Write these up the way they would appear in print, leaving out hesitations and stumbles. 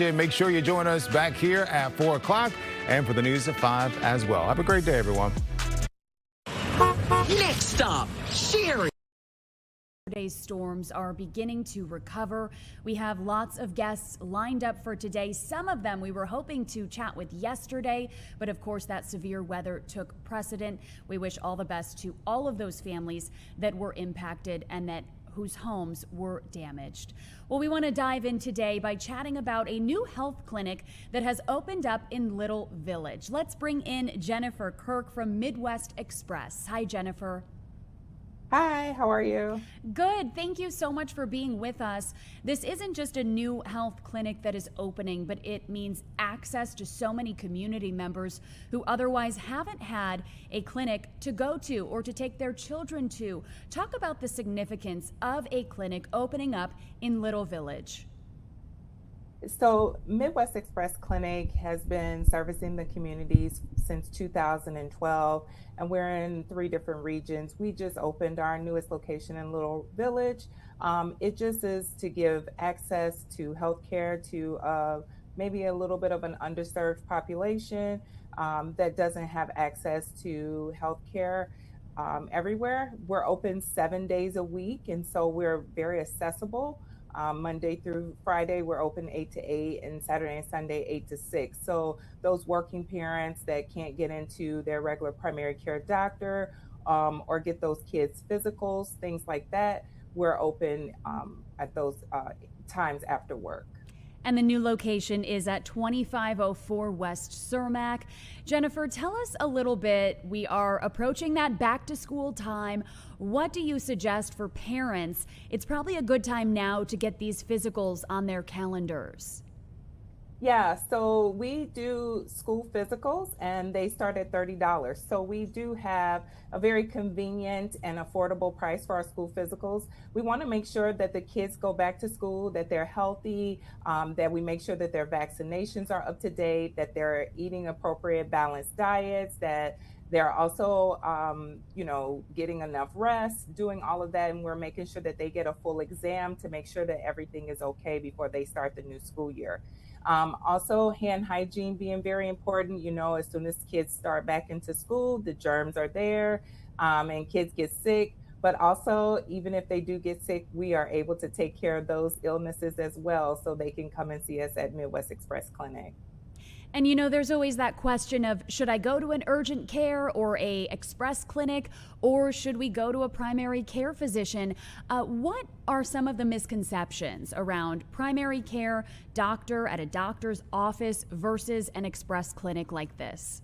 And make sure you join us back here at 4 o'clock and for the news at 5 as well. Have a great day, everyone. Next stop, Sherry. Today's storms are beginning to recover. We have lots of guests lined up for today. Some of them we were hoping to chat with yesterday, but of course that severe weather took precedent. We wish all the best to all of those families that were impacted and whose homes were damaged. Well, we want to dive in today by chatting about a new health clinic that has opened up in Little Village. Let's bring in Jennifer Kirk from Midwest Express. Hi, Jennifer. Hi, how are you? Good. Thank you so much for being with us. This isn't just a new health clinic that is opening, but it means access to so many community members who otherwise haven't had a clinic to go to or to take their children to. Talk about the significance of a clinic opening up in Little Village. So Midwest Express Clinic has been servicing the communities since 2012, and we're in 3 different regions. We just opened our newest location in Little Village. It just is to give access to healthcare to maybe a little bit of an underserved population that doesn't have access to healthcare everywhere. We're open 7 days a week, and so we're very accessible. Monday through Friday, we're open 8 to 8, and Saturday and Sunday, 8 to 6. So those working parents that can't get into their regular primary care doctor or get those kids' physicals, things like that, we're open at those times after work. And the new location is at 2504 West Cermak. Jennifer, tell us a little bit. We are approaching that back to school time. What do you suggest for parents? It's probably a good time now to get these physicals on their calendars. Yeah, so we do school physicals and they start at $30. So we do have a very convenient and affordable price for our school physicals. We want to make sure that the kids go back to school, that they're healthy, that we make sure that their vaccinations are up to date, that they're eating appropriate balanced diets, that they're also, getting enough rest, doing all of that. And we're making sure that they get a full exam to make sure that everything is okay before they start the new school year. Also, hand hygiene being very important. As soon as kids start back into school, the germs are there and kids get sick. But also, even if they do get sick, we are able to take care of those illnesses as well, so they can come and see us at Midwest Express Clinic. And there's always that question of, should I go to an urgent care or a express clinic, or should we go to a primary care physician? What are some of the misconceptions around primary care doctor at a doctor's office versus an express clinic like this?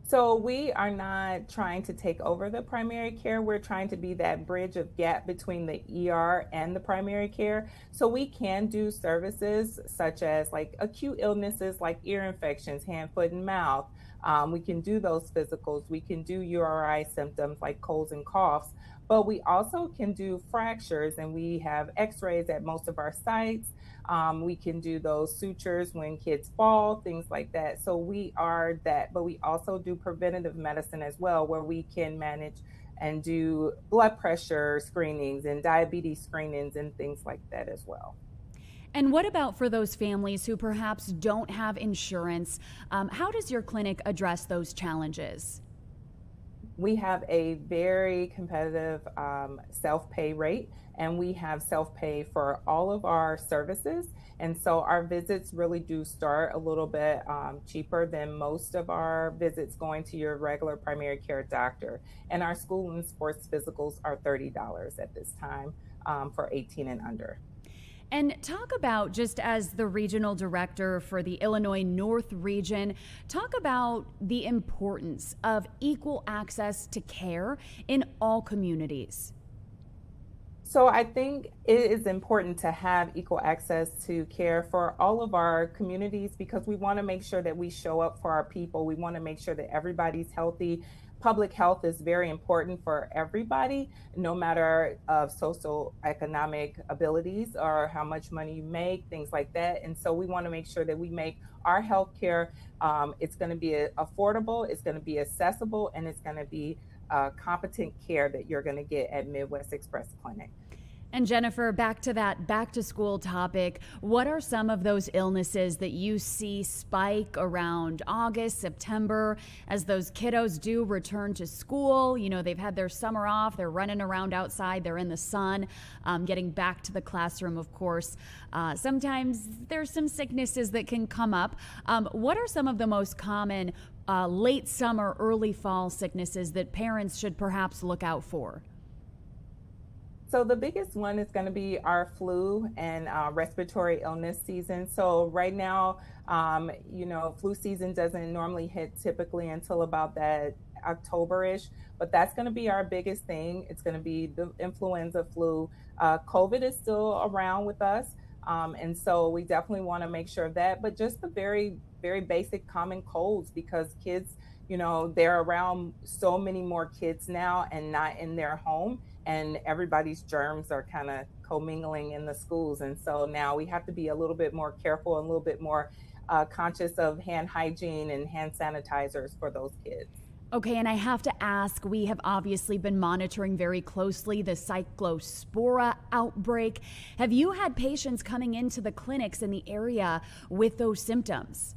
So we are not trying to take over the primary care. We're trying to be that bridge of gap between the ER and the primary care. So we can do services such as like acute illnesses like ear infections, hand, foot, and mouth. We can do those physicals. We can do URI symptoms like colds and coughs, but we also can do fractures, and we have x-rays at most of our sites. We can do those sutures when kids fall, things like that. So we are that, but we also do preventative medicine as well, where we can manage and do blood pressure screenings and diabetes screenings and things like that as well. And what about for those families who perhaps don't have insurance? How does your clinic address those challenges? We have a very competitive self-pay rate, and we have self-pay for all of our services. And so our visits really do start a little bit cheaper than most of our visits going to your regular primary care doctor. And our school and sports physicals are $30 at this time for 18 and under. And talk about, just as the regional director for the Illinois North region, talk about the importance of equal access to care in all communities. So I think it is important to have equal access to care for all of our communities, because we want to make sure that we show up for our people. We want to make sure that everybody's healthy. Public health is very important for everybody, no matter of socioeconomic abilities or how much money you make, things like that. And so we want to make sure that we make our healthcare, it's going to be affordable, it's going to be accessible, and it's going to be competent care that you're going to get at Midwest Express Clinic. And Jennifer, back to that back to school topic, what are some of those illnesses that you see spike around August, September, as those kiddos do return to school? You know, they've had their summer off, they're running around outside, they're in the sun, getting back to the classroom, of course. Sometimes there's some sicknesses that can come up. What are some of the most common late summer, early fall sicknesses that parents should perhaps look out for? So the biggest one is going to be our flu and respiratory illness season. So right now, flu season doesn't normally hit typically until about that October-ish, but that's going to be our biggest thing. It's going to be the influenza flu. COVID is still around with us. And so we definitely want to make sure of that, but just the very, very basic common colds, because kids, they're around so many more kids now and not in their home, and everybody's germs are kind of commingling in the schools. And so now we have to be a little bit more careful and a little bit more conscious of hand hygiene and hand sanitizers for those kids. Okay, and I have to ask, we have obviously been monitoring very closely the cyclospora outbreak. Have you had patients coming into the clinics in the area with those symptoms?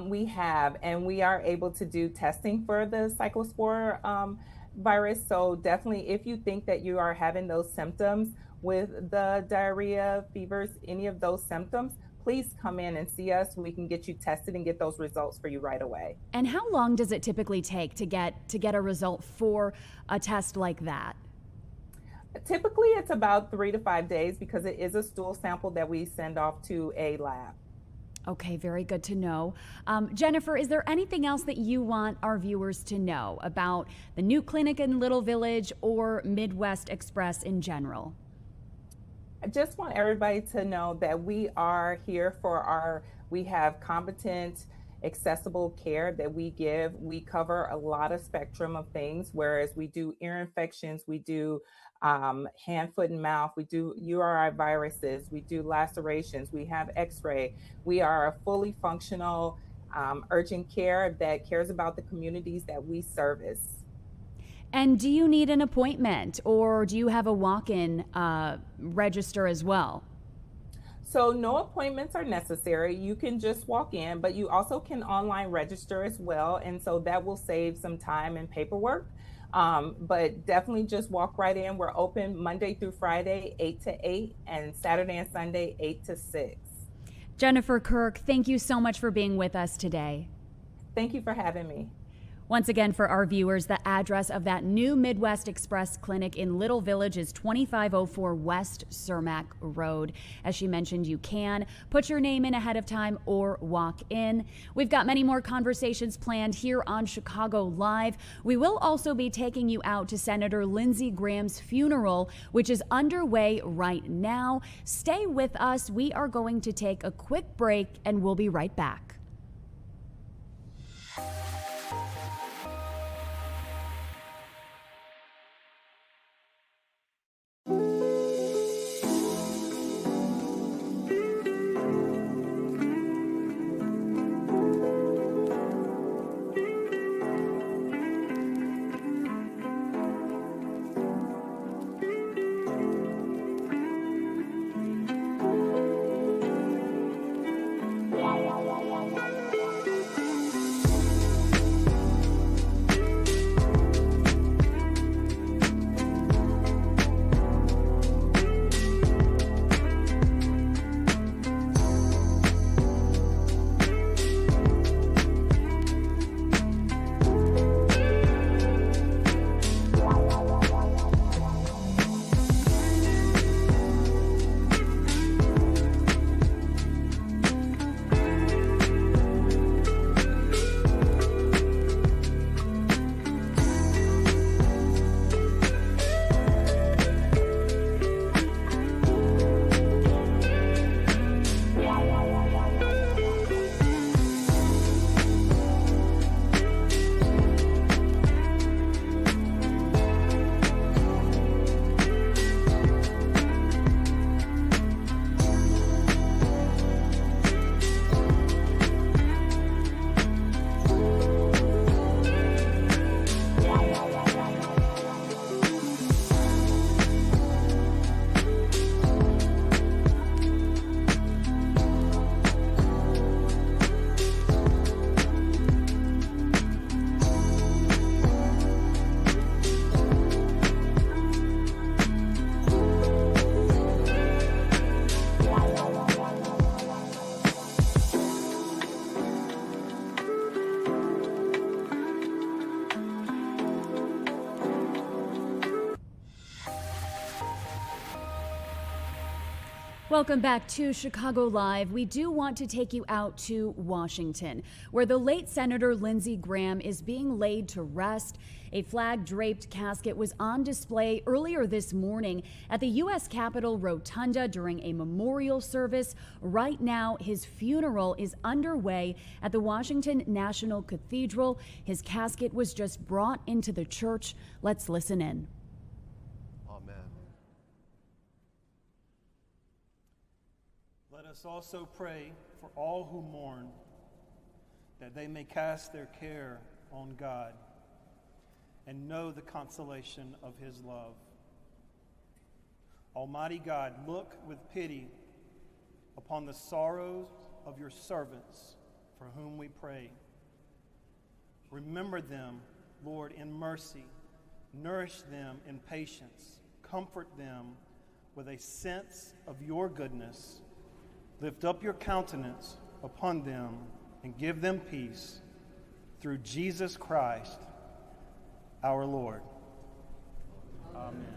We have, and we are able to do testing for the cyclospora virus. So definitely, if you think that you are having those symptoms with the diarrhea, fevers, any of those symptoms, please come in and see us. We can get you tested and get those results for you right away. And how long does it typically take to get a result for a test like that? Typically, it's about 3 to 5 days because it is a stool sample that we send off to a lab. Okay, very good to know. Jennifer, is there anything else that you want our viewers to know about the new clinic in Little Village or Midwest Express in general? I just want everybody to know that we are here we have competent, accessible care that we give. We cover a lot of spectrum of things, whereas we do ear infections, we do hand, foot, and mouth, we do URI viruses, we do lacerations, we have x-ray. We are a fully functional urgent care that cares about the communities that we service. And do you need an appointment, or do you have a walk-in register as well? So no appointments are necessary. You can just walk in, but you also can online register as well. And so that will save some time and paperwork. But definitely just walk right in. We're open Monday through Friday, 8 to 8, and Saturday and Sunday, 8 to 6. Jennifer Kirk, thank you so much for being with us today. Thank you for having me. Once again, for our viewers, the address of that new Midwest Express clinic in Little Village is 2504 West Cermak Road. As she mentioned, you can put your name in ahead of time or walk in. We've got many more conversations planned here on Chicago Live. We will also be taking you out to Senator Lindsey Graham's funeral, which is underway right now. Stay with us. We are going to take a quick break and we'll be right back. Welcome back to Chicago Live. We do want to take you out to Washington, where the late Senator Lindsey Graham is being laid to rest. A flag-draped casket was on display earlier this morning at the U.S. Capitol Rotunda during a memorial service. Right now, his funeral is underway at the Washington National Cathedral. His casket was just brought into the church. Let's listen in. Let us also pray for all who mourn, that they may cast their care on God and know the consolation of his love. Almighty God, look with pity upon the sorrows of your servants for whom we pray. Remember them, Lord, in mercy. Nourish them in patience. Comfort them with a sense of your goodness. Lift up your countenance upon them and give them peace through Jesus Christ, our Lord. Amen.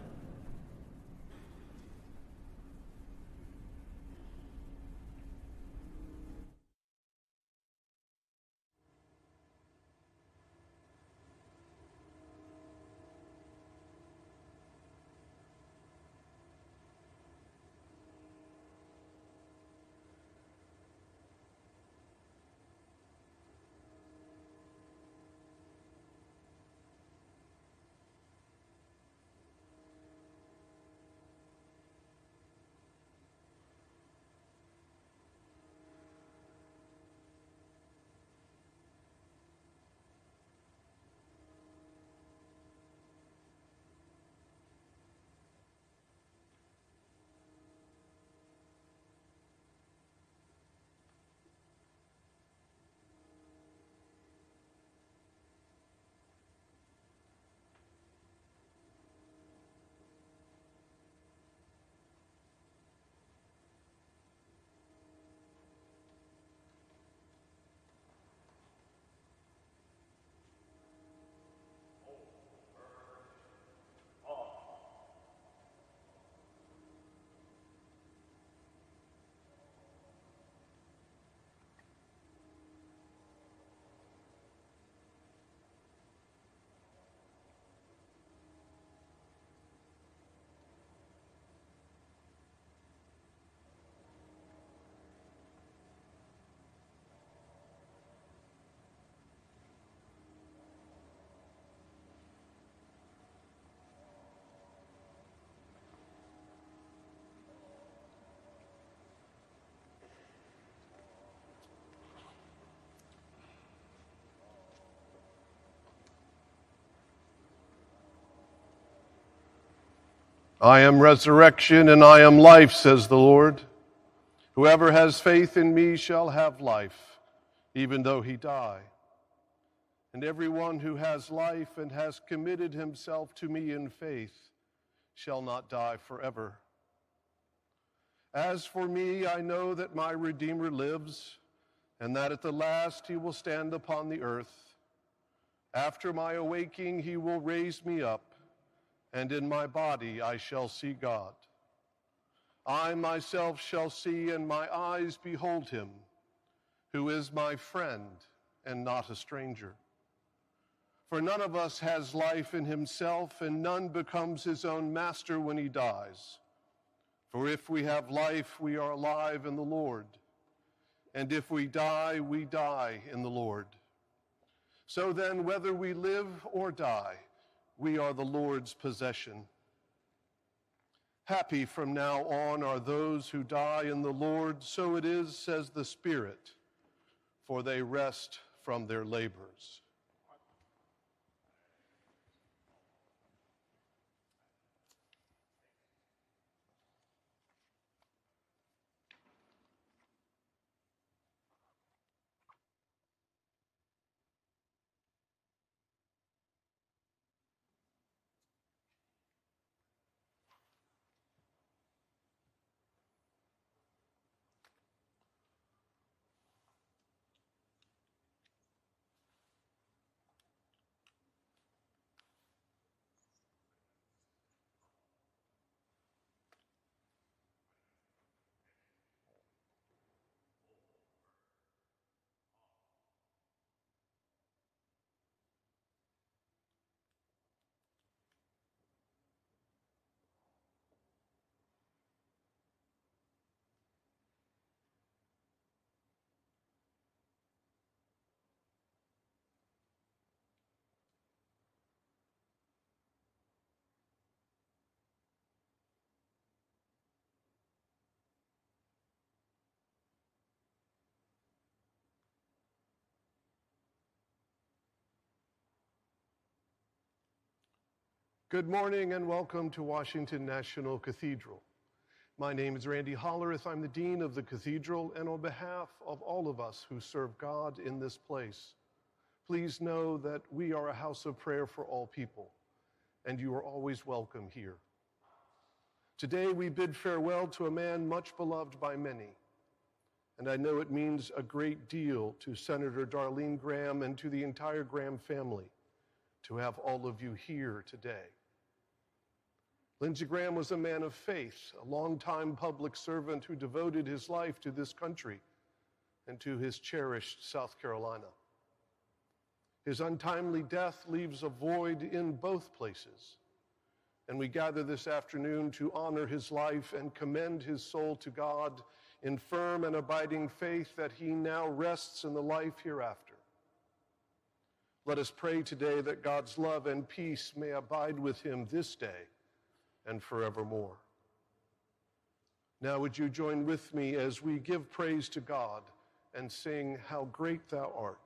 I am resurrection and I am life, says the Lord. Whoever has faith in me shall have life, even though he die. And everyone who has life and has committed himself to me in faith shall not die forever. As for me, I know that my Redeemer lives, and that at the last he will stand upon the earth. After my awaking, he will raise me up, and in my body I shall see God. I myself shall see, and my eyes behold him, who is my friend and not a stranger. For none of us has life in himself, and none becomes his own master when he dies. For if we have life, we are alive in the Lord. And if we die in the Lord. So then, whether we live or die, we are the Lord's possession. Happy from now on are those who die in the Lord. So it is, says the Spirit, for they rest from their labors. Good morning and welcome to Washington National Cathedral. My name is Randy Hollerith. I'm the Dean of the Cathedral, and on behalf of all of us who serve God in this place, please know that we are a house of prayer for all people, and you are always welcome here. Today we bid farewell to a man much beloved by many, and I know it means a great deal to Senator Darlene Graham and to the entire Graham family to have all of you here today. Lindsey Graham was a man of faith, a longtime public servant who devoted his life to this country and to his cherished South Carolina. His untimely death leaves a void in both places, and we gather this afternoon to honor his life and commend his soul to God in firm and abiding faith that he now rests in the life hereafter. Let us pray today that God's love and peace may abide with him this day and forevermore. Now would you join with me as we give praise to God and sing How Great Thou Art.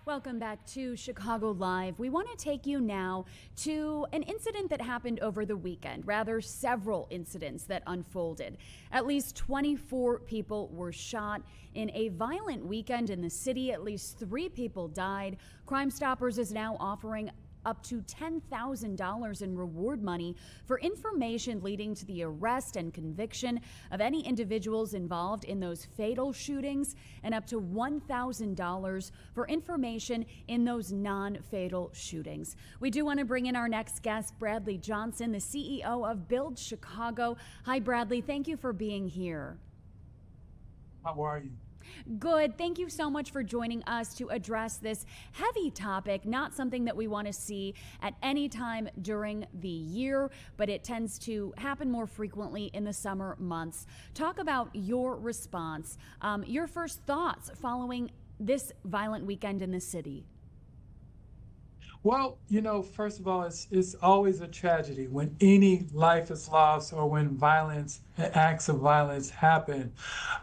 Welcome back to Chicago Live. We want to take you now to an incident that happened over the weekend, rather several incidents that unfolded. At least 24 people were shot in a violent weekend in the city. At least 3 people died. Crime Stoppers is now offering up to $10,000 in reward money for information leading to the arrest and conviction of any individuals involved in those fatal shootings, and up to $1,000 for information in those non-fatal shootings. We do want to bring in our next guest, Bradley Johnson, the CEO of Build Chicago. Hi, Bradley. Thank you for being here. How are you? Good. Thank you so much for joining us to address this heavy topic, not something that we want to see at any time during the year, but it tends to happen more frequently in the summer months. Talk about your response, your first thoughts following this violent weekend in the city. Well, you know, first of all, it's always a tragedy when any life is lost or when violence, acts of violence happen.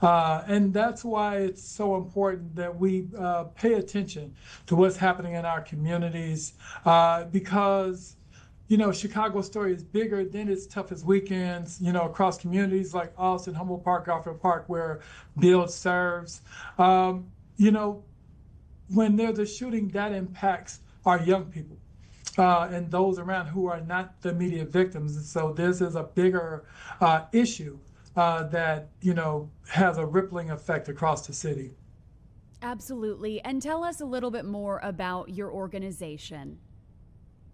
And that's why it's so important that we pay attention to what's happening in our communities because, you know, Chicago's story is bigger than its toughest weekends, you know, across communities like Austin, Humboldt Park, Garfield Park, where Build serves. You know, when there's a shooting, that impacts our young people. and those around who are not the immediate victims. And so this is a bigger issue that, has a rippling effect across the city. Absolutely. And tell us a little bit more about your organization.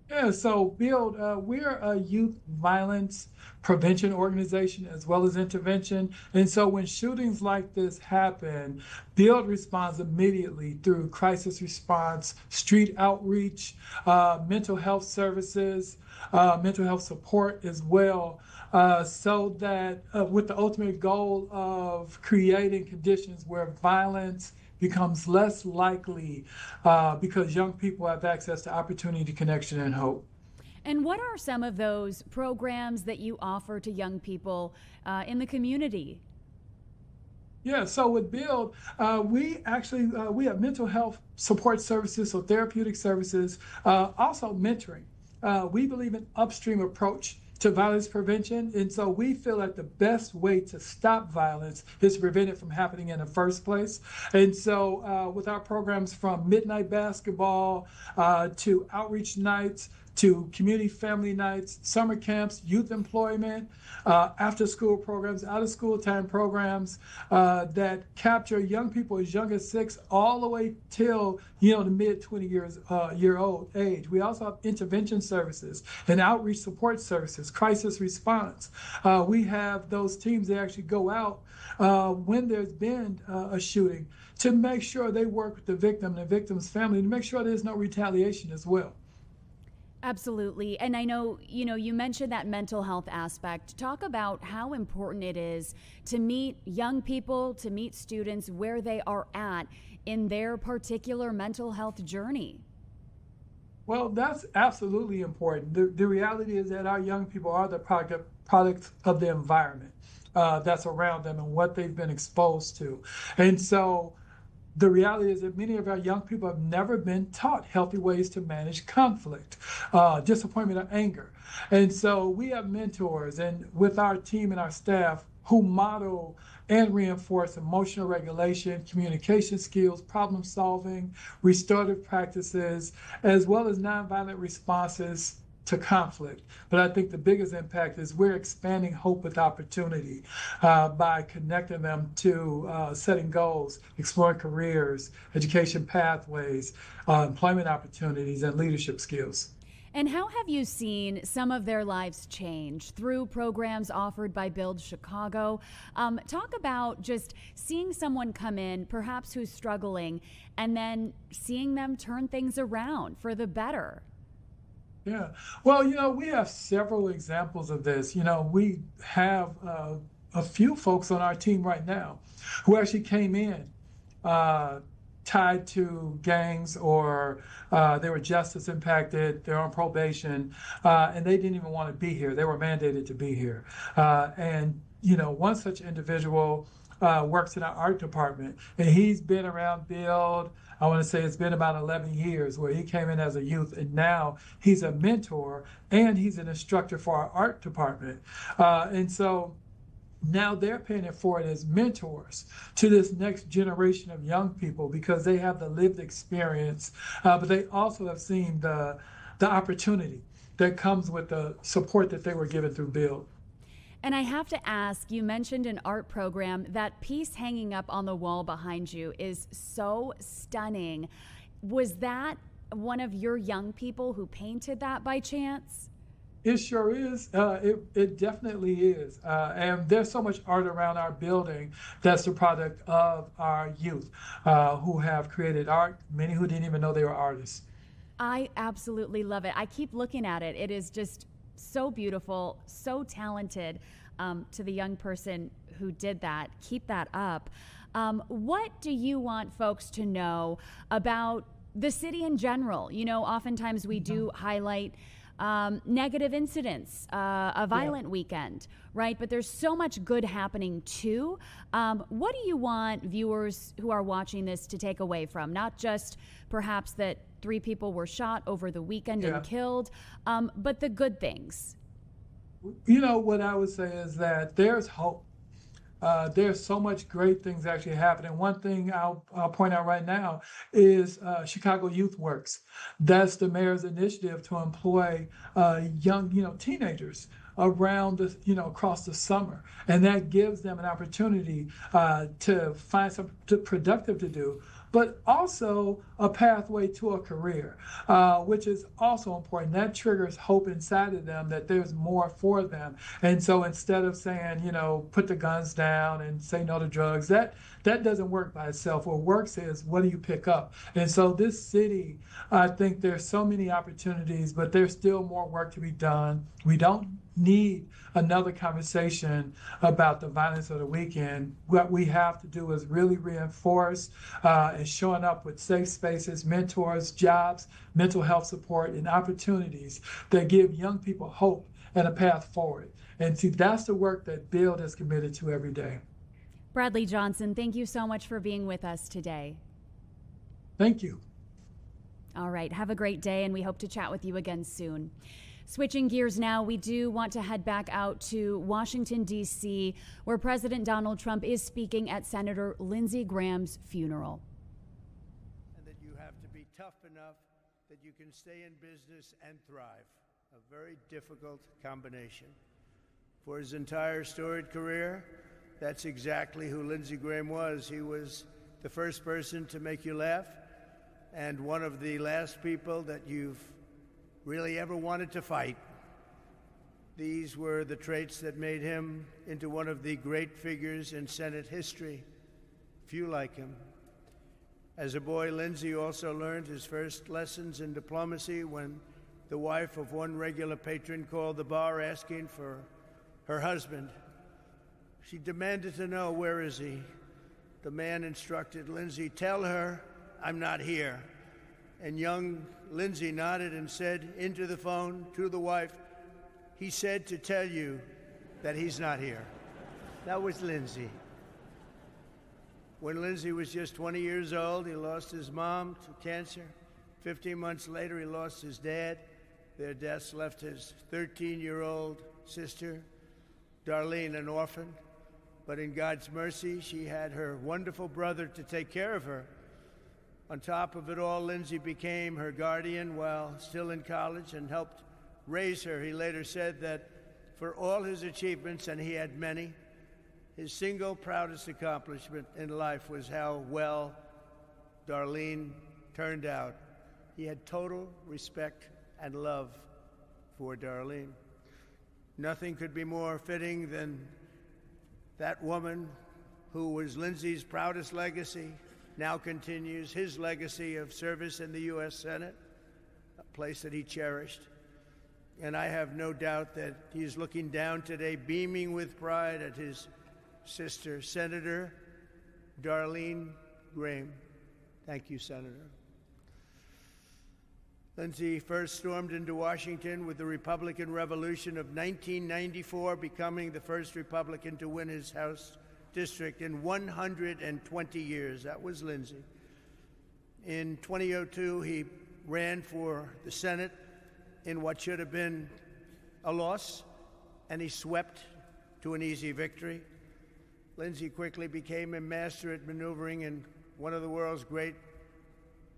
Yeah, so BUILD, we're a youth violence prevention organization as well as intervention. And so when shootings like this happen, BUILD responds immediately through crisis response, street outreach, mental health services, mental health support as well, so that with the ultimate goal of creating conditions where violence becomes less likely because young people have access to opportunity, connection, and hope. And what are some of those programs that you offer to young people in the community? Yeah, so with BUILD, we have mental health support services, so therapeutic services, also mentoring. We believe in upstream approach to violence prevention. And so we feel that the best way to stop violence is to prevent it from happening in the first place. And so with our programs from midnight basketball to outreach nights, to community family nights, summer camps, youth employment, after school programs, out of school time programs that capture young people as young as 6 all the way till the mid 20 year old age. We also have intervention services and outreach support services, crisis response. We have those teams that actually go out when there's been a shooting to make sure they work with the victim and the victim's family to make sure there's no retaliation as well. Absolutely. And I know, you mentioned that mental health aspect. Talk about how important it is to meet young people, to meet students where they are at in their particular mental health journey. Well, that's absolutely important. The reality is that our young people are the product of the environment that's around them and what they've been exposed to. And so the reality is that many of our young people have never been taught healthy ways to manage conflict, disappointment, or anger. And so we have mentors, and with our team and our staff who model and reinforce emotional regulation, communication skills, problem solving, restorative practices, as well as nonviolent responses to conflict. But I think the biggest impact is we're expanding hope with opportunity by connecting them to setting goals, exploring careers, education pathways, employment opportunities, and leadership skills. And how have you seen some of their lives change through programs offered by Build Chicago? Talk about just seeing someone come in, perhaps who's struggling, and then seeing them turn things around for the better. Yeah. Well, we have several examples of this. We have a few folks on our team right now who actually came in tied to gangs or they were justice impacted, they're on probation, and they didn't even want to be here. They were mandated to be here. And one such individual works in our art department, and he's been around BUILD. I want to say it's been about 11 years where he came in as a youth, and now he's a mentor and he's an instructor for our art department. And so now they're paying it forward as mentors to this next generation of young people because they have the lived experience, but they also have seen the opportunity that comes with the support that they were given through BUILD. And I have to ask, you mentioned an art program. That piece hanging up on the wall behind you is so stunning. Was that one of your young people who painted that by chance? It sure is. It definitely is. And there's so much art around our building that's the product of our youth who have created art, many who didn't even know they were artists. I absolutely love it. I keep looking at it. It is just so beautiful, so talented. To the young person who did that, keep that up. What do you want folks to know about the city in general? Oftentimes we do highlight negative incidents, a violent weekend, right? But there's so much good happening too. What do you want viewers who are watching this to take away from? Not just perhaps that 3 people were shot over the weekend and killed, but the good things. What I would say is that there's hope. There's so much great things actually happening. One thing I'll point out right now is Chicago Youth Works. That's the mayor's initiative to employ young, teenagers around the, across the summer, and that gives them an opportunity to find something productive to do, but also a pathway to a career, which is also important. That triggers hope inside of them that there's more for them. And so instead of saying, put the guns down and say no to drugs, that doesn't work by itself. What works is, what do you pick up? And so this city, I think there's so many opportunities, but there's still more work to be done. We don't need another conversation about the violence of the weekend. What we have to do is really reinforce and showing up with safe spaces, mentors, jobs, mental health support, and opportunities that give young people hope and a path forward. And see, that's the work that Build is committed to every day. Bradley Johnson, thank you so much for being with us today. Thank you. All right, have a great day, and we hope to chat with you again soon. Switching gears now, we do want to head back out to Washington, D.C., where President Donald Trump is speaking at Senator Lindsey Graham's funeral. And that you have to be tough enough that you can stay in business and thrive. A very difficult combination. For his entire storied career, that's exactly who Lindsey Graham was. He was the first person to make you laugh, and one of the last people that you've really ever wanted to fight. These were the traits that made him into one of the great figures in Senate history. Few like him. As a boy, Lindsey also learned his first lessons in diplomacy when the wife of one regular patron called the bar asking for her husband. She demanded to know, where is he? The man instructed Lindsey, tell her I'm not here. And young Lindsey nodded and said into the phone to the wife, he said to tell you that he's not here. That was Lindsey. When Lindsey was just 20 years old, he lost his mom to cancer. 15 months later, he lost his dad. Their deaths left his 13-year-old sister, Darlene, an orphan. But in God's mercy, she had her wonderful brother to take care of her. On top of it all, Lindsey became her guardian while still in college and helped raise her. He later said that for all his achievements, and he had many, his single proudest accomplishment in life was how well Darlene turned out. He had total respect and love for Darlene. Nothing could be more fitting than that woman who was Lindsey's proudest legacy now continues his legacy of service in the U.S. Senate, a place that he cherished. And I have no doubt that he's looking down today, beaming with pride at his sister, Senator Darlene Graham. Thank you, Senator. Lindsey first stormed into Washington with the Republican Revolution of 1994, becoming the first Republican to win his House district in 120 years. That was Lindsey. In 2002, he ran for the Senate in what should have been a loss, and he swept to an easy victory. Lindsey quickly became a master at maneuvering in one of the world's great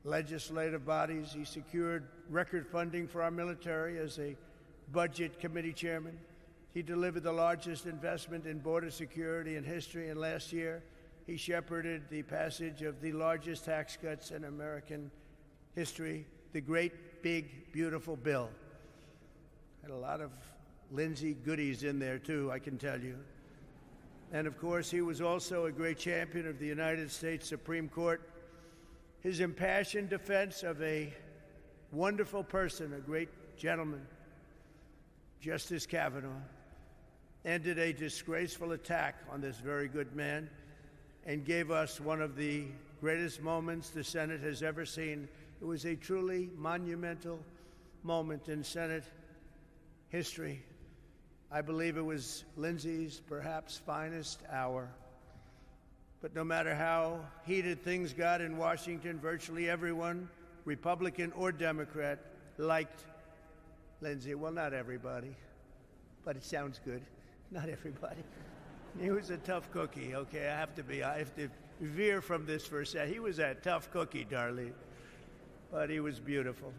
legislative bodies. He secured record funding for our military as a budget committee chairman. He delivered the largest investment in border security in history, and last year he shepherded the passage of the largest tax cuts in American history, the great, big, beautiful bill. Had a lot of Lindsey goodies in there, too, I can tell you. And, of course, he was also a great champion of the United States Supreme Court. His impassioned defense of a wonderful person, a great gentleman, Justice Kavanaugh, ended a disgraceful attack on this very good man and gave us one of the greatest moments the Senate has ever seen. It was a truly monumental moment in Senate history. I believe it was Lindsey's perhaps finest hour. But no matter how heated things got in Washington, virtually everyone, Republican or Democrat, liked Lindsey. Well, not everybody, but it sounds good. Not everybody. He was a tough cookie, okay? I have to veer from this for a second. He was a tough cookie, Darlene. But he was beautiful.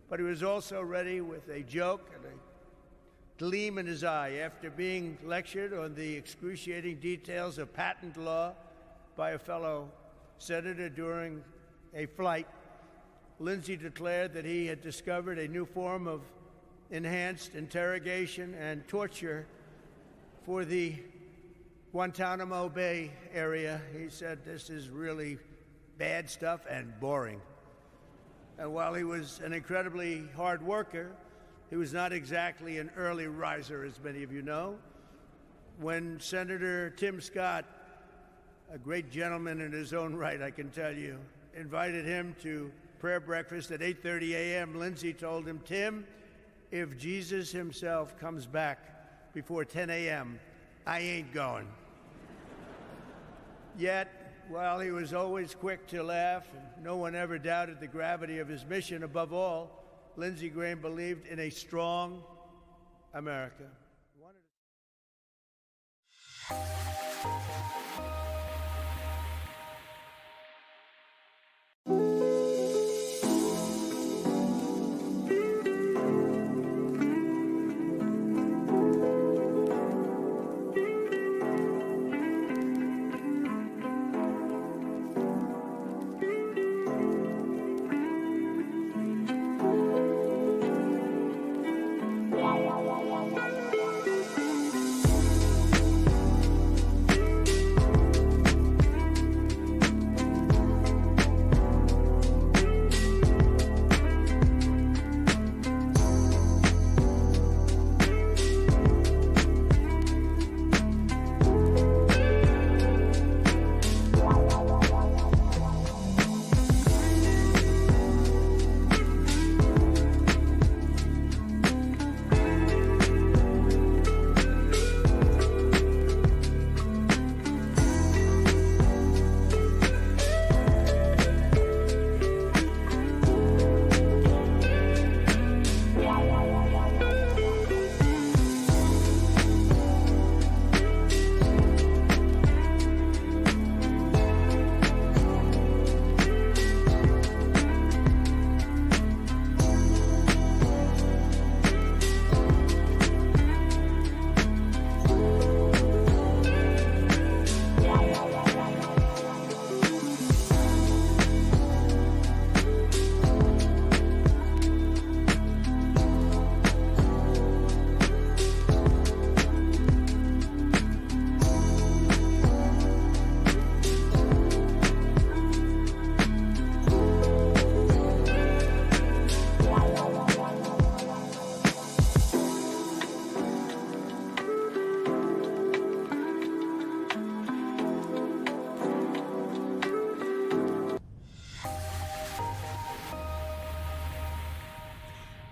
But he was also ready with a joke and a gleam in his eye. After being lectured on the excruciating details of patent law by a fellow senator during a flight, Lindsay declared that he had discovered a new form of enhanced interrogation and torture for the Guantanamo Bay area. He said, "This is really bad stuff and boring." And while he was an incredibly hard worker, he was not exactly an early riser, as many of you know. When Senator Tim Scott, a great gentleman in his own right, I can tell you, invited him to prayer breakfast at 8:30 a.m., Lindsay told him, "Tim, if Jesus himself comes back before 10 a.m., I ain't going." Yet, while he was always quick to laugh and no one ever doubted the gravity of his mission, above all, Lindsey Graham believed in a strong America.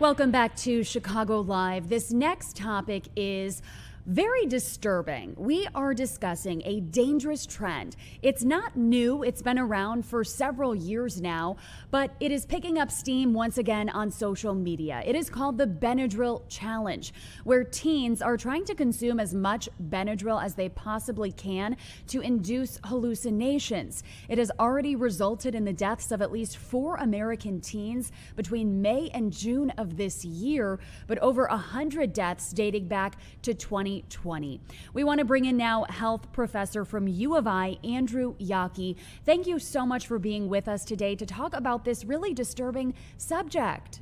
Welcome back to Chicago Live. This next topic is very disturbing. We are discussing a dangerous trend. It's not new. It's been around for several years now, but it is picking up steam once again on social media. It is called the Benadryl Challenge, where teens are trying to consume as much Benadryl as they possibly can to induce hallucinations. It has already resulted in the deaths of at least 4 American teens between May and June of this year, but over 100 deaths dating back to 2020. We want to bring in now health professor from U of I, Andrew Yockey. Thank you so much for being with us today to talk about this really disturbing subject.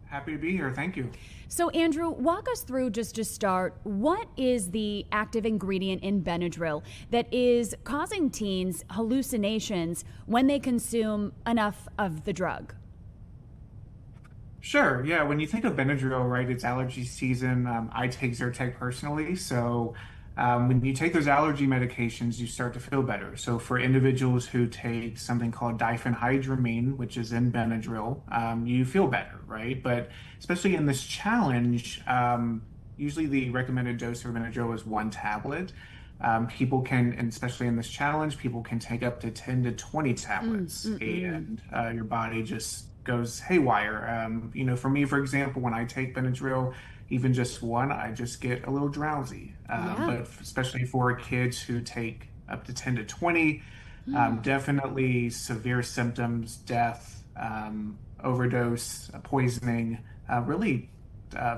Happy to be here. Thank you. So, Andrew, walk us through, just to start, what is the active ingredient in Benadryl that is causing teens hallucinations when they consume enough of the drug? Sure. Yeah. When you think of Benadryl, right, it's allergy season. I take Zyrtec personally. So when you take those allergy medications, you start to feel better. So for individuals who take something called diphenhydramine, which is in Benadryl, you feel better, right? But especially in this challenge, usually the recommended dose for Benadryl is 1 tablet. People can, and especially in this challenge, people can take up to 10 to 20 tablets, and your body just goes haywire. For me, for example, when I take Benadryl, even just one, I just get a little drowsy. Yeah. But especially for kids who take up to 10 to 20, definitely severe symptoms, death, overdose, poisoning, really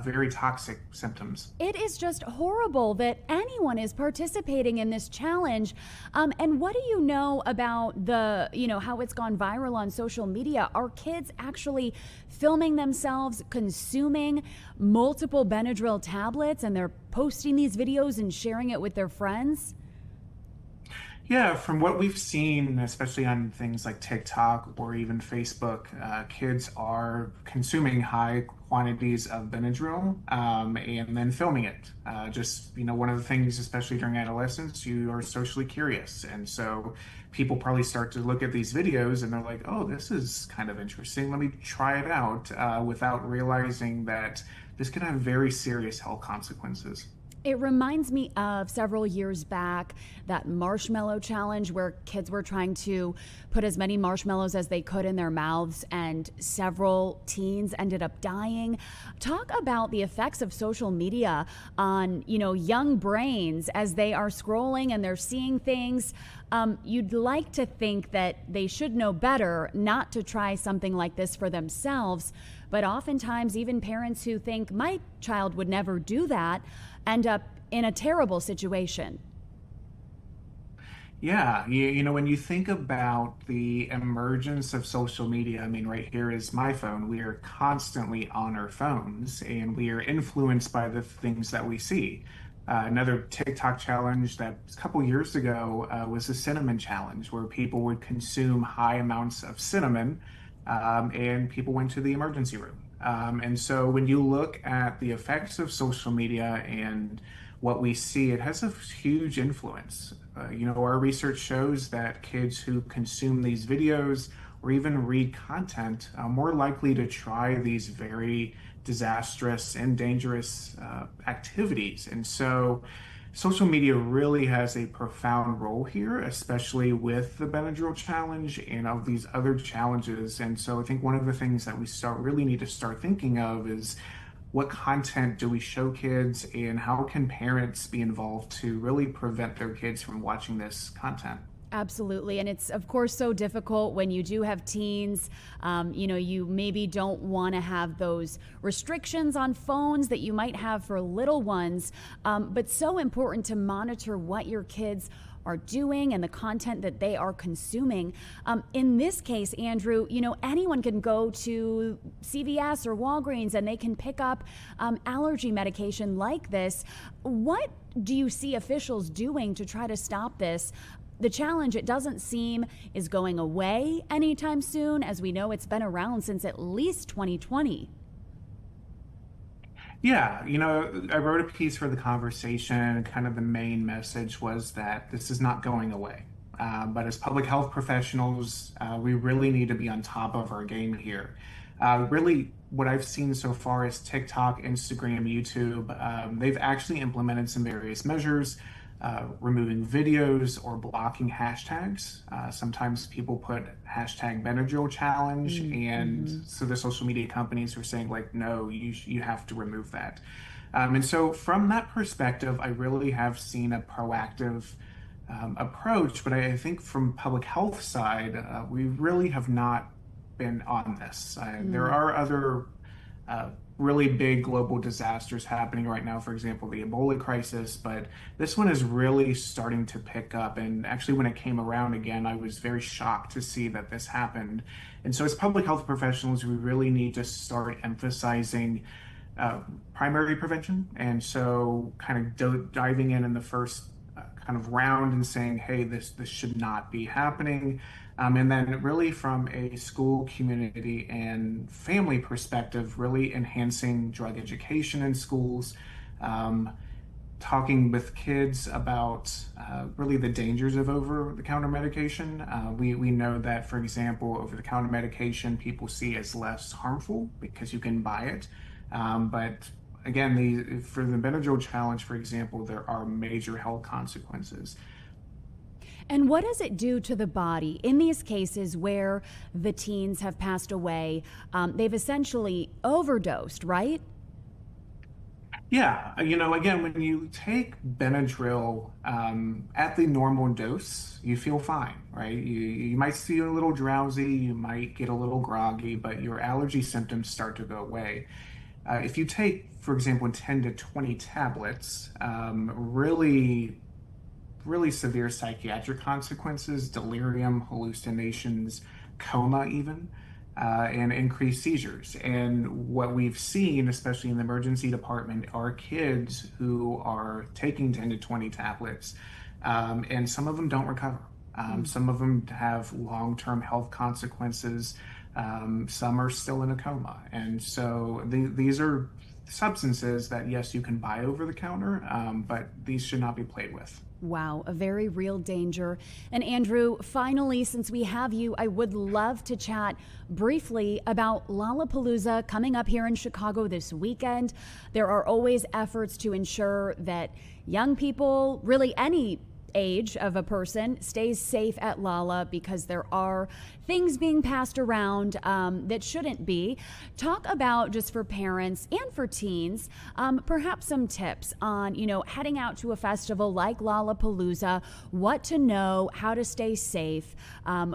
very toxic symptoms. It is just horrible that anyone is participating in this challenge. And what do you know about how it's gone viral on social media? Are kids actually filming themselves consuming multiple Benadryl tablets, and they're posting these videos and sharing it with their friends? Yeah, from what we've seen, especially on things like TikTok or even Facebook, kids are consuming high quantities of Benadryl and then filming it. One of the things, especially during adolescence, you are socially curious. And so people probably start to look at these videos and they're like, oh, this is kind of interesting. Let me try it out without realizing that this can have very serious health consequences. It reminds me of several years back, that marshmallow challenge where kids were trying to put as many marshmallows as they could in their mouths, and several teens ended up dying. Talk about the effects of social media on, young brains as they are scrolling and they're seeing things. You'd like to think that they should know better not to try something like this for themselves, but oftentimes even parents who think my child would never do that end up in a terrible situation. Yeah, when you think about the emergence of social media, I mean, right here is my phone. We are constantly on our phones and we are influenced by the things that we see. Another TikTok challenge that a couple years ago was the cinnamon challenge, where people would consume high amounts of cinnamon and people went to the emergency room. And so when you look at the effects of social media and what we see, it has a huge influence. Our research shows that kids who consume these videos or even read content are more likely to try these very disastrous and dangerous activities. And so social media really has a profound role here, especially with the Benadryl challenge and all these other challenges. And so I think one of the things that we really need to start thinking of is, what content do we show kids, and how can parents be involved to really prevent their kids from watching this content? Absolutely. And it's, of course, so difficult when you do have teens. You maybe don't want to have those restrictions on phones that you might have for little ones, but so important to monitor what your kids are doing and the content that they are consuming. In this case, Andrew, anyone can go to CVS or Walgreens and they can pick up allergy medication like this. What do you see officials doing to try to stop this? The challenge, it doesn't seem, is going away anytime soon. As we know, it's been around since at least 2020. Yeah, I wrote a piece for The Conversation. Kind of the main message was that this is not going away. But as public health professionals, we really need to be on top of our game here. Really, what I've seen so far is TikTok, Instagram, YouTube. They've actually implemented some various measures, removing videos or blocking hashtags. Sometimes people put hashtag Benadryl challenge, and so the social media companies are saying, like, no, you have to remove that. And so from that perspective, I really have seen a proactive approach, but I think from public health side, we really have not been on this. There are other really big global disasters happening right now, for example, the Ebola crisis, but this one is really starting to pick up. And actually, when it came around again, I was very shocked to see that this happened. And so as public health professionals, we really need to start emphasizing primary prevention. And so kind of diving in the first kind of round and saying, hey, this should not be happening. And then really from a school, community, and family perspective, really enhancing drug education in schools, talking with kids about really the dangers of over-the-counter medication. We know that, for example, over-the-counter medication people see as less harmful because you can buy it. But again, for the Benadryl challenge, for example, there are major health consequences. And what does it do to the body in these cases where the teens have passed away? They've essentially overdosed, right? Yeah, again, when you take Benadryl at the normal dose, you feel fine, right? You might feel a little drowsy, you might get a little groggy, but your allergy symptoms start to go away. If you take, for example, 10 to 20 tablets, really severe psychiatric consequences, delirium, hallucinations, coma even, and increased seizures. And what we've seen, especially in the emergency department, are kids who are taking 10 to 20 tablets, and some of them don't recover. Some of them have long-term health consequences. Some are still in a coma. And so these are substances that, yes, you can buy over the counter, but these should not be played with. Wow, a very real danger. And Andrew, finally, since we have you, I would love to chat briefly about Lollapalooza coming up here in Chicago this weekend. There are always efforts to ensure that young people, really any age of a person, stays safe at Lolla, because there are things being passed around that shouldn't be. Talk about, just for parents and for teens, perhaps some tips on, heading out to a festival like Lollapalooza, what to know, how to stay safe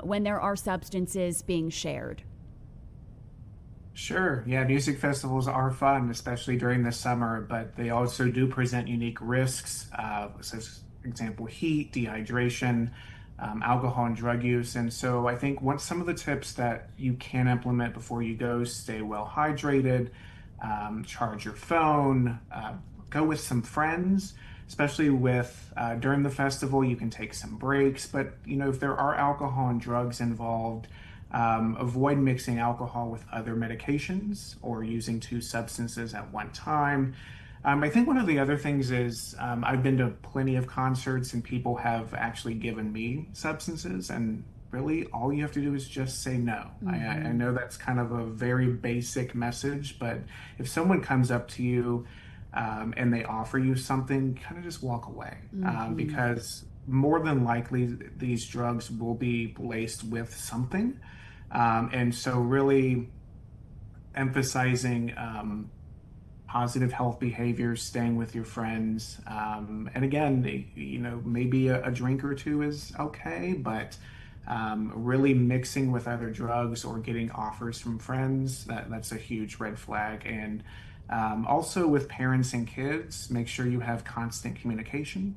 when there are substances being shared. Sure. Yeah, music festivals are fun, especially during the summer, but they also do present unique risks, such as, for example, heat, dehydration, alcohol and drug use. And so I think some of the tips that you can implement before you go: stay well hydrated, charge your phone, go with some friends, especially during the festival. You can take some breaks, but if there are alcohol and drugs involved, avoid mixing alcohol with other medications or using two substances at one time. I think one of the other things is, I've been to plenty of concerts and people have actually given me substances, and really all you have to do is just say no. I know that's kind of a very basic message, but if someone comes up to you and they offer you something, kind of just walk away, because more than likely these drugs will be laced with something. And so really emphasizing positive health behaviors, staying with your friends. And again, maybe a drink or two is okay, but really mixing with other drugs or getting offers from friends, that's a huge red flag. And also with parents and kids, make sure you have constant communication,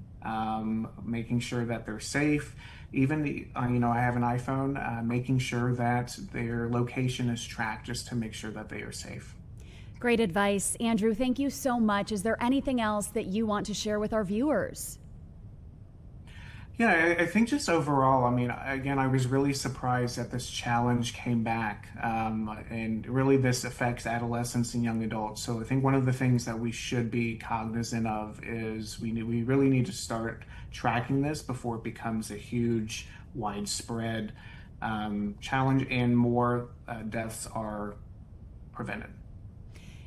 making sure that they're safe. Even I have an iPhone, making sure that their location is tracked just to make sure that they are safe. Great advice. Andrew, thank you so much. Is there anything else that you want to share with our viewers? Yeah, I think just overall, again, I was really surprised that this challenge came back. And really this affects adolescents and young adults. So I think one of the things that we should be cognizant of is we really need to start tracking this before it becomes a huge, widespread challenge and more deaths are prevented.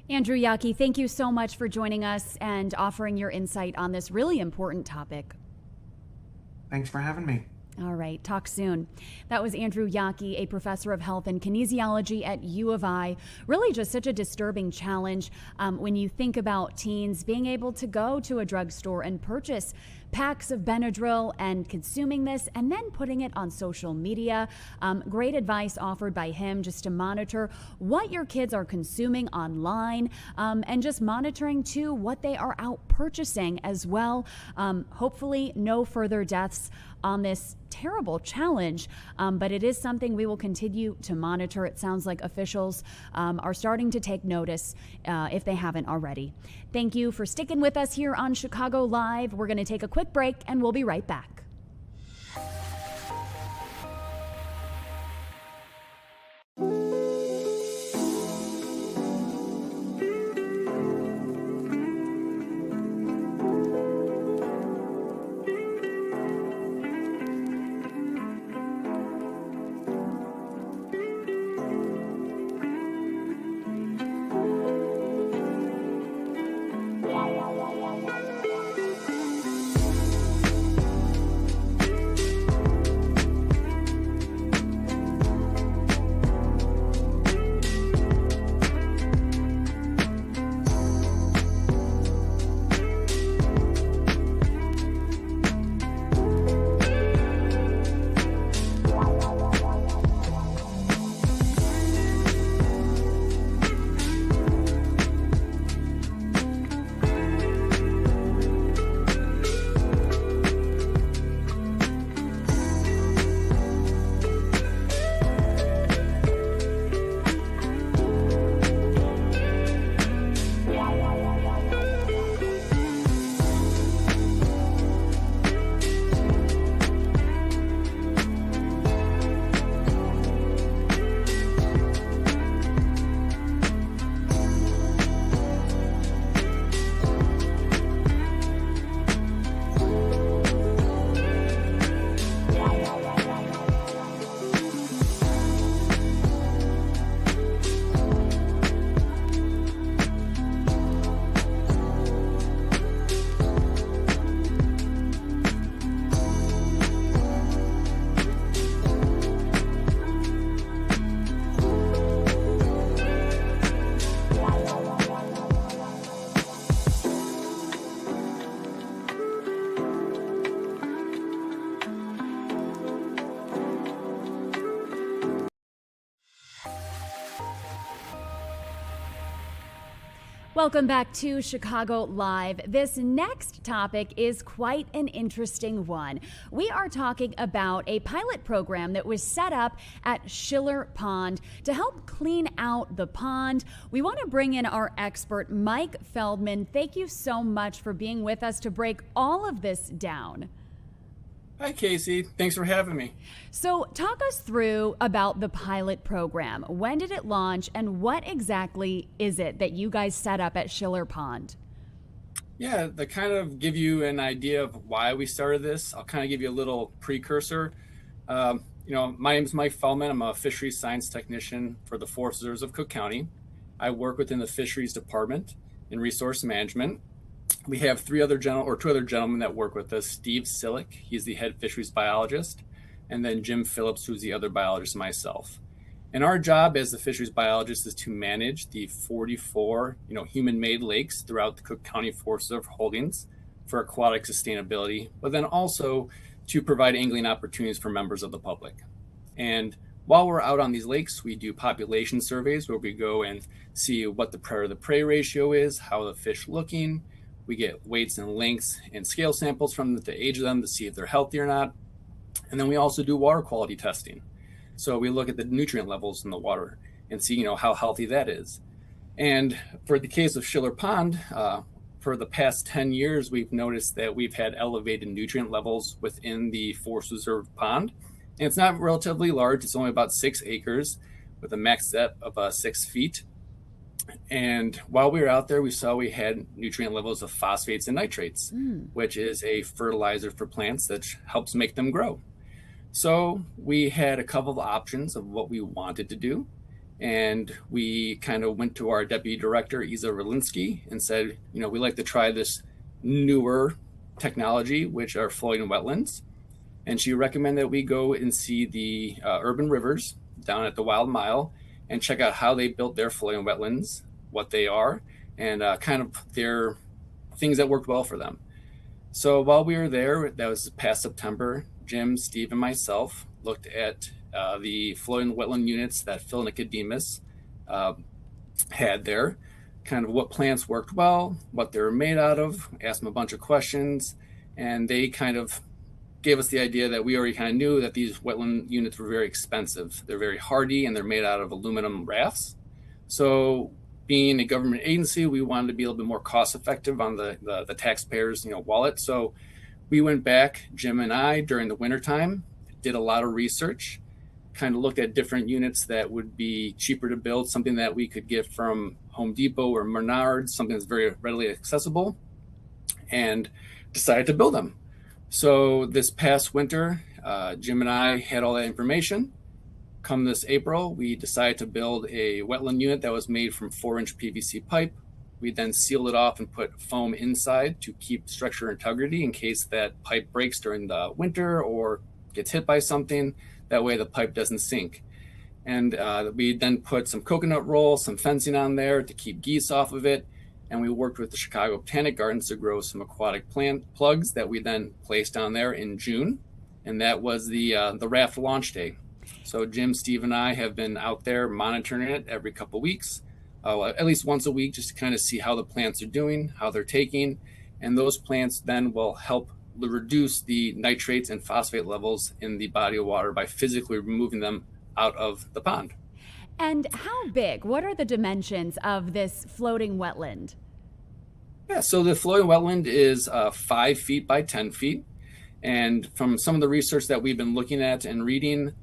Andrew Yockey, thank you so much for joining us and offering your insight on this really important topic. Thanks for having me. All right, talk soon. That was Andrew Yockey, a professor of health and kinesiology at U of I. Really just such a disturbing challenge when you think about teens being able to go to a drugstore and purchase packs of Benadryl and consuming this and then putting it on social media. Great advice offered by him, just to monitor what your kids are consuming online, and just monitoring too what they are out purchasing as well. Hopefully no further deaths on this terrible challenge, but it is something we will continue to monitor. It sounds like officials are starting to take notice if they haven't already. Thank you for sticking with us here on Chicago Live. We're going to take a quick break and we'll be right back. Welcome back to Chicago Live. This next topic is quite an interesting one. We are talking about a pilot program that was set up at Schiller Pond to help clean out the pond. We want to bring in our expert, Mike Feldman. Thank you so much for being with us to break all of this down. Hi, Casey. Thanks for having me. So talk us through about the pilot program. When did it launch, and what exactly is it that you guys set up at Schiller Pond? Yeah, to kind of give you an idea of why we started this, I'll kind of give you a little precursor. My name is Mike Feldman. I'm a fisheries science technician for the Forest Reserves of Cook County. I work within the fisheries department in resource management. We have two other gentlemen that work with us. Steve Sillick, he's the head fisheries biologist, and then Jim Phillips, who's the other biologist, and myself. And our job as the fisheries biologist is to manage the 44, human-made lakes throughout the Cook County Forest Reserve holdings for aquatic sustainability, but then also to provide angling opportunities for members of the public. And while we're out on these lakes, we do population surveys where we go and see what the predator to prey ratio is, how the fish looking. We get weights and lengths and scale samples from the age of them to see if they're healthy or not. And then we also do water quality testing. So we look at the nutrient levels in the water and see, how healthy that is. And for the case of Schiller Pond, for the past 10 years, we've noticed that we've had elevated nutrient levels within the Forest Reserve Pond. And it's not relatively large. It's only about 6 acres with a max depth of 6 feet. And while we were out there, we saw we had nutrient levels of phosphates and nitrates, which is a fertilizer for plants that helps make them grow. So we had a couple of options of what we wanted to do. And we kind of went to our deputy director, Isa Rolinsky, and said, we'd like to try this newer technology, which are floating wetlands. And she recommended that we go and see the urban rivers down at the Wild Mile and check out how they built their floating wetlands, what they are, and kind of their things that worked well for them. So while we were there, that was past September, Jim, Steve, and myself looked at the floating wetland units that Phil Nicodemus had there, kind of what plants worked well, what they were made out of, asked them a bunch of questions, and they kind of gave us the idea that we already kind of knew that these wetland units were very expensive. They're very hardy and they're made out of aluminum rafts. So being a government agency, we wanted to be a little bit more cost effective on the taxpayers' wallet. So we went back, Jim and I, during the wintertime, did a lot of research, kind of looked at different units that would be cheaper to build, something that we could get from Home Depot or Menards, something that's very readily accessible, and decided to build them. So this past winter, Jim and I had all that information. Come this April, we decided to build a wetland unit that was made from 4-inch PVC pipe. We then sealed it off and put foam inside to keep structure integrity in case that pipe breaks during the winter or gets hit by something. That way the pipe doesn't sink. And we then put some coconut roll, some fencing on there to keep geese off of it. And we worked with the Chicago Botanic Gardens to grow some aquatic plant plugs that we then placed on there in June. And that was the raft launch day. So Jim, Steve, and I have been out there monitoring it every couple of weeks, at least once a week, just to kind of see how the plants are doing, how they're taking. And those plants then will help reduce the nitrates and phosphate levels in the body of water by physically removing them out of the pond. And how big? What are the dimensions of this floating wetland? Yeah, so the floating wetland is 5 feet by 10 feet. And from some of the research that we've been looking at and reading,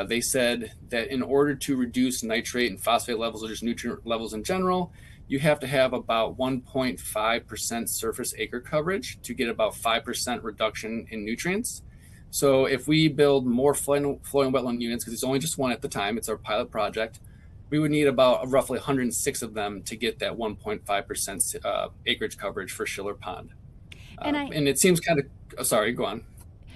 they said that in order to reduce nitrate and phosphate levels or just nutrient levels in general, you have to have about 1.5% surface acre coverage to get about 5% reduction in nutrients. So if we build more floating wetland units, because it's only just one at the time, it's our pilot project, we would need about roughly 106 of them to get that 1.5% acreage coverage for Schiller Pond. And it seems kind of, sorry, go on.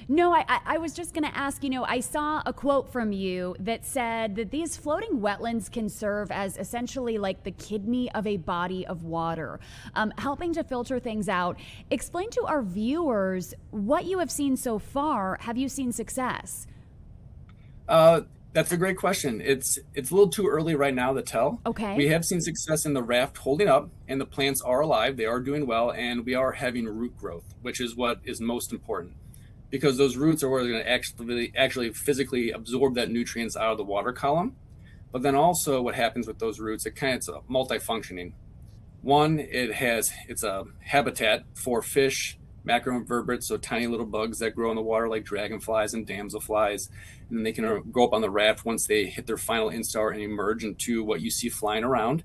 No, I was just going to ask, I saw a quote from you that said that these floating wetlands can serve as essentially like the kidney of a body of water, helping to filter things out. Explain to our viewers what you have seen so far. Have you seen success? That's a great question. It's a little too early right now to tell. Okay. We have seen success in the raft holding up, and the plants are alive. They are doing well, and we are having root growth, which is what is most important, because those roots are where they're going to actually physically absorb that nutrients out of the water column. But then also, what happens with those roots? It's a multifunctioning. One, it's a habitat for fish, macroinvertebrates, so tiny little bugs that grow in the water like dragonflies and damselflies. And then they can go up on the raft once they hit their final instar and emerge into what you see flying around.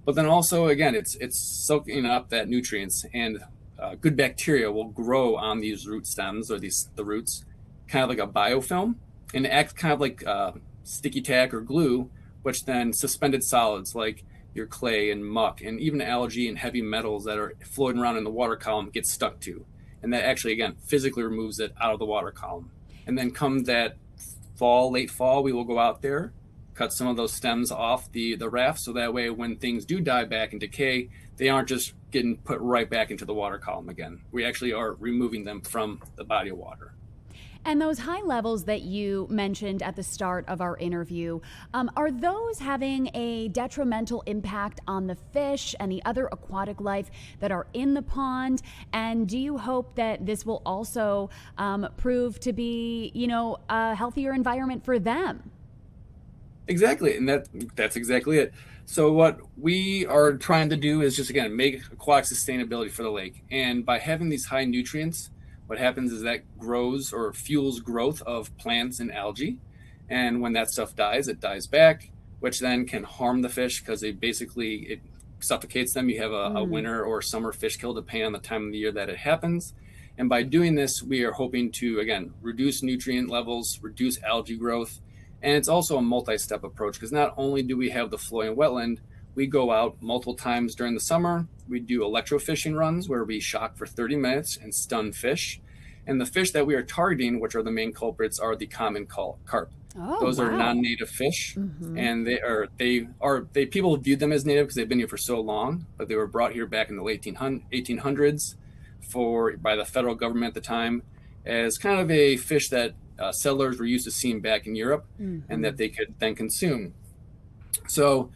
But then also, again, it's soaking up that nutrients, and good bacteria will grow on these root stems or the roots, kind of like a biofilm, and act kind of like sticky tack or glue, which then suspended solids like your clay and muck and even algae and heavy metals that are floating around in the water column get stuck to. And that actually, again, physically removes it out of the water column. And then come that late fall, we will go out there, cut some of those stems off the raft, so that way when things do die back and decay, they aren't just getting put right back into the water column again. We actually are removing them from the body of water. And those high levels that you mentioned at the start of our interview, are those having a detrimental impact on the fish and the other aquatic life that are in the pond? And do you hope that this will also prove to be, a healthier environment for them? Exactly, and that's exactly it. So what we are trying to do is just, again, make aquatic sustainability for the lake. And by having these high nutrients, what happens is that grows or fuels growth of plants and algae. And when that stuff dies, it dies back, which then can harm the fish because it suffocates them. You have a winter or summer fish kill depending on the time of the year that it happens. And by doing this, we are hoping to, again, reduce nutrient levels, reduce algae growth. And it's also a multi-step approach, because not only do we have the flowing wetland, we go out multiple times during the summer. We do electrofishing runs where we shock for 30 minutes and stun fish. And the fish that we are targeting, which are the main culprits, are the common carp. Those are non-native fish, and people viewed them as native because they've been here for so long, but they were brought here back in the late 1800s by the federal government at the time as kind of a fish that settlers were used to seeing back in Europe, and that they could then consume. So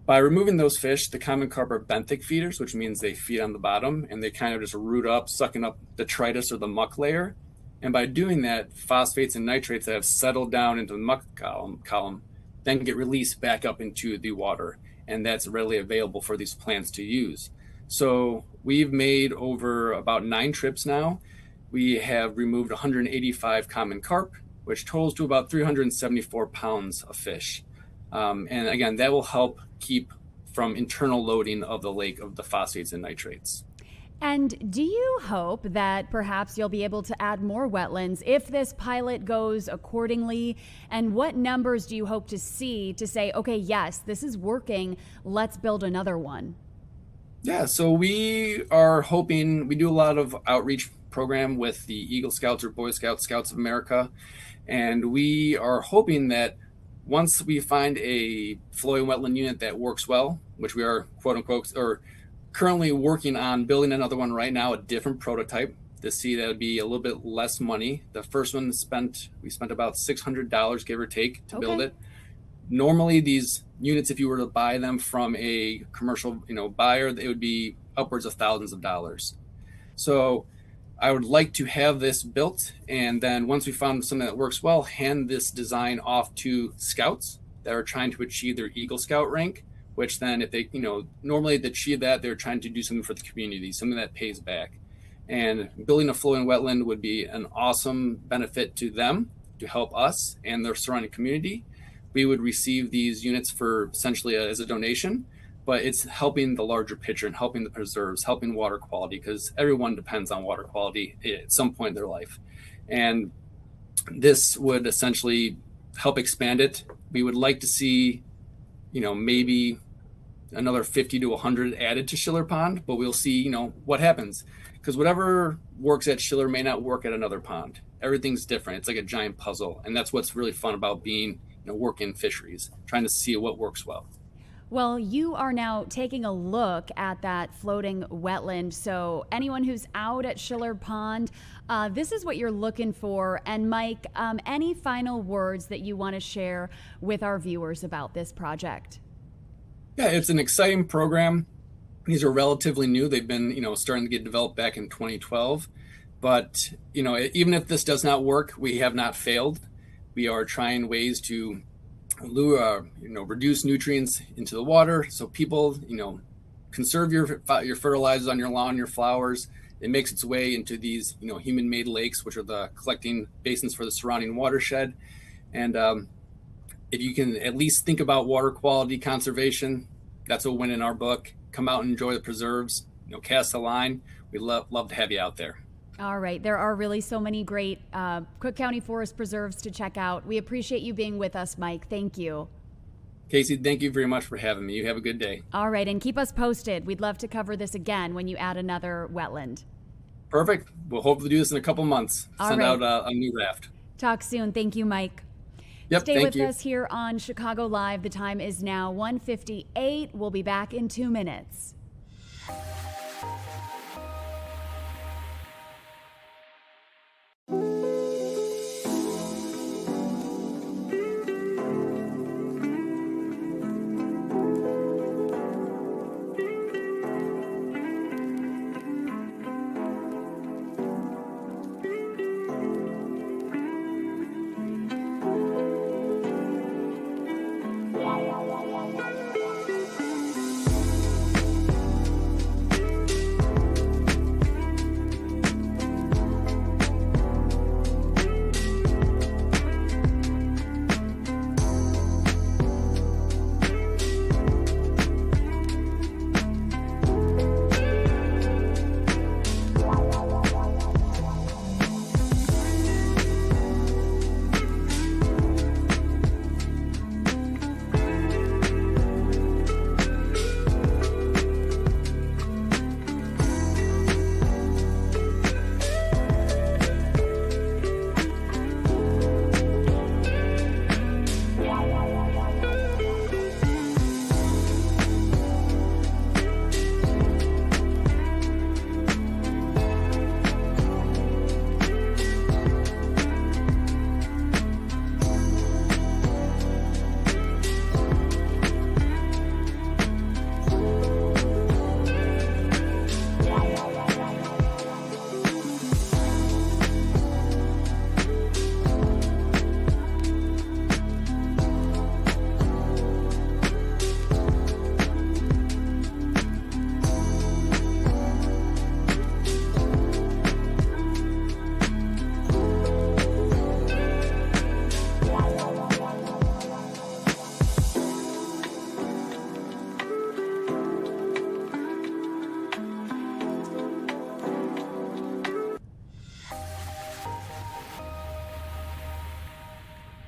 by removing those fish, the common carp are benthic feeders, which means they feed on the bottom and they kind of just root up, sucking up detritus or the muck layer. And by doing that, phosphates and nitrates that have settled down into the muck column then get released back up into the water. And that's readily available for these plants to use. So we've made over about 9 trips now. We have removed 185 common carp, which totals to about 374 pounds of fish. And again, that will help keep from internal loading of the lake of the phosphates and nitrates. And do you hope that perhaps you'll be able to add more wetlands if this pilot goes accordingly? And what numbers do you hope to see to say, okay, yes, this is working, let's build another one? Yeah, so we are hoping, we do a lot of outreach program with the Eagle Scouts or Boy Scouts, Scouts of America. And we are hoping that once we find a flowing wetland unit that works well, which we are quote unquote, or currently working on building another one right now, a different prototype to see that would be a little bit less money. The first one we spent about $600, give or take, to build it. Normally these units, if you were to buy them from a commercial, buyer, it would be upwards of thousands of dollars. So I would like to have this built, and then once we found something that works well, hand this design off to scouts that are trying to achieve their Eagle Scout rank, which then if they, normally to achieve that, they're trying to do something for the community, something that pays back. And building a flowing wetland would be an awesome benefit to them, to help us and their surrounding community. We would receive these units for essentially as a donation, but it's helping the larger picture and helping the preserves, helping water quality, because everyone depends on water quality at some point in their life. And this would essentially help expand it. We would like to see, maybe another 50 to 100 added to Schiller Pond, but we'll see, what happens. Because whatever works at Schiller may not work at another pond. Everything's different. It's like a giant puzzle. And that's what's really fun about being, working fisheries, trying to see what works well. Well, you are now taking a look at that floating wetland. So anyone who's out at Schiller Pond, this is what you're looking for. And Mike, any final words that you want to share with our viewers about this project? Yeah, it's an exciting program. These are relatively new. They've been, starting to get developed back in 2012. But, even if this does not work, we have not failed. We are trying ways to reduce nutrients into the water, so people, conserve your fertilizers on your lawn, your flowers. It makes its way into these, human-made lakes, which are the collecting basins for the surrounding watershed. And if you can at least think about water quality conservation, that's a win in our book. Come out and enjoy the preserves. Cast a line. We'd love to have you out there. All right. There are really so many great Cook County Forest Preserves to check out. We appreciate you being with us, Mike. Thank you. Casey, thank you very much for having me. You have a good day. All right. And keep us posted. We'd love to cover this again when you add another wetland. Perfect. We'll hopefully do this in a couple months. Send right. out a new raft. Talk soon. Thank you, Mike. Yep, Stay thank with you. us here on Chicago Live. The time is now 1:58. We'll be back in 2 minutes.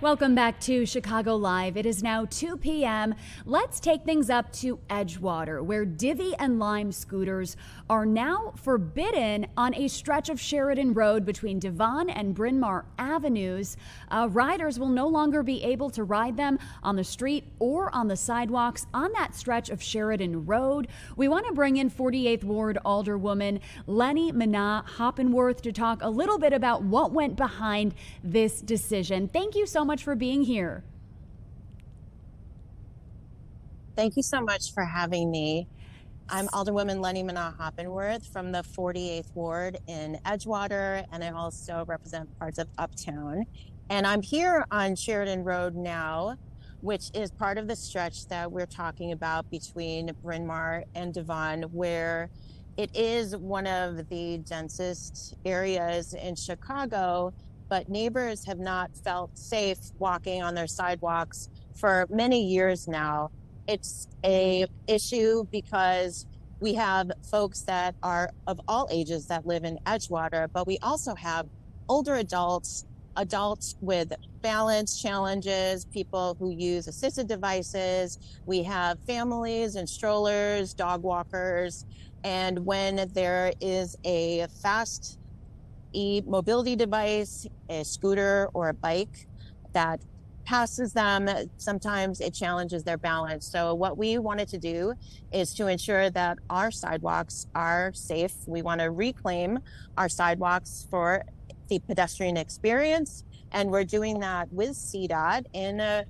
Welcome back to Chicago Live. It is now 2 p.m. Let's take things up to Edgewater, where Divvy and Lime scooters are now forbidden on a stretch of Sheridan Road between Devon and Bryn Mawr Avenues. Riders will no longer be able to ride them on the street or on the sidewalks on that stretch of Sheridan Road. We want to bring in 48th Ward Alderwoman Lenny Minna Hoppenworth to talk a little bit about what went behind this decision. Thank you so much for being here. Thank you so much for having me. I'm Alderwoman Lenny Minna Hoppenworth from the 48th Ward in Edgewater, and I also represent parts of Uptown. And I'm here on Sheridan Road now, which is part of the stretch that we're talking about between Bryn Mawr and Devon, where it is one of the densest areas in Chicago, but neighbors have not felt safe walking on their sidewalks for many years now. It's a issue because we have folks that are of all ages that live in Edgewater, but we also have older adults with balance challenges, people who use assisted devices. We have families and strollers, dog walkers. And when there is a fast e-mobility device, a scooter or a bike that passes them, sometimes it challenges their balance. So what we wanted to do is to ensure that our sidewalks are safe. We want to reclaim our sidewalks for the pedestrian experience. And we're doing that with CDOT in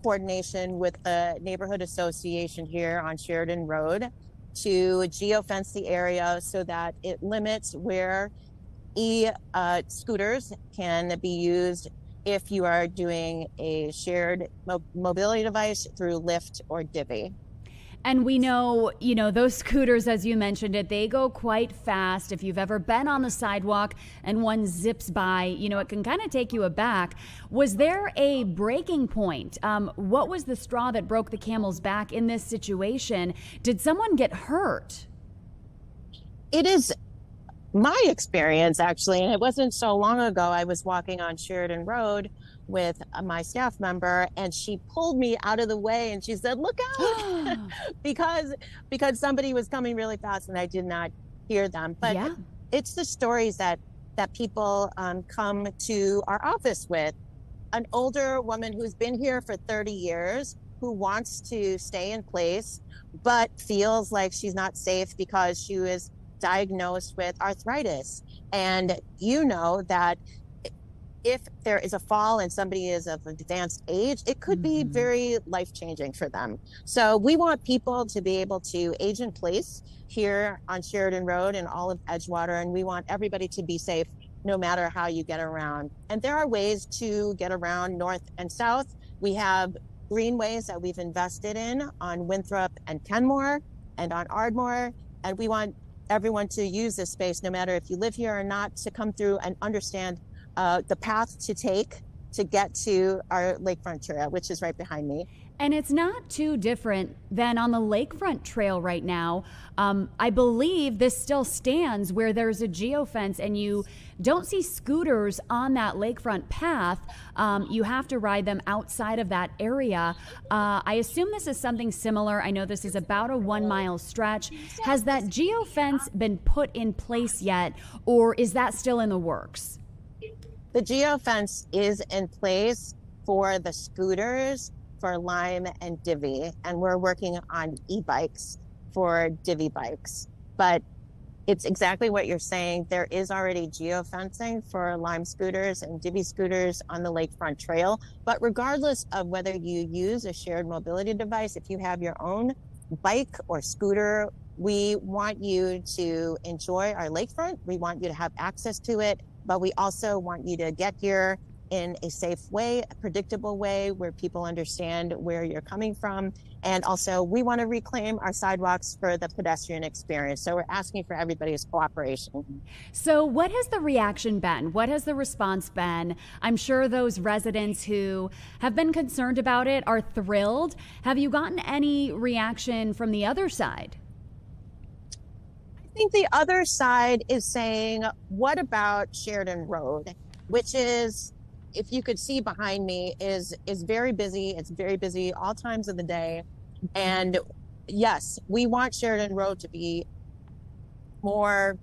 coordination with the neighborhood association here on Sheridan Road to geofence the area so that it limits where scooters can be used if you are doing a shared mobility device through Lyft or Divvy. And we know, those scooters, as you mentioned it, they go quite fast. If you've ever been on the sidewalk and one zips by, it can kind of take you aback. Was there a breaking point? What was the straw that broke the camel's back in this situation? Did someone get hurt? It is my experience, actually, and it wasn't so long ago. I was walking on Sheridan Road with my staff member, and she pulled me out of the way and she said, "Look out," because somebody was coming really fast and I did not hear them. But yeah, it's the stories that people come to our office with. An older woman who's been here for 30 years, who wants to stay in place, but feels like she's not safe because she was diagnosed with arthritis. And that if there is a fall and somebody is of advanced age, it could be very life-changing for them. So we want people to be able to age in place here on Sheridan Road and all of Edgewater, and we want everybody to be safe no matter how you get around. And there are ways to get around north and south. We have greenways that we've invested in on Winthrop and Kenmore and on Ardmore, and we want everyone to use this space, no matter if you live here or not, to come through and understand the path to take to get to our lakefront trail, which is right behind me. And it's not too different than on the lakefront trail right now. I believe this still stands where there's a geofence and you don't see scooters on that lakefront path. You have to ride them outside of that area. I assume this is something similar. I know this is about a 1 mile stretch. Has that geofence been put in place yet, or is that still in the works? The geofence is in place for the scooters, for Lime and Divvy, and we're working on e-bikes for Divvy bikes. But it's exactly what you're saying. There is already geofencing for Lime scooters and Divvy scooters on the lakefront trail. But regardless of whether you use a shared mobility device, if you have your own bike or scooter, we want you to enjoy our lakefront. We want you to have access to it, but we also want you to get here in a safe way, a predictable way where people understand where you're coming from. And also we want to reclaim our sidewalks for the pedestrian experience. So we're asking for everybody's cooperation. So what has the reaction been? What has the response been? I'm sure those residents who have been concerned about it are thrilled. Have you gotten any reaction from the other side? I think the other side is saying, what about Sheridan Road, which is, if you could see behind me, is very busy. It's very busy all times of the day. And yes, we want Sheridan Road to be more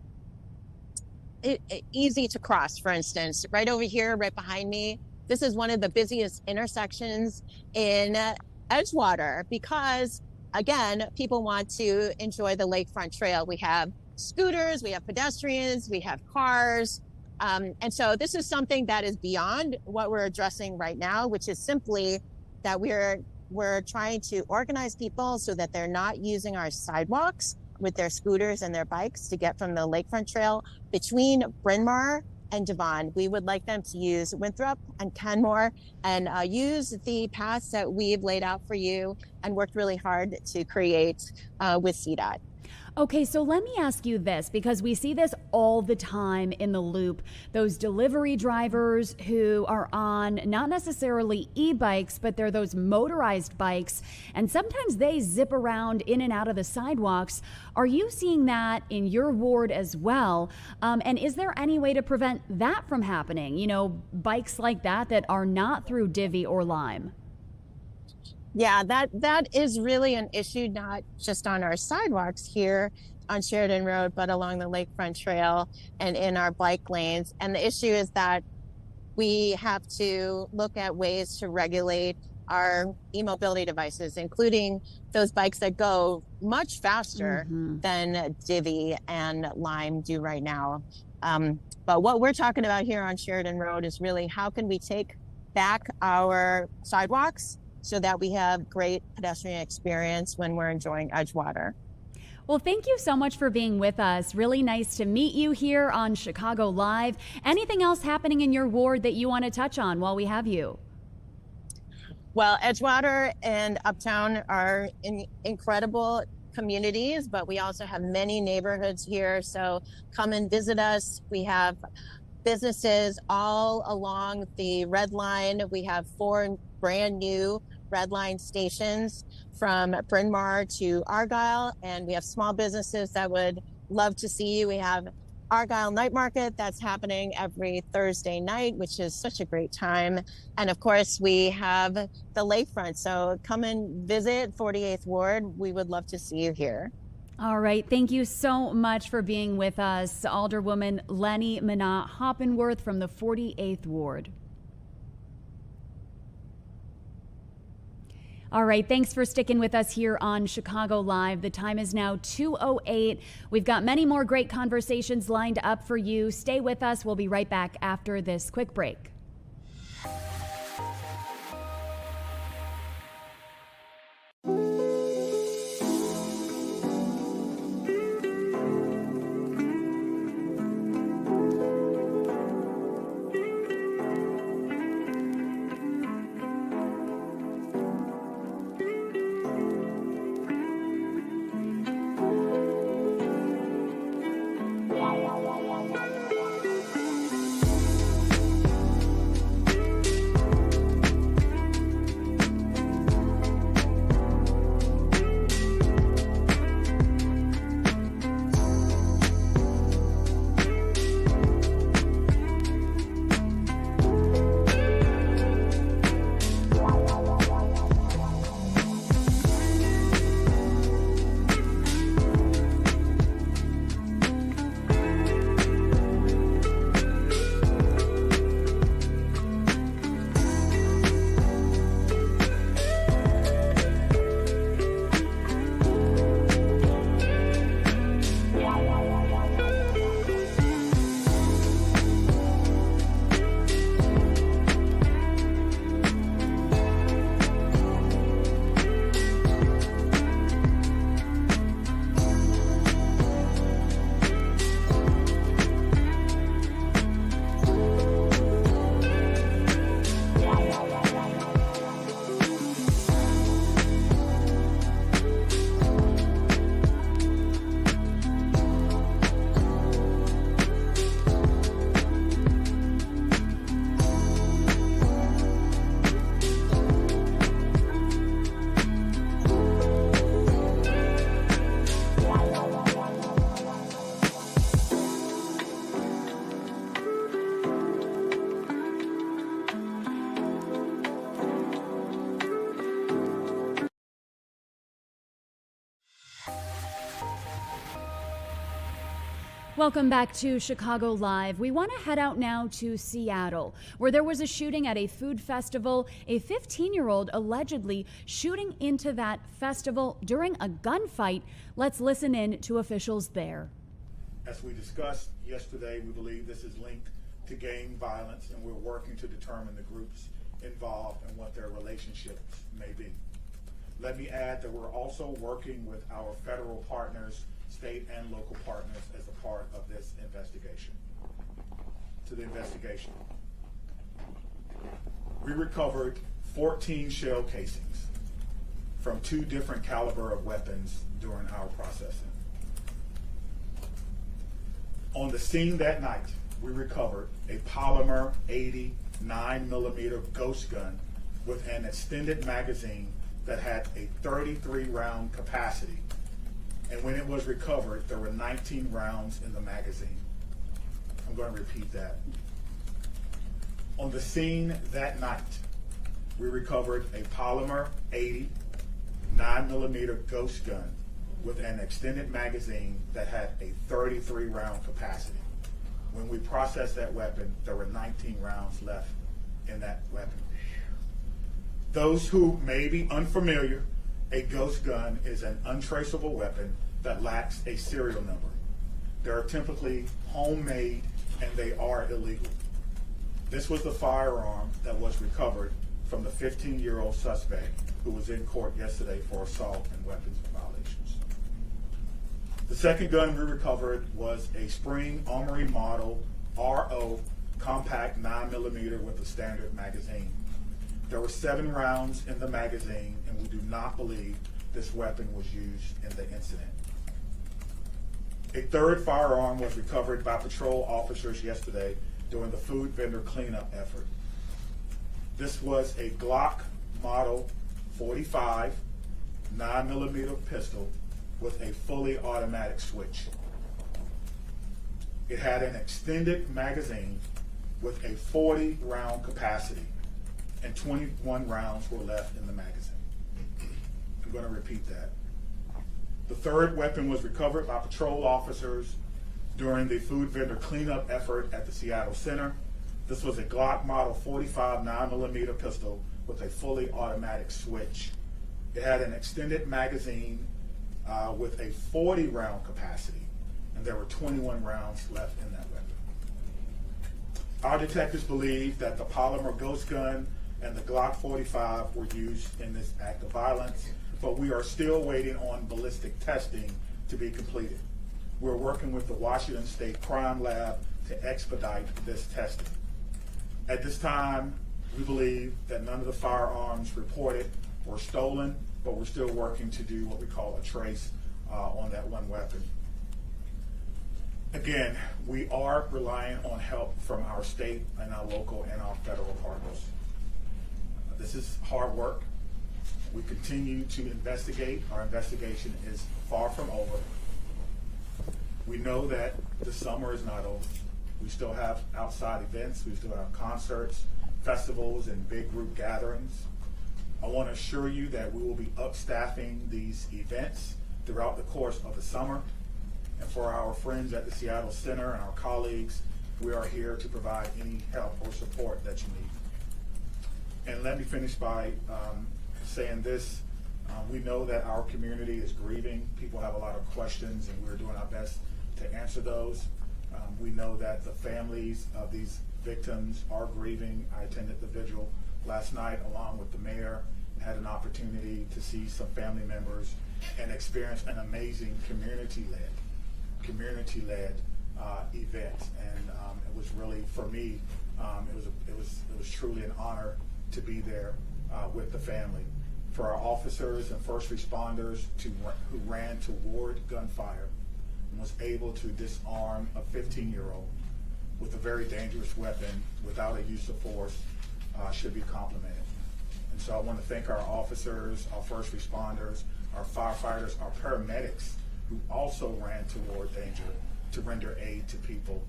easy to cross. For instance, right over here, right behind me, this is one of the busiest intersections in Edgewater because, again, people want to enjoy the lakefront trail. We have scooters, we have pedestrians, we have cars. And so this is something that is beyond what we're addressing right now, which is simply that we're trying to organize people so that they're not using our sidewalks with their scooters and their bikes to get from the lakefront trail between Bryn Mawr and Devon. We would like them to use Winthrop and Kenmore and use the paths that we've laid out for you and worked really hard to create with CDOT. Okay, so let me ask you this, because we see this all the time in the loop. Those delivery drivers who are on not necessarily e-bikes, but they're those motorized bikes, and sometimes they zip around in and out of the sidewalks. Are you seeing that in your ward as well? And is there any way to prevent that from happening? You know, bikes like that are not through Divvy or Lime? Yeah, that is really an issue, not just on our sidewalks here on Sheridan Road, but along the lakefront trail and in our bike lanes. And the issue is that we have to look at ways to regulate our e-mobility devices, including those bikes that go much faster than Divvy and Lime do right now. But what we're talking about here on Sheridan Road is really how can we take back our sidewalks so that we have great pedestrian experience when we're enjoying Edgewater. Well, thank you so much for being with us. Really nice to meet you here on Chicago Live. Anything else happening in your ward that you want to touch on while we have you? Well, Edgewater and Uptown are incredible communities, but we also have many neighborhoods here. So come and visit us. We have businesses all along the Red Line. We have 4 brand new Red Line stations from Bryn Mawr to Argyle, and we have small businesses that would love to see you. We have Argyle Night Market that's happening every Thursday night, which is such a great time. And of course, we have the lakefront. So come and visit 48th Ward. We would love to see you here. All right. Thank you so much for being with us, Alderwoman Lenny Minot Hoppenworth from the 48th Ward. All right, thanks for sticking with us here on Chicago Live. The time is now 2:08. We've got many more great conversations lined up for you. Stay with us. We'll be right back after this quick break. Welcome back to Chicago Live. We want to head out now to Seattle, where there was a shooting at a food festival. A 15-year-old allegedly shooting into that festival during a gunfight. Let's listen in to officials there. As we discussed yesterday, we believe this is linked to gang violence, and we're working to determine the groups involved and what their relationships may be. Let me add that we're also working with our federal partners, state and local partners, as a part of this investigation. To the investigation. We recovered 14 shell casings from 2 different caliber of weapons during our processing. On the scene that night, we recovered a polymer 80 9mm ghost gun with an extended magazine that had a 33 round capacity. And when it was recovered, there were 19 rounds in the magazine. I'm going to repeat that. On the scene that night, we recovered a polymer 80 9mm ghost gun with an extended magazine that had a 33 round capacity. When we processed that weapon, there were 19 rounds left in that weapon. Those who may be unfamiliar, a ghost gun is an untraceable weapon that lacks a serial number. They are typically homemade and they are illegal. This was the firearm that was recovered from the 15-year-old suspect who was in court yesterday for assault and weapons violations. The second gun we recovered was a Spring Armory model RO compact 9mm with a standard magazine. There were 7 rounds in the magazine, and we do not believe this weapon was used in the incident. A third firearm was recovered by patrol officers yesterday during the food vendor cleanup effort. This was a Glock Model 45 9mm pistol with a fully automatic switch. It had an extended magazine with a 40-round capacity, and 21 rounds were left in the magazine. I'm going to repeat that. The third weapon was recovered by patrol officers during the food vendor cleanup effort at the Seattle Center. This was a Glock Model 45 9mm pistol with a fully automatic switch. It had an extended magazine with a 40-round capacity, and there were 21 rounds left in that weapon. Our detectives believe that the polymer ghost gun and the Glock 45 were used in this act of violence, but we are still waiting on ballistic testing to be completed. We're working with the Washington State Crime Lab to expedite this testing. At this time, we believe that none of the firearms reported were stolen, but we're still working to do what we call a trace on that one weapon. Again, we are relying on help from our state and our local and our federal partners. This is hard work. We continue to investigate. Our investigation is far from over. We know that the summer is not over. We still have outside events. We still have concerts, festivals, and big group gatherings. I want to assure you that we will be upstaffing these events throughout the course of the summer. And for our friends at the Seattle Center and our colleagues, we are here to provide any help or support that you need. And let me finish by saying this. We know that our community is grieving. People have a lot of questions, and we're doing our best to answer those. We know that the families of these victims are grieving. I attended the vigil last night along with the mayor, had an opportunity to see some family members and experience an amazing community-led event. And it was really, for me, it was truly an honor to be there with the family. For our officers and first responders who ran toward gunfire and was able to disarm a 15-year-old with a very dangerous weapon without a use of force should be complimented. And so I want to thank our officers, our first responders, our firefighters, our paramedics who also ran toward danger to render aid to people,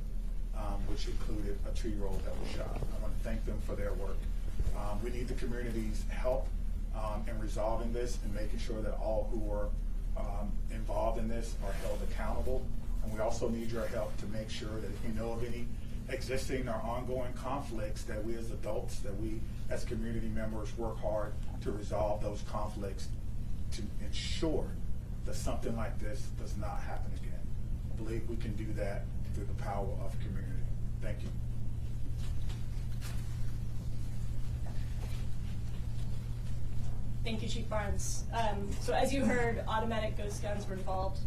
which included a 2-year-old that was shot. I want to thank them for their work. We need the community's help in resolving this and making sure that all who were involved in this are held accountable. And we also need your help to make sure that if you know of any existing or ongoing conflicts, that we as adults, that we as community members work hard to resolve those conflicts to ensure that something like this does not happen again. I believe we can do that through the power of community. Thank you. Thank you, Chief Barnes. So as you heard, automatic ghost guns were involved.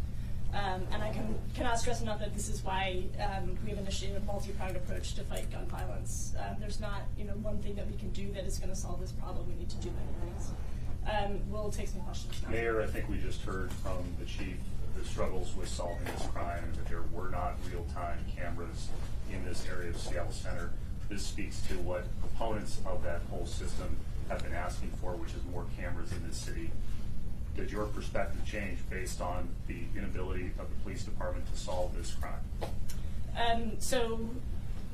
And I cannot stress enough that this is why we have initiated a multi-pronged approach to fight gun violence. There's not one thing that we can do that is going to solve this problem. We need to do many things. We'll take some questions now. Mayor, I think we just heard from the chief the struggles with solving this crime, and that there were not real-time cameras in this area of Seattle Center. This speaks to what proponents of that whole system have been asking for, which is more cameras in this city. Did your perspective change based on the inability of the police department to solve this crime? So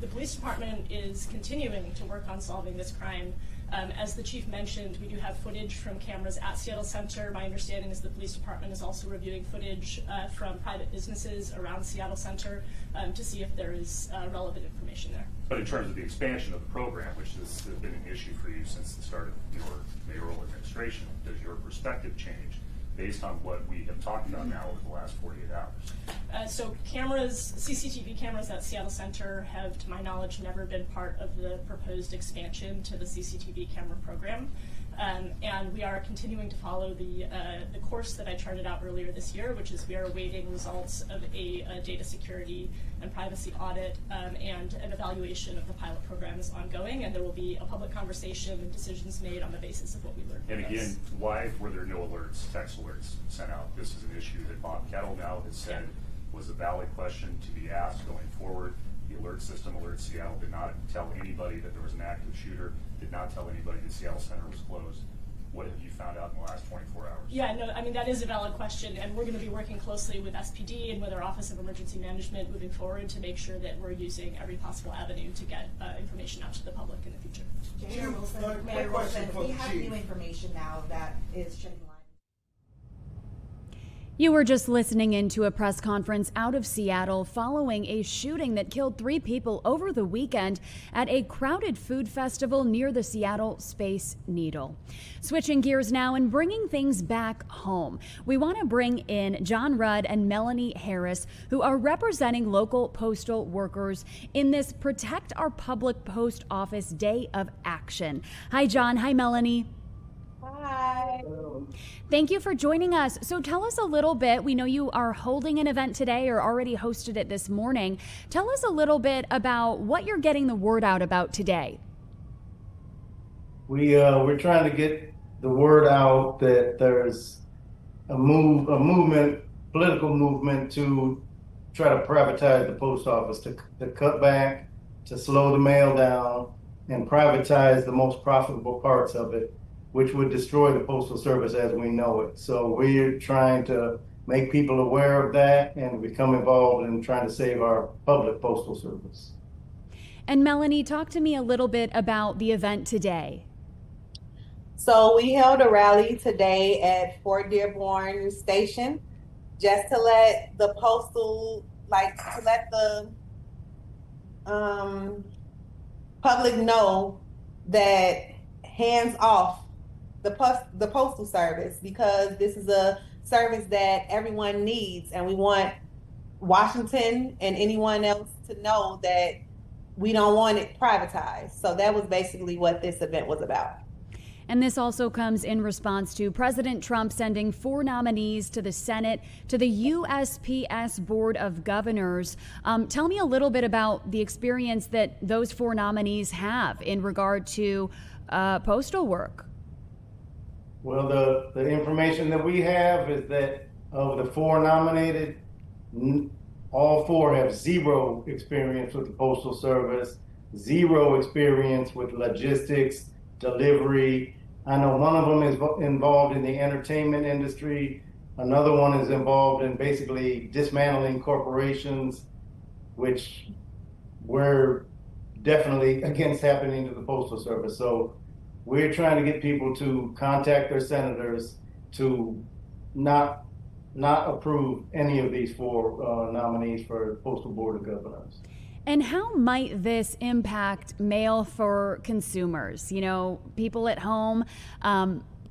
the police department is continuing to work on solving this crime. As the chief mentioned, we do have footage from cameras at Seattle Center. My understanding is the police department is also reviewing footage from private businesses around Seattle Center to see if there is relevant information there. But in terms of the expansion of the program, which has been an issue for you since the start of your mayoral administration, does your perspective change based on what we have talked about now over the last 48 hours? So CCTV cameras at Seattle Center have, to my knowledge, never been part of the proposed expansion to the CCTV camera program. And we are continuing to follow the course that I charted out earlier this year, which is we are awaiting results of a data security and privacy audit, and an evaluation of the pilot program is ongoing, and there will be a public conversation and decisions made on the basis of what we learned. And again, why were there no alerts, text alerts sent out? This is an issue that Bob Kettle now has said was a valid question to be asked going forward. The alert system, Alert Seattle, did not tell anybody that there was an active shooter, did not tell anybody that Seattle Center was closed. What have you found out in the last 24 hours? Yeah, no, I mean, that is a valid question, and we're going to be working closely with SPD and with our Office of Emergency Management moving forward to make sure that we're using every possible avenue to get information out to the public in the future. Mayor Wilson, Mayor Wilson, we have new information now that is shedding light. You were just listening into a press conference out of Seattle following a shooting that killed 3 people over the weekend at a crowded food festival near the Seattle Space Needle. Switching gears now and bringing things back home, we want to bring in John Rudd and Melanie Harris, who are representing local postal workers in this Protect Our Public Post Office Day of Action. Hi, John. Hi, Melanie. Hi. Thank you for joining us. So tell us a little bit. We know you are holding an event today or already hosted it this morning. Tell us a little bit about what you're getting the word out about today. We're trying to get the word out that there's a movement, political movement to try to privatize the post office, to cut back, to slow the mail down, and privatize the most profitable parts of it, which would destroy the Postal Service as we know it. So we're trying to make people aware of that and become involved in trying to save our public Postal Service. And Melanie, talk to me a little bit about the event today. So we held a rally today at Fort Dearborn Station just to let the public know that hands off the Postal Service, because this is a service that everyone needs, and we want Washington and anyone else to know that we don't want it privatized. So that was basically what this event was about. And this also comes in response to President Trump sending 4 nominees to the Senate, to the USPS Board of Governors. Tell me a little bit about the experience that those 4 nominees have in regard to postal work. Well, the information that we have is that of the 4 nominated, all 4 have 0 experience with the Postal Service, 0 experience with logistics, delivery. I know one of them is involved in the entertainment industry. Another one is involved in basically dismantling corporations, which we're definitely against happening to the Postal Service. So we're trying to get people to contact their senators to not approve any of these 4 nominees for Postal Board of Governors. And how might this impact mail for consumers? You know, people at home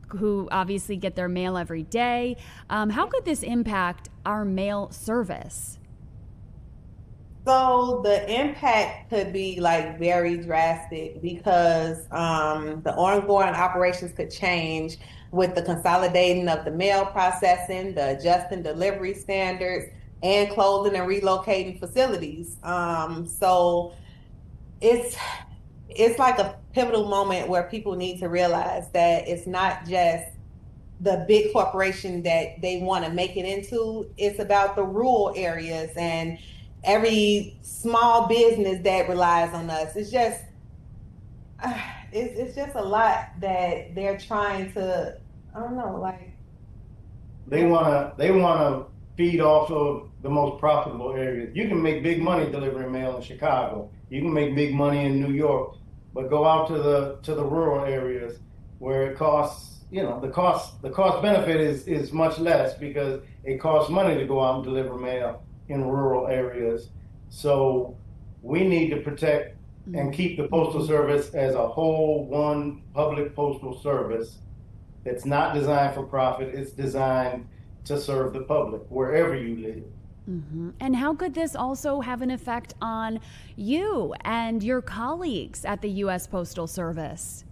who obviously get their mail every day. How could this impact our mail service? So the impact could be very drastic, because the ongoing operations could change with the consolidating of the mail processing, the adjusting delivery standards, and closing and relocating facilities. So it's like a pivotal moment where people need to realize that it's not just the big corporation that they want to make it into. It's about the rural areas and every small business that relies on us. It's just a lot that they're trying to, I don't know, they wanna feed off of the most profitable areas. You can make big money delivering mail in Chicago. You can make big money in New York, but go out to the rural areas where it costs, the cost benefit is much less because it costs money to go out and deliver mail in rural areas. So we need to protect and keep the Postal Service as a whole one public postal service. It's not designed for profit. It's designed to serve the public wherever you live. And how could this also have an effect on you and your colleagues at the U.S. Postal Service?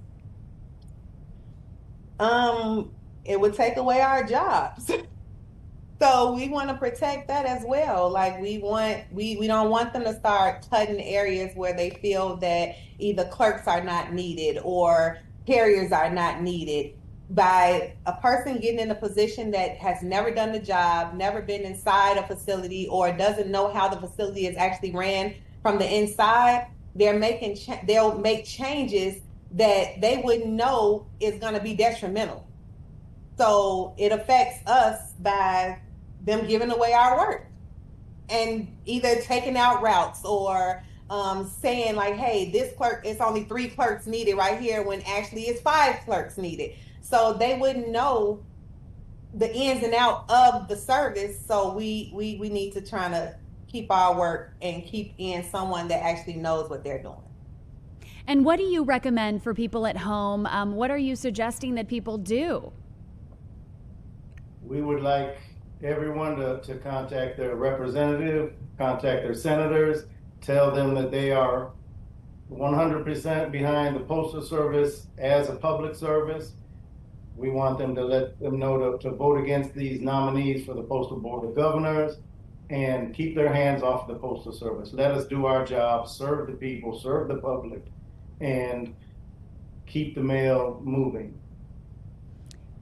It would take away our jobs. So we want to protect that as well. Like we don't want them to start cutting areas where they feel that either clerks are not needed or carriers are not needed. By a person getting in a position that has never done the job, never been inside a facility, or doesn't know how the facility is actually ran from the inside, they'll make changes that they wouldn't know is going to be detrimental. So it affects us by them giving away our work and either taking out routes or saying like, hey, this clerk, it's only 3 clerks needed right here when actually it's 5 clerks needed. So they wouldn't know the ins and out of the service. So we need to try to keep our work and keep in someone that actually knows what they're doing. And what do you recommend for people at home? What are you suggesting that people do? We would like everyone to contact their representative, contact their senators, tell them that they are 100% behind the Postal Service as a public service. We want them to let them know to vote against these nominees for the Postal Board of Governors and keep their hands off the Postal Service. Let us do our job, serve the people, serve the public, and keep the mail moving.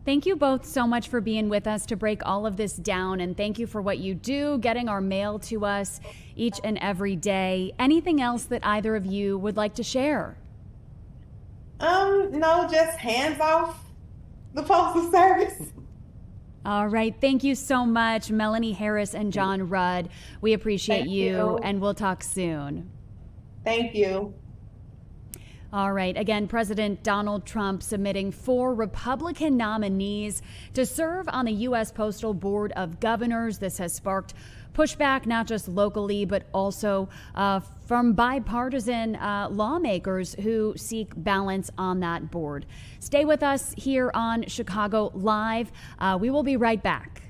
Thank you both so much for being with us to break all of this down, and thank you for what you do, getting our mail to us each and every day. Anything else that either of you would like to share? No, just hands off the Postal Service. All right. Thank you so much, Melanie Harris and John Rudd. We appreciate Thank you. and we'll talk soon. Thank you. All right. Again, President Donald Trump submitting 4 Republican nominees to serve on the U.S. Postal Board of Governors. This has sparked pushback, not just locally, but also from bipartisan lawmakers who seek balance on that board. Stay with us here on Chicago Live. We will be right back.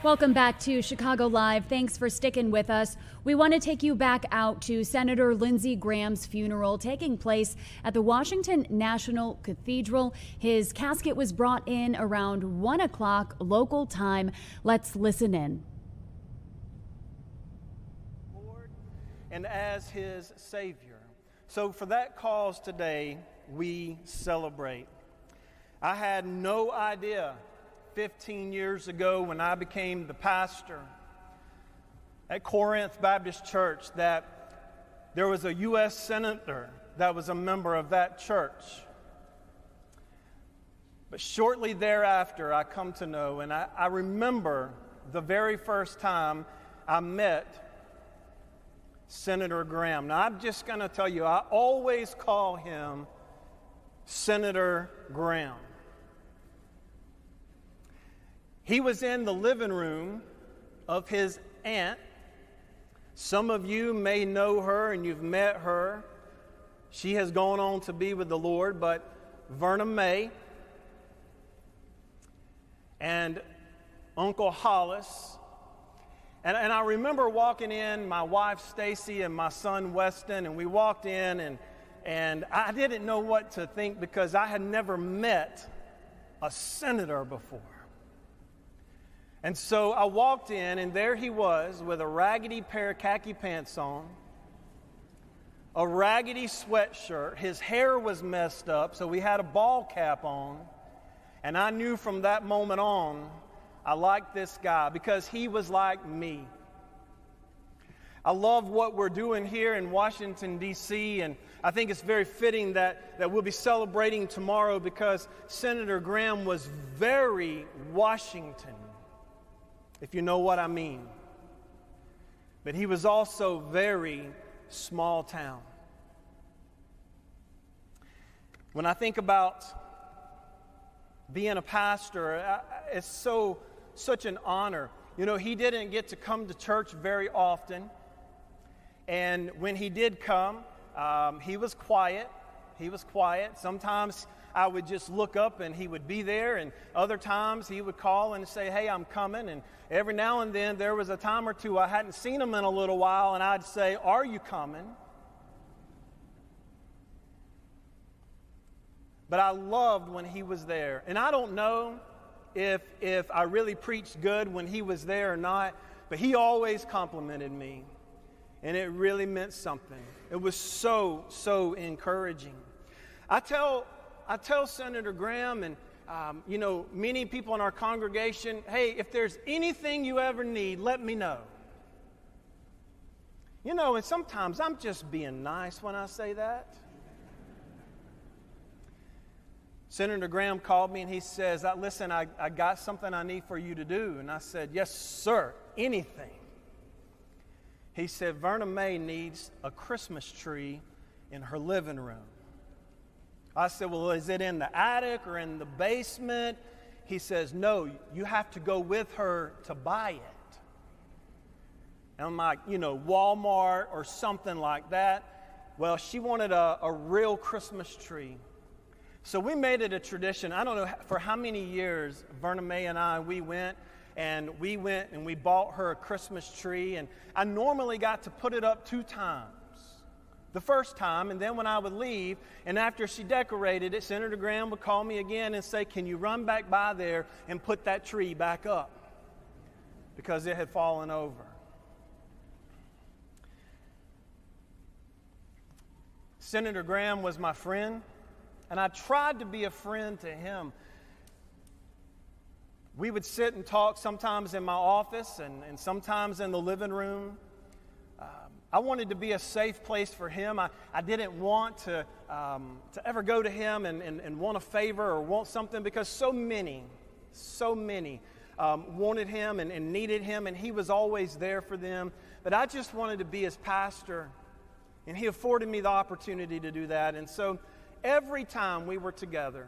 Welcome back to Chicago Live. Thanks for sticking with us. We want to take you back out to Senator Lindsey Graham's funeral taking place at the Washington National Cathedral. His casket was brought in around 1 o'clock local time. Let's listen in. Lord, and as his Savior. So for that cause today, we celebrate. I had no idea 15 years ago when I became the pastor at Corinth Baptist Church that there was a U.S. senator that was a member of that church. But shortly thereafter, I come to know, and I remember the very first time I met Senator Graham. Now, I'm just going to tell you, I always call him Senator Graham. He was in the living room of his aunt. Some of you may know her and you've met her. She has gone on to be with the Lord, but Verna May and Uncle Hollis. And I remember walking in, my wife Stacy and my son Weston, and we walked in and I didn't know what to think because I had never met a senator before. And so I walked in, and there he was with a raggedy pair of khaki pants on, a raggedy sweatshirt. His hair was messed up, so he had a ball cap on. And I knew from that moment on, I liked this guy because he was like me. I love what we're doing here in Washington, D.C., and I think it's very fitting that we'll be celebrating tomorrow because Senator Graham was very Washington, if you know what I mean. But he was also very small town. When I think about being a pastor, it's such an honor. You know, he didn't get to come to church very often. And when he did come, he was quiet. He was quiet. Sometimes I would just look up and he would be there, and other times he would call and say, hey, I'm coming. And every now and then there was a time or two I hadn't seen him in a little while, and I'd say, are you coming? But I loved when he was there. And I don't know if I really preached good when he was there or not, but he always complimented me. And it really meant something. It was so encouraging. I tell Senator Graham and many people in our congregation, hey, if there's anything you ever need, let me know. You know, and sometimes I'm just being nice when I say that. Senator Graham called me and he says, listen, I got something I need for you to do. And I said, yes, sir, anything. He said, Verna May needs a Christmas tree in her living room. I said, well, is it in the attic or in the basement? He says, no, you have to go with her to buy it. And I'm like, Walmart or something like that. Well, she wanted a real Christmas tree. So we made it a tradition. I don't know for how many years Verna May and I, we went and we bought her a Christmas tree. And I normally got to put it up 2 times. The first time, and then when I would leave, and after she decorated it, Senator Graham would call me again and say, can you run back by there and put that tree back up? Because it had fallen over. Senator Graham was my friend, and I tried to be a friend to him. We would sit and talk sometimes in my office and sometimes in the living room. I wanted to be a safe place for him. I didn't want to ever go to him and want a favor or want something because so many wanted him and needed him, and he was always there for them. But I just wanted to be his pastor, and he afforded me the opportunity to do that. And so every time we were together,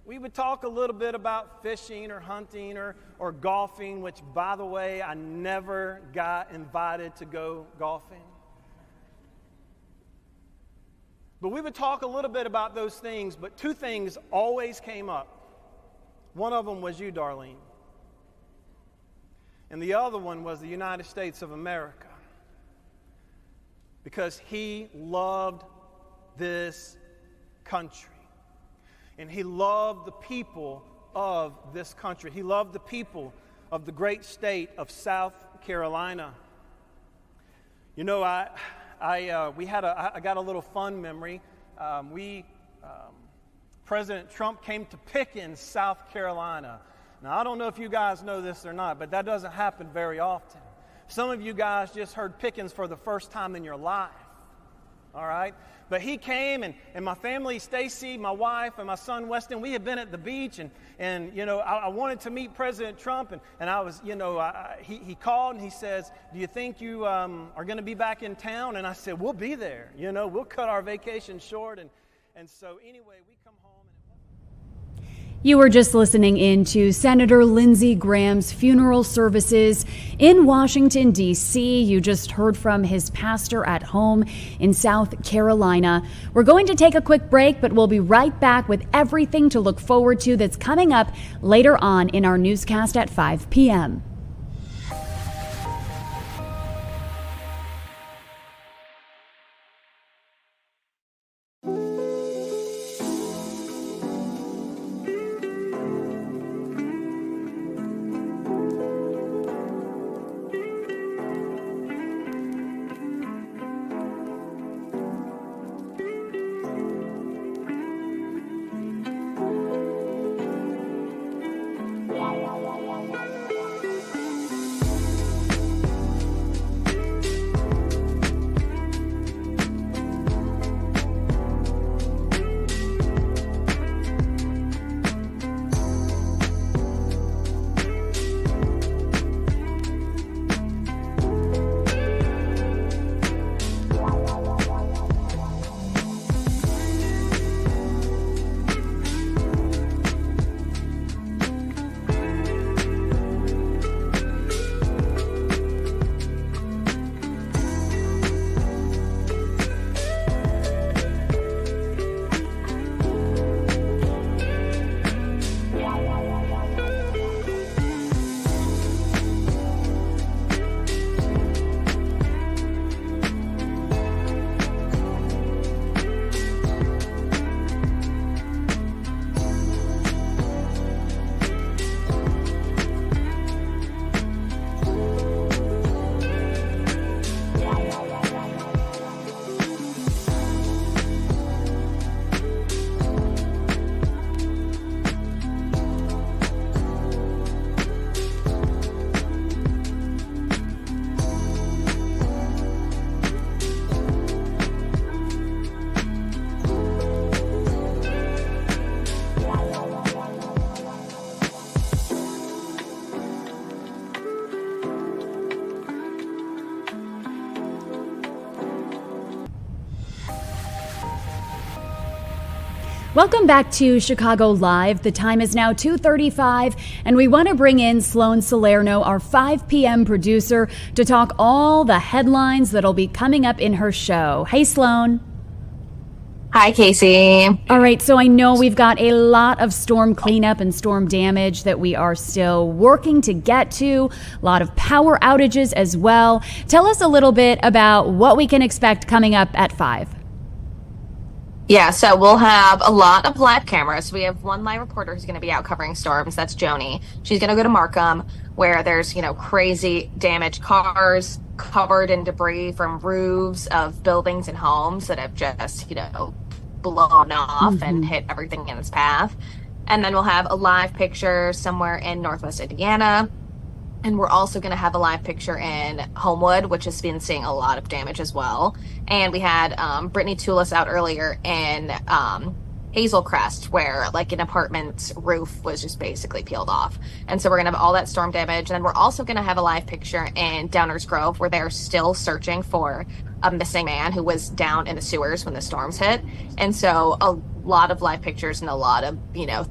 we would talk a little bit about fishing or hunting or golfing, which, by the way, I never got invited to go golfing. But we would talk a little bit about those things, but 2 things always came up. One of them was you, Darlene. and the other one was the United States of America, because he loved this country, and he loved the people of this country. He loved the people of the great state of South Carolina. You know, I got a little fun memory. President Trump came to Pickens, South Carolina. Now, I don't know if you guys know this or not, but that doesn't happen very often. Some of you guys just heard Pickens for the first time in your life, all right? But he came, and my family, Stacy, my wife, and my son, Weston, we had been at the beach, and you know, I wanted to meet President Trump, and I was, you know, he called, and he says, do you think you are going to be back in town? And I said, we'll be there. You know, we'll cut our vacation short. And so anyway, we come home. You were just listening in to Senator Lindsey Graham's funeral services in Washington, D.C. You just heard from his pastor at home in South Carolina. We're going to take a quick break, but we'll be right back with everything to look forward to that's coming up later on in our newscast at 5 p.m. Welcome back to Chicago Live. The time is now 2:35, and we want to bring in Sloan Salerno, our 5 p.m. producer, to talk all the headlines that'll be coming up in her show. Hey, Sloan. Hi, Casey. All right, so I know we've got a lot of storm cleanup and storm damage that we are still working to get to, a lot of power outages as well. Tell us a little bit about what we can expect coming up at 5. Yeah, so we'll have a lot of live cameras. We have one live reporter who's going to be out covering storms. That's Joni. She's going to go to Markham, where there's, crazy damaged cars covered in debris from roofs of buildings and homes that have just, blown off and hit everything in its path. And then we'll have a live picture somewhere in Northwest Indiana. And we're also going to have a live picture in Homewood, which has been seeing a lot of damage as well. And we had Brittany Toulis out earlier in Hazel Crest, where an apartment's roof was just basically peeled off. And so we're going to have all that storm damage. And then we're also going to have a live picture in Downers Grove, where they're still searching for a missing man who was down in the sewers when the storms hit. And so a lot of live pictures and a lot of,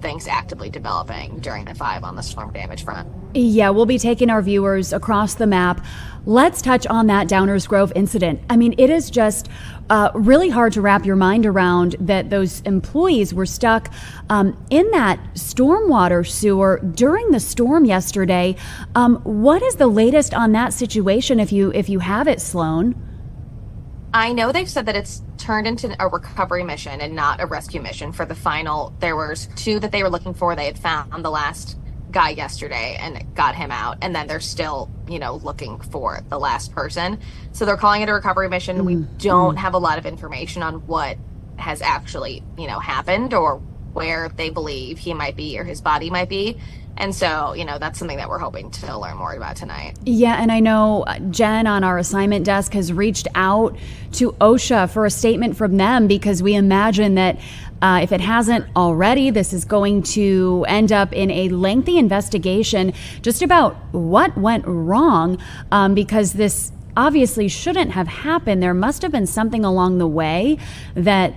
things actively developing during the 5 on the storm damage front. Yeah, we'll be taking our viewers across the map. Let's touch on that Downers Grove incident. I mean, it is just really hard to wrap your mind around that those employees were stuck in that stormwater sewer during the storm yesterday. What is the latest on that situation, if you have it, Sloan? I know they've said that it's turned into a recovery mission and not a rescue mission for the final. There was 2 that they were looking for. They had found the last guy yesterday and got him out, and then they're still looking for the last person, so they're calling it a recovery mission. We don't have a lot of information on what has actually happened or where they believe he might be or his body might be, and so that's something that we're hoping to learn more about tonight. Yeah, and I know Jen on our assignment desk has reached out to OSHA for a statement from them, because we imagine that if it hasn't already, this is going to end up in a lengthy investigation just about what went wrong, because this obviously shouldn't have happened. There must have been something along the way that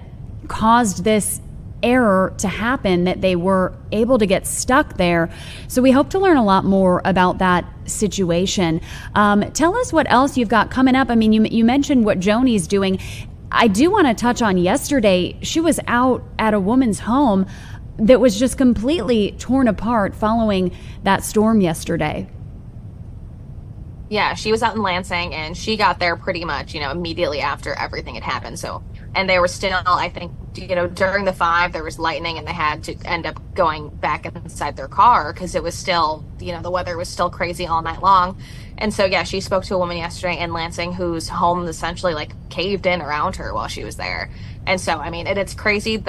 caused this error to happen, that they were able to get stuck there. So we hope to learn a lot more about that situation. Tell us what else you've got coming up. I mean, you mentioned what Joni's doing. I do want to touch on yesterday. She was out at a woman's home that was just completely torn apart following that storm yesterday. Yeah, she was out in Lansing, and she got there pretty much, immediately after everything had happened. So, and they were still, I think, during the 5, there was lightning, and they had to end up going back inside their car because it was still, the weather was still crazy all night long. And so, yeah, she spoke to a woman yesterday in Lansing whose home essentially caved in around her while she was there. And so, I mean, it's crazy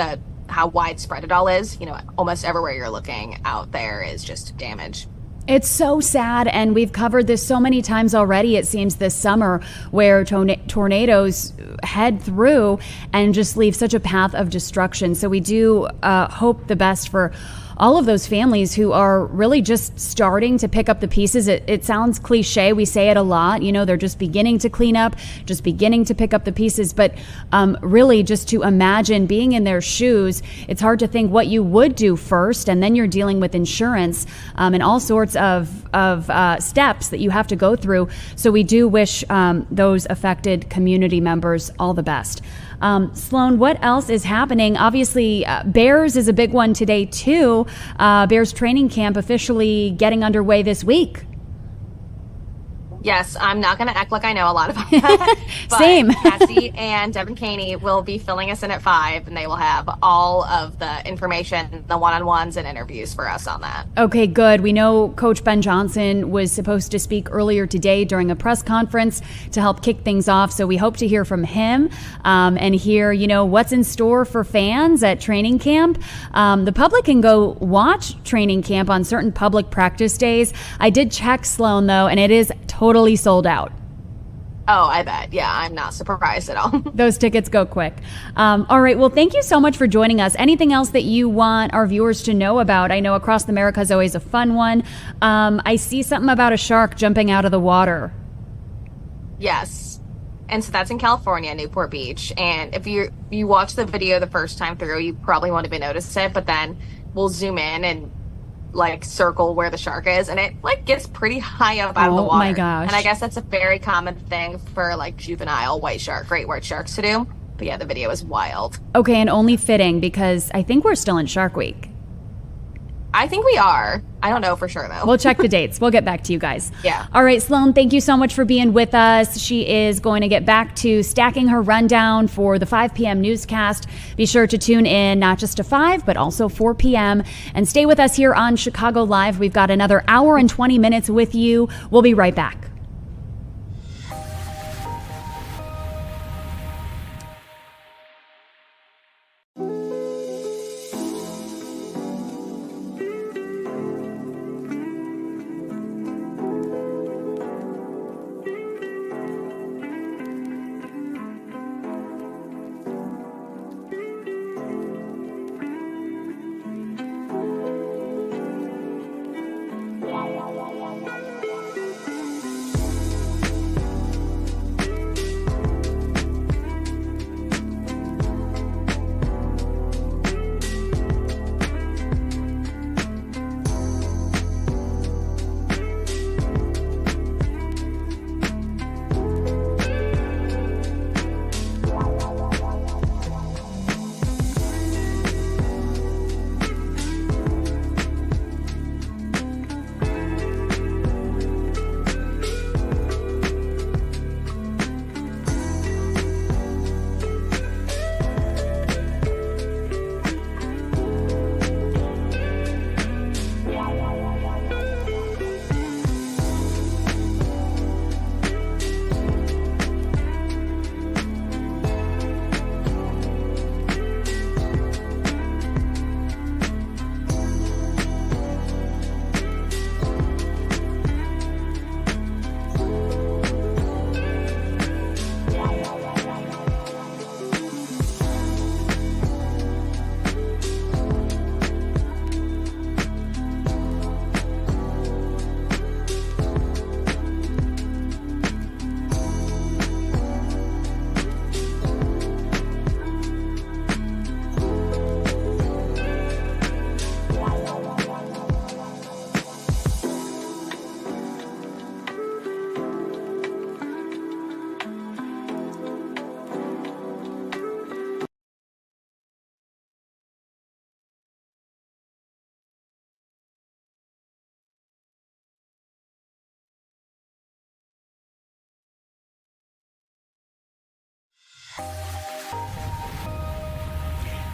how widespread it all is. Almost everywhere you're looking out there is just damage. It's so sad, and we've covered this so many times already, it seems, this summer, where tornadoes head through and just leave such a path of destruction. So we do hope the best for all of those families who are really just starting to pick up the pieces. It sounds cliche. We say it a lot. They're just beginning to clean up, just beginning to pick up the pieces. But really, just to imagine being in their shoes, it's hard to think what you would do first. And then you're dealing with insurance and all sorts of steps that you have to go through. So we do wish those affected community members all the best. Sloan, what else is happening? Obviously, Bears is a big one today, too. Bears training camp officially getting underway this week. Yes, I'm not going to act like I know a lot about that. But Same. Cassie and Devin Caney will be filling us in at 5, and they will have all of the information, the one-on-ones and interviews for us on that. Okay, good. We know Coach Ben Johnson was supposed to speak earlier today during a press conference to help kick things off. So we hope to hear from him and hear, what's in store for fans at training camp. The public can go watch training camp on certain public practice days. I did check, Sloan, though, and it is totally sold out. Oh, I bet. Yeah, I'm not surprised at all. Those tickets go quick. All right. Well, thank you so much for joining us. Anything else that you want our viewers to know about? I know Across America is always a fun one. I see something about a shark jumping out of the water. Yes. And so that's in California, Newport Beach. And if you watch the video the first time through, you probably won't even notice it, but then we'll zoom in and circle where the shark is, and it gets pretty high up out of the water. Oh my gosh. And I guess that's a very common thing for juvenile great white sharks to do. But yeah, the video is wild. Okay, and only fitting because I think we're still in Shark Week. I think we are. I don't know for sure, though. We'll check the dates. We'll get back to you guys. Yeah. All right, Sloan, thank you so much for being with us. She is going to get back to stacking her rundown for the 5 p.m. newscast. Be sure to tune in not just to 5, but also 4 p.m. And stay with us here on Chicago Live. We've got another hour and 20 minutes with you. We'll be right back.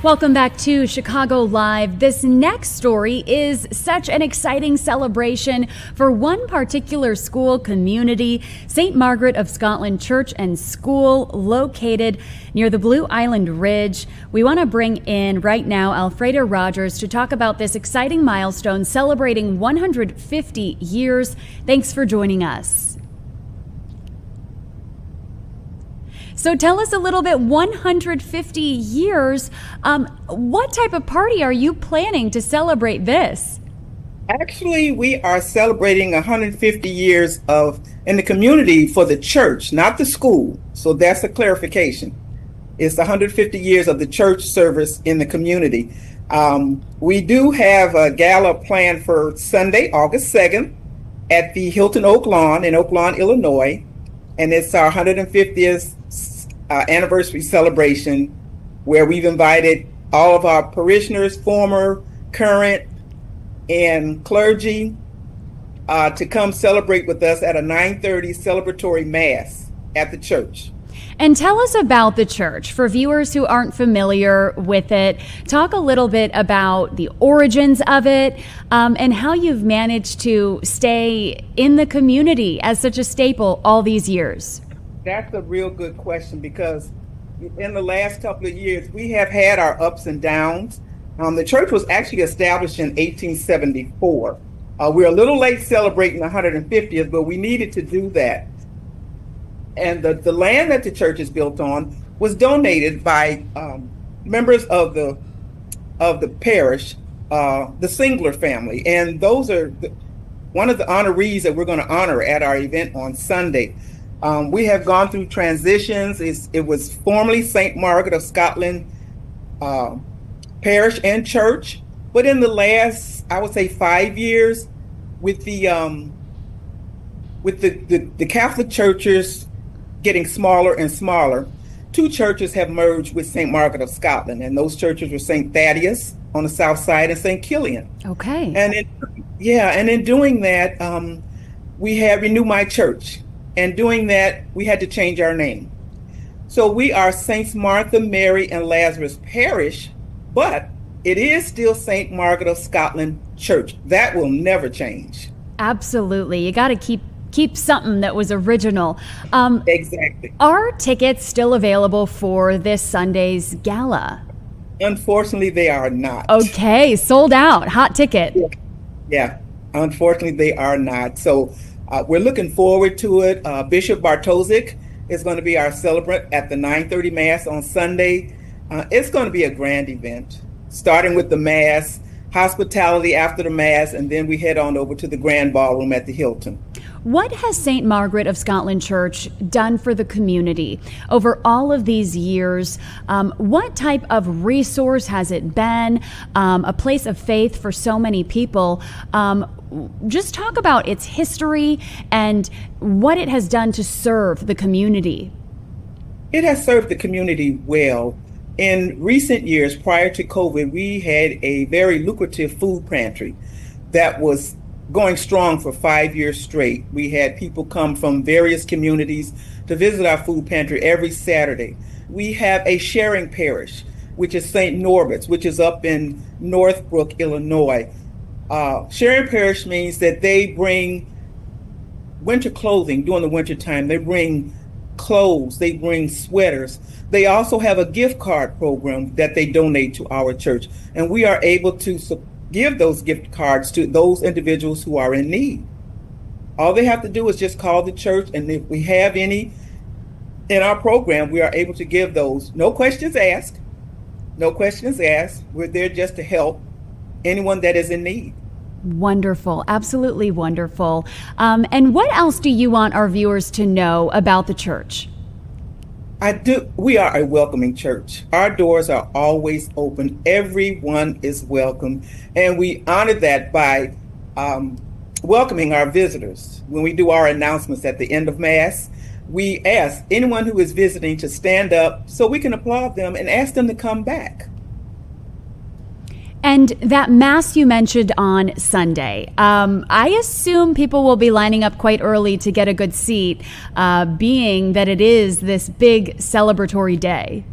Welcome back to Chicago Live. This next story is such an exciting celebration for one particular school community, St. Margaret of Scotland Church and School, located near the Blue Island Ridge. We want to bring in right now Alfreda Rogers to talk about this exciting milestone celebrating 150 years. Thanks for joining us. So tell us a little bit, 150 years, what type of party are you planning to celebrate this? Actually, we are celebrating 150 years in the community for the church, not the school. So that's a clarification. It's 150 years of the church service in the community. We do have a gala planned for Sunday, August 2nd at the Hilton Oak Lawn in Oak Lawn, Illinois. And it's our 150th anniversary celebration where we've invited all of our parishioners, former, current, and clergy to come celebrate with us at a 9:30 celebratory mass at the church. And tell us about the church. For viewers who aren't familiar with it, talk a little bit about the origins of it and how you've managed to stay in the community as such a staple all these years. That's a real good question because in the last couple of years, we have had our ups and downs. The church was actually established in 1874. We're a little late celebrating the 150th, but we needed to do that. And the land that the church is built on was donated by members of the parish, the Singler family. And those are one of the honorees that we're going to honor at our event on Sunday. We have gone through transitions. It was formerly St. Margaret of Scotland Parish and Church, but in the last, I would say, 5 years, with the Catholic churches getting smaller and smaller, two churches have merged with St. Margaret of Scotland, and those churches were St. Thaddeus on the south side and St. Killian. Okay. And in doing that, we had Renew My Church. And doing that, we had to change our name. So we are Saints Martha, Mary, and Lazarus Parish, but it is still St. Margaret of Scotland Church. That will never change. Absolutely. You got to keep something that was original. Exactly. Are tickets still available for this Sunday's gala? Unfortunately, they are not. Okay, sold out. Hot ticket. Yeah, unfortunately, they are not. So we're looking forward to it. Bishop Bartosik is going to be our celebrant at the 9:30 Mass on Sunday. It's going to be a grand event, starting with the Mass, hospitality after the Mass, and then we head on over to the Grand Ballroom at the Hilton. What has St. Margaret of Scotland Church done for the community over all of these years? What type of resource has it been? A place of faith for so many people. Just talk about its history and what it has done to serve the community. It has served the community well. In recent years, prior to COVID, we had a very lucrative food pantry that was going strong for 5 years straight. We had people come from various communities to visit our food pantry every Saturday. We have a sharing parish, which is St. Norbert's, which is up in Northbrook, Illinois. Sharing parish means that they bring winter clothing during the winter time. They bring clothes, they bring sweaters. They also have a gift card program that they donate to our church. And we are able to give those gift cards to those individuals who are in need. All they have to do is just call the church, and if we have any in our program, we are able to give those. No questions asked. No questions asked. We're there just to help anyone that is in need. Wonderful. Absolutely wonderful. And what else do you want our viewers to know about the church? We are a welcoming church. Our doors are always open. Everyone is welcome. And we honor that by welcoming our visitors. When we do our announcements at the end of Mass, we ask anyone who is visiting to stand up so we can applaud them and ask them to come back. And that Mass you mentioned on Sunday, I assume people will be lining up quite early to get a good seat, being that it is this big celebratory day.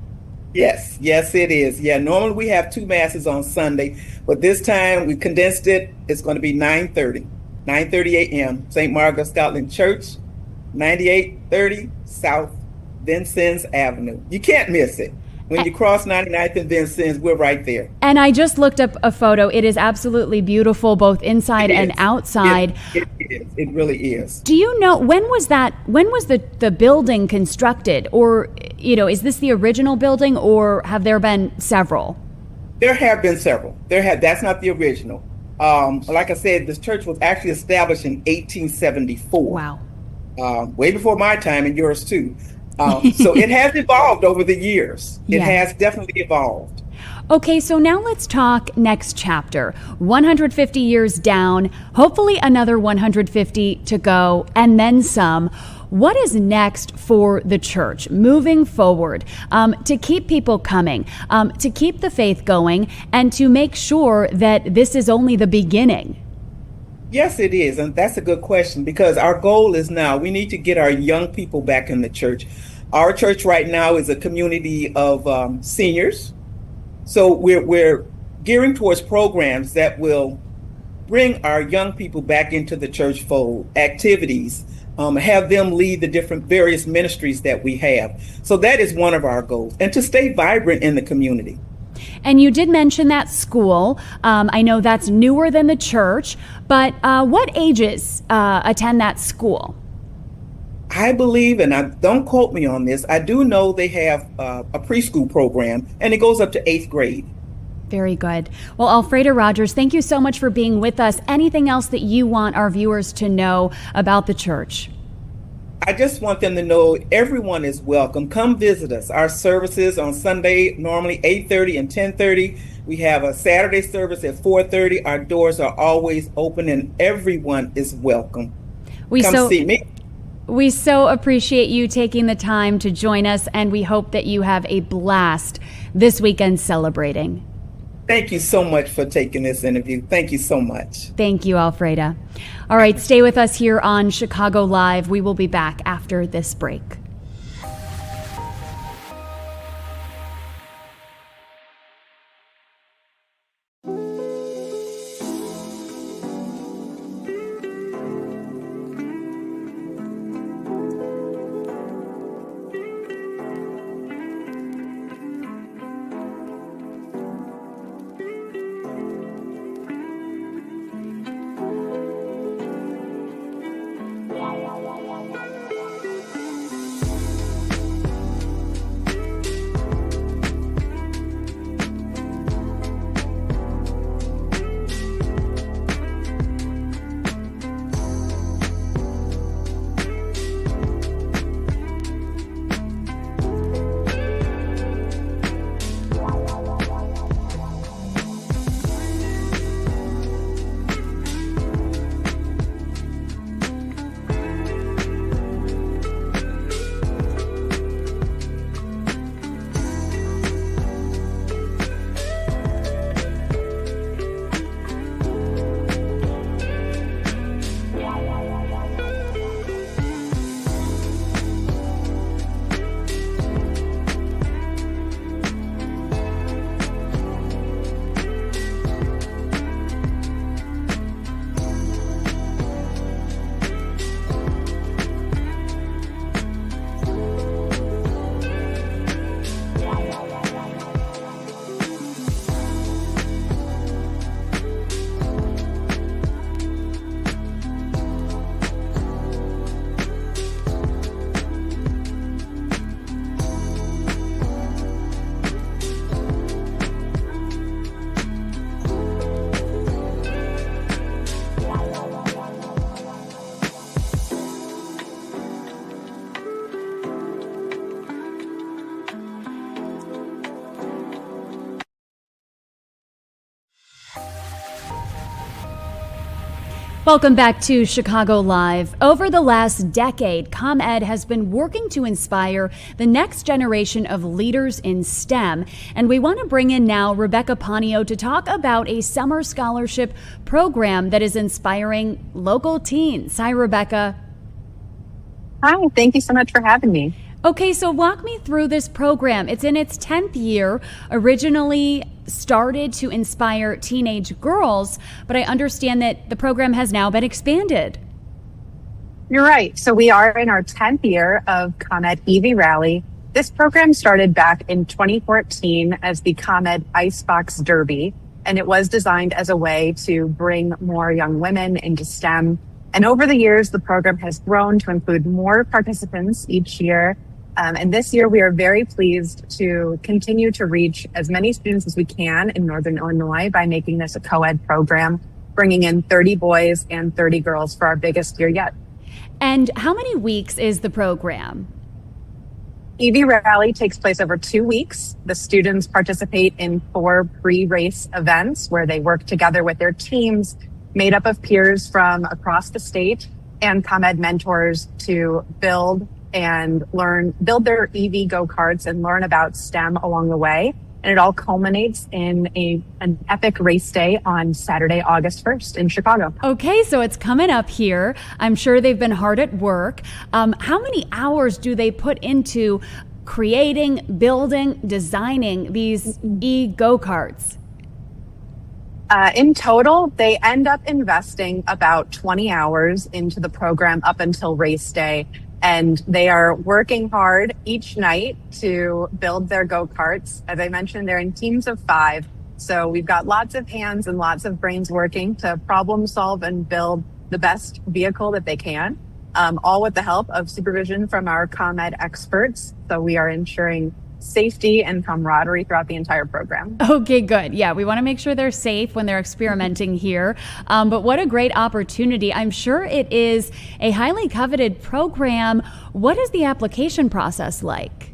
Yes, yes, it is. Yeah, normally we have two masses on Sunday, but this time we condensed it. It's going to be 9:30 a.m. St. Margaret Scotland Church, 9830 South Vincennes Avenue. You can't miss it. When you cross 99th and Vincennes, we're right there. And I just looked up a photo. It is absolutely beautiful, both inside and outside. It is. It really is. Do you know, when was the building constructed? Or, is this the original building, or have there been several? There have been several. That's not the original. Like I said, this church was actually established in 1874. Wow. Way before my time and yours too. So it has evolved over the years. It has definitely evolved. Okay, so now let's talk next chapter. 150 years down, hopefully another 150 to go, and then some. What is next for the church moving forward to keep people coming, to keep the faith going, and to make sure that this is only the beginning? Yes, it is. And that's a good question, because our goal is now we need to get our young people back in the church. Our church right now is a community of seniors. So we're gearing towards programs that will bring our young people back into the church fold, activities, have them lead the different various ministries that we have. So that is one of our goals, and to stay vibrant in the community. And you did mention that school. I know that's newer than the church, but what ages attend that school? I believe, and don't quote me on this, I do know they have a preschool program, and it goes up to 8th grade. Very good. Well, Alfreda Rogers, thank you so much for being with us. Anything else that you want our viewers to know about the church? I just want them to know everyone is welcome. Come visit us. Our services on Sunday, normally 8:30 and 10:30. We have a Saturday service at 4:30. Our doors are always open, and everyone is welcome. Come see me. We so appreciate you taking the time to join us, and we hope that you have a blast this weekend celebrating. Thank you so much for taking this interview. Thank you so much. Thank you, Alfreda. All right, stay with us here on Chicago Live. We will be back after this break. Welcome back to Chicago Live. Over the last decade, ComEd has been working to inspire the next generation of leaders in STEM. And we want to bring in now Rebecca Ponio to talk about a summer scholarship program that is inspiring local teens. Hi, Rebecca. Hi, thank you so much for having me. Okay, so walk me through this program. It's in its 10th year, originally started to inspire teenage girls, but I understand that the program has now been expanded. You're right. So we are in our 10th year of ComEd EV Rally. This program started back in 2014 as the ComEd Icebox Derby, and it was designed as a way to bring more young women into STEM. And over the years, the program has grown to include more participants each year. And this year, we are very pleased to continue to reach as many students as we can in Northern Illinois by making this a co-ed program, bringing in 30 boys and 30 girls for our biggest year yet. And how many weeks is the program? EV Rally takes place over 2 weeks. The students participate in 4 pre-race events where they work together with their teams made up of peers from across the state and ComEd mentors to build their EV go-karts and learn about STEM along the way. And it all culminates in an epic race day on Saturday, August 1st in Chicago. Okay, so it's coming up here. I'm sure they've been hard at work. How many hours do they put into creating, building, designing these e-go-karts? In total, they end up investing about 20 hours into the program up until race day. And they are working hard each night to build their go-karts. As I mentioned, they're in teams of 5. So we've got lots of hands and lots of brains working to problem solve and build the best vehicle that they can, all with the help of supervision from our ComEd experts. So we are ensuring safety and camaraderie throughout the entire program. Okay, good. Yeah, we want to make sure they're safe when they're experimenting here. But what a great opportunity. I'm sure it is a highly coveted program. What is the application process like?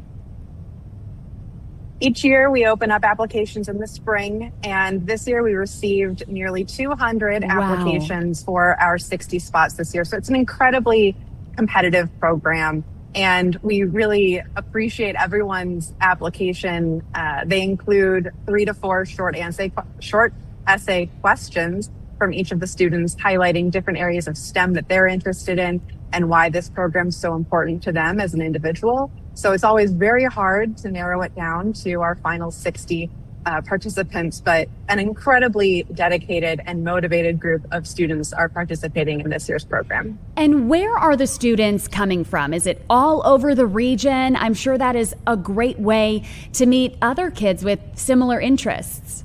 Each year we open up applications in the spring, and this year we received nearly 200 applications for our 60 spots this year. So it's an incredibly competitive program. And we really appreciate everyone's application. They include 3 to 4 short essay questions from each of the students, highlighting different areas of STEM that they're interested in and why this program is so important to them as an individual. So it's always very hard to narrow it down to our final 60 participants, but an incredibly dedicated and motivated group of students are participating in this year's program. And where are the students coming from? Is it all over the region? I'm sure that is a great way to meet other kids with similar interests.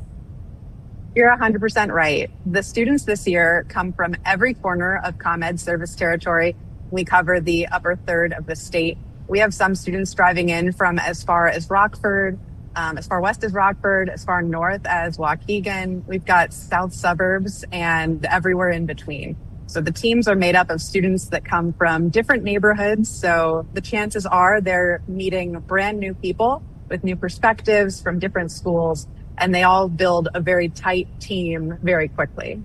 You're 100% right. The students this year come from every corner of ComEd service territory. We cover the upper third of the state. We have some students driving in from as far as Rockford, as far west as Rockford, as far north as Waukegan. We've got south suburbs and everywhere in between. So the teams are made up of students that come from different neighborhoods. So the chances are they're meeting brand new people with new perspectives from different schools, and they all build a very tight team very quickly.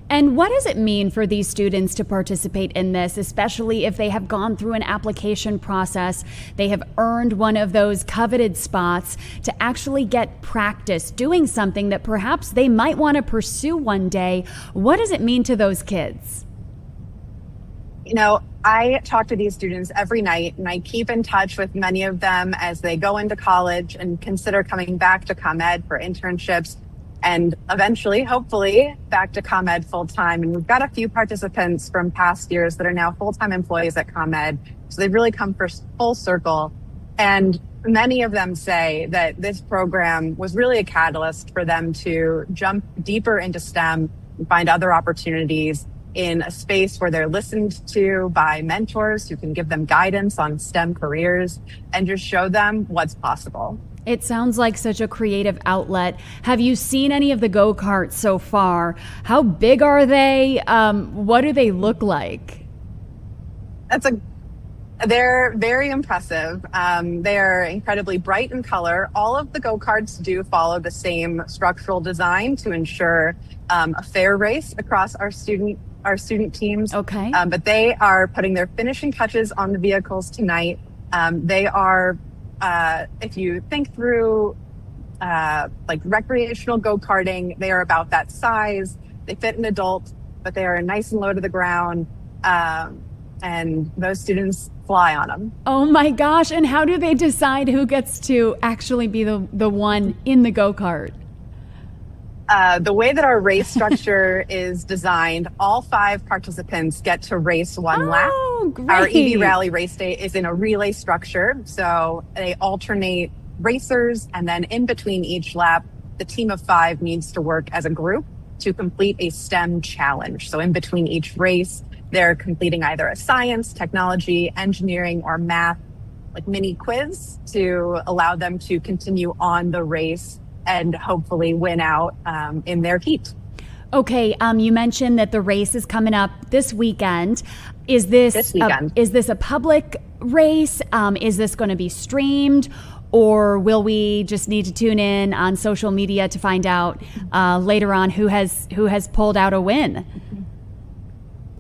And what does it mean for these students to participate in this, especially if they have gone through an application process, they have earned one of those coveted spots, to actually get practice doing something that perhaps they might want to pursue one day? What does it mean to those kids? You know, I talk to these students every night, and I keep in touch with many of them as they go into college and consider coming back to ComEd for internships, and eventually, hopefully, back to ComEd full-time. And we've got a few participants from past years that are now full-time employees at ComEd. So they've really come for full circle. And many of them say that this program was really a catalyst for them to jump deeper into STEM and find other opportunities in a space where they're listened to by mentors who can give them guidance on STEM careers and just show them what's possible. It sounds like such a creative outlet. Have you seen any of the go-karts so far? How big are they? What do they look like? They're very impressive. They're incredibly bright in color. All of the go-karts do follow the same structural design to ensure a fair race across our student teams. Okay. But they are putting their finishing touches on the vehicles tonight. They are, if you think through like recreational go-karting, they are about that size. They fit an adult, but they are nice and low to the ground. and those students fly on them. Oh my gosh. And how do they decide who gets to actually be the one in the go-kart? The way that our race structure is designed, all 5 participants get to race one lap. Great. Our EV Rally race day is in a relay structure, so they alternate racers, and then in between each lap, the team of 5 needs to work as a group to complete a STEM challenge. So in between each race, they're completing either a science, technology, engineering, or math, like mini quiz to allow them to continue on the race and hopefully win out in their heat. Okay, you mentioned that the race is coming up this weekend. Is this a public race? Is this going to be streamed? Or will we just need to tune in on social media to find out later on who has pulled out a win?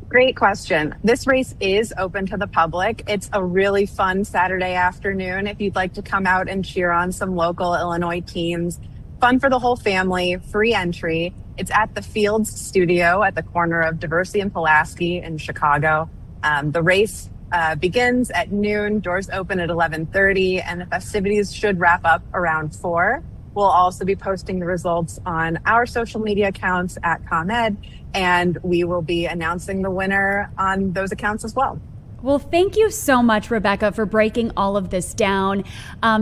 Great question. This race is open to the public. It's a really fun Saturday afternoon if you'd like to come out and cheer on some local Illinois teams. Fun for the whole family, free entry. It's at the Fields Studio at the corner of Diversey and Pulaski in Chicago. The race begins at noon, doors open at 11:30, and the festivities should wrap up around 4. We'll also be posting the results on our social media accounts at ComEd, and we will be announcing the winner on those accounts as well. Well, thank you so much, Rebecca, for breaking all of this down.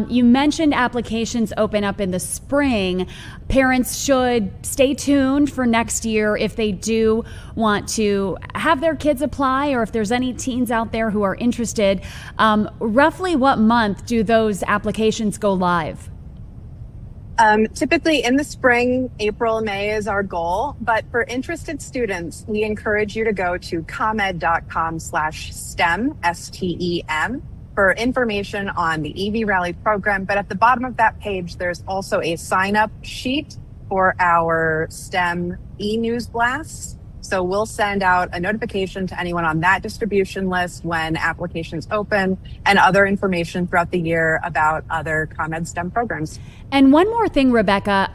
You mentioned applications open up in the spring. Parents should stay tuned for next year if they do want to have their kids apply, or if there's any teens out there who are interested. Roughly what month do those applications go live? Typically in the spring, April, May is our goal. But for interested students, we encourage you to go to comed.com/STEM, STEM, for information on the EV Rally program. But at the bottom of that page, there's also a sign-up sheet for our STEM e-news blasts. So we'll send out a notification to anyone on that distribution list when applications open, and other information throughout the year about other ComEd STEM programs. And one more thing, Rebecca,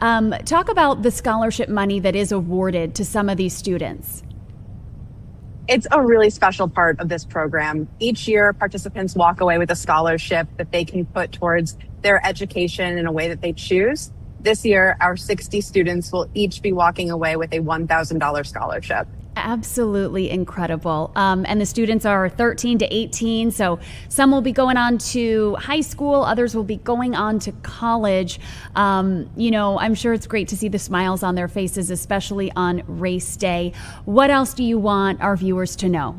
talk about the scholarship money that is awarded to some of these students. It's a really special part of this program. Each year, participants walk away with a scholarship that they can put towards their education in a way that they choose. This year, our 60 students will each be walking away with a $1,000 scholarship. Absolutely incredible. And the students are 13 to 18, so some will be going on to high school, others will be going on to college. I'm sure it's great to see the smiles on their faces, especially on race day. What else do you want our viewers to know?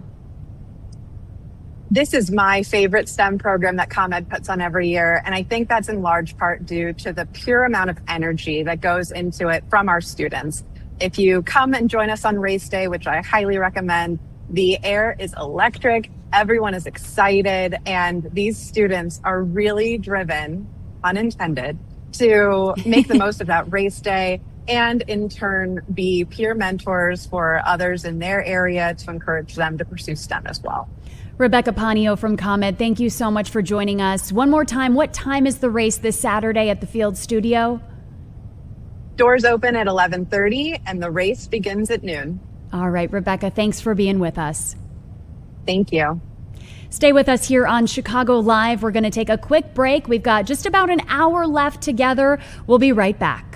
This is my favorite STEM program that ComEd puts on every year, and I think that's in large part due to the pure amount of energy that goes into it from our students. If you come and join us on race day, which I highly recommend, the air is electric, everyone is excited, and these students are really driven, unintended, to make the most of that race day and in turn be peer mentors for others in their area to encourage them to pursue STEM as well. Rebecca Ponio from ComEd, thank you so much for joining us. One more time, what time is the race this Saturday at the Field Studio? Doors open at 11:30 and the race begins at noon. All right, Rebecca, thanks for being with us. Thank you. Stay with us here on Chicago Live. We're going to take a quick break. We've got just about an hour left together. We'll be right back.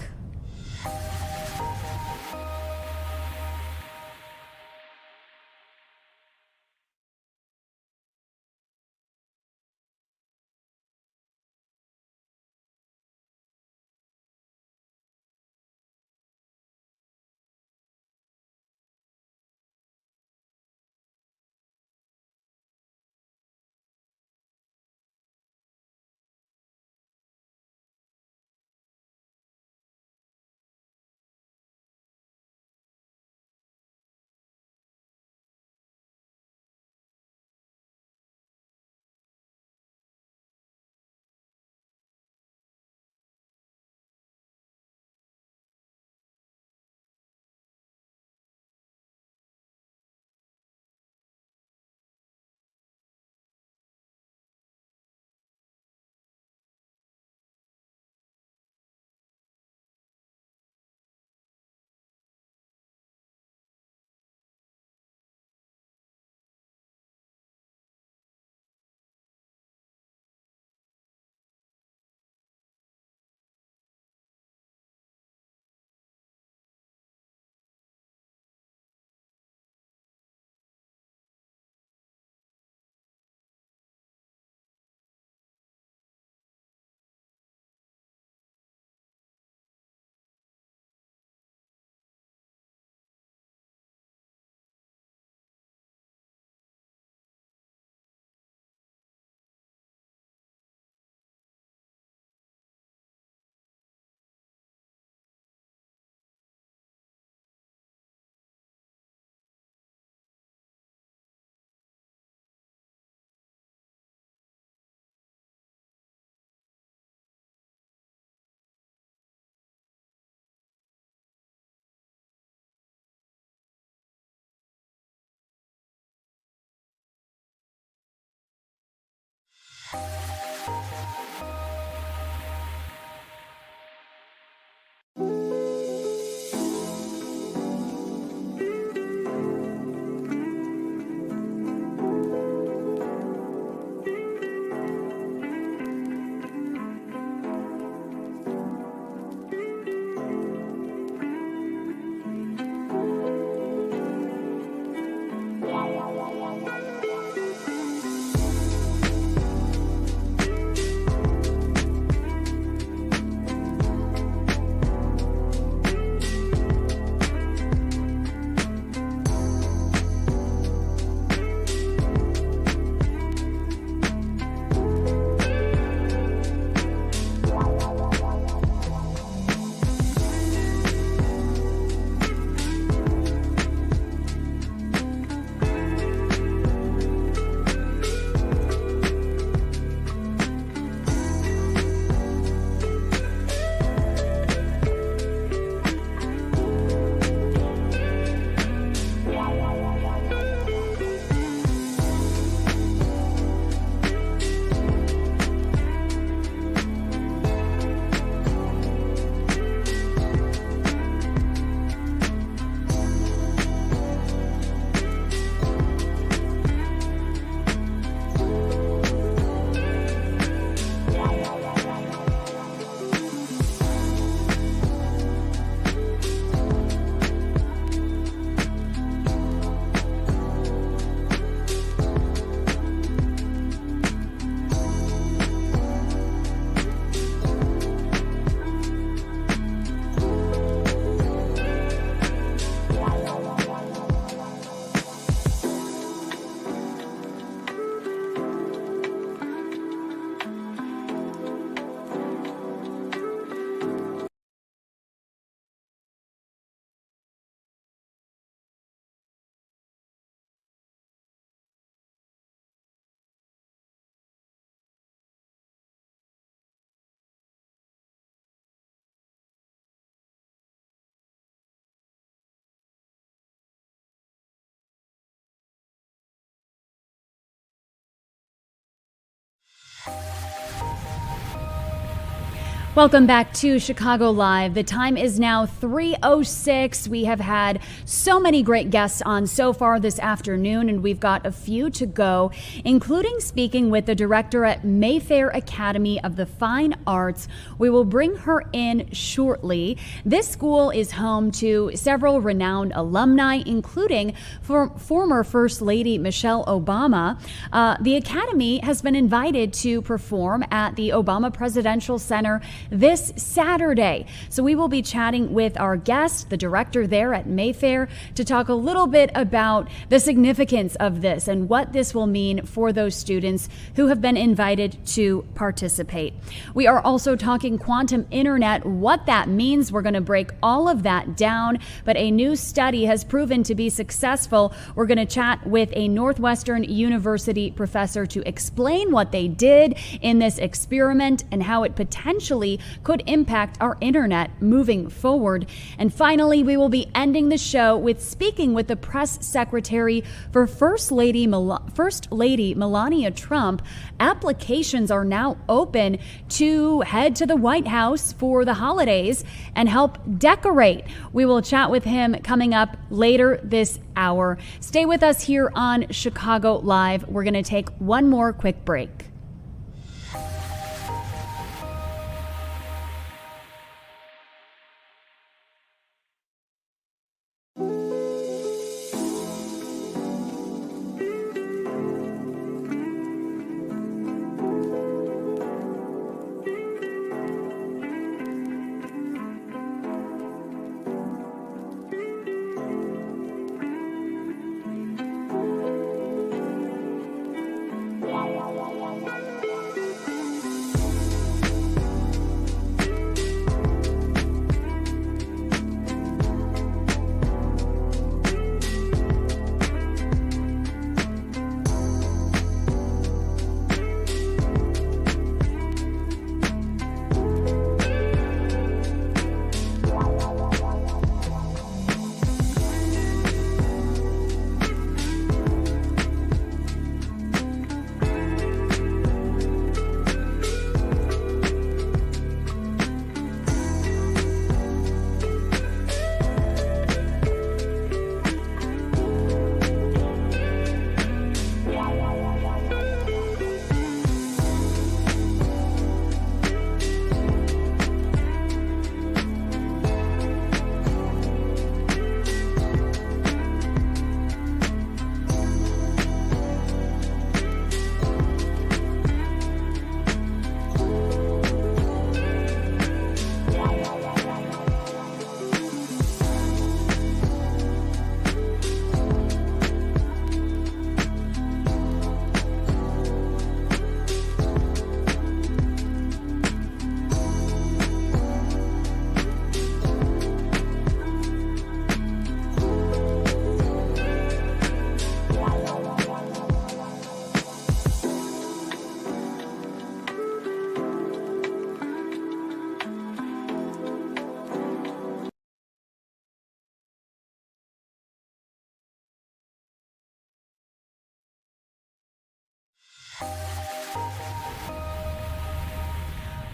Welcome back to Chicago Live. The time is now 3:06. We have had so many great guests on so far this afternoon, and we've got a few to go, including speaking with the director at Mayfair Academy of the Fine Arts. We will bring her in shortly. This school is home to several renowned alumni, including former First Lady Michelle Obama. The Academy has been invited to perform at the Obama Presidential Center this Saturday. So we will be chatting with our guest, the director there at Mayfair, to talk a little bit about the significance of this and what this will mean for those students who have been invited to participate. We are also talking quantum internet, what that means. We're going to break all of that down, but a new study has proven to be successful. We're going to chat with a Northwestern University professor to explain what they did in this experiment and how it potentially could impact our internet moving forward. And finally, we will be ending the show with speaking with the press secretary for First Lady Melania Trump. Applications are now open to head to the White House for the holidays and help decorate. We will chat with him coming up later this hour. Stay with us here on Chicago Live. We're going to take one more quick break.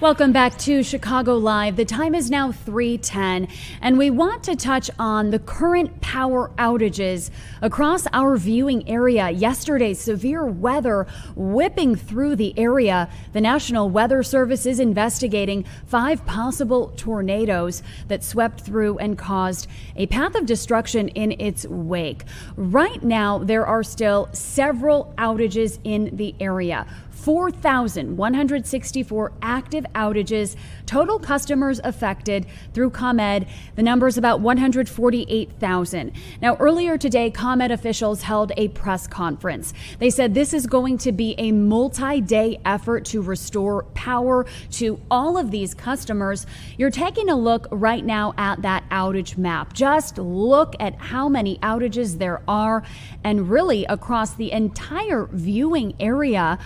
Welcome back to Chicago Live. The time is now 3:10, and we want to touch on the current power outages across our viewing area. Yesterday, severe weather whipping through the area. The National Weather Service is investigating 5 possible tornadoes that swept through and caused a path of destruction in its wake. Right now, there are still several outages in the area. 4,164 active outages, total customers affected through ComEd. The number is about 148,000. Now, earlier today, ComEd officials held a press conference. They said this is going to be a multi-day effort to restore power to all of these customers. You're taking a look right now at that outage map. Just look at how many outages there are, and really across the entire viewing area.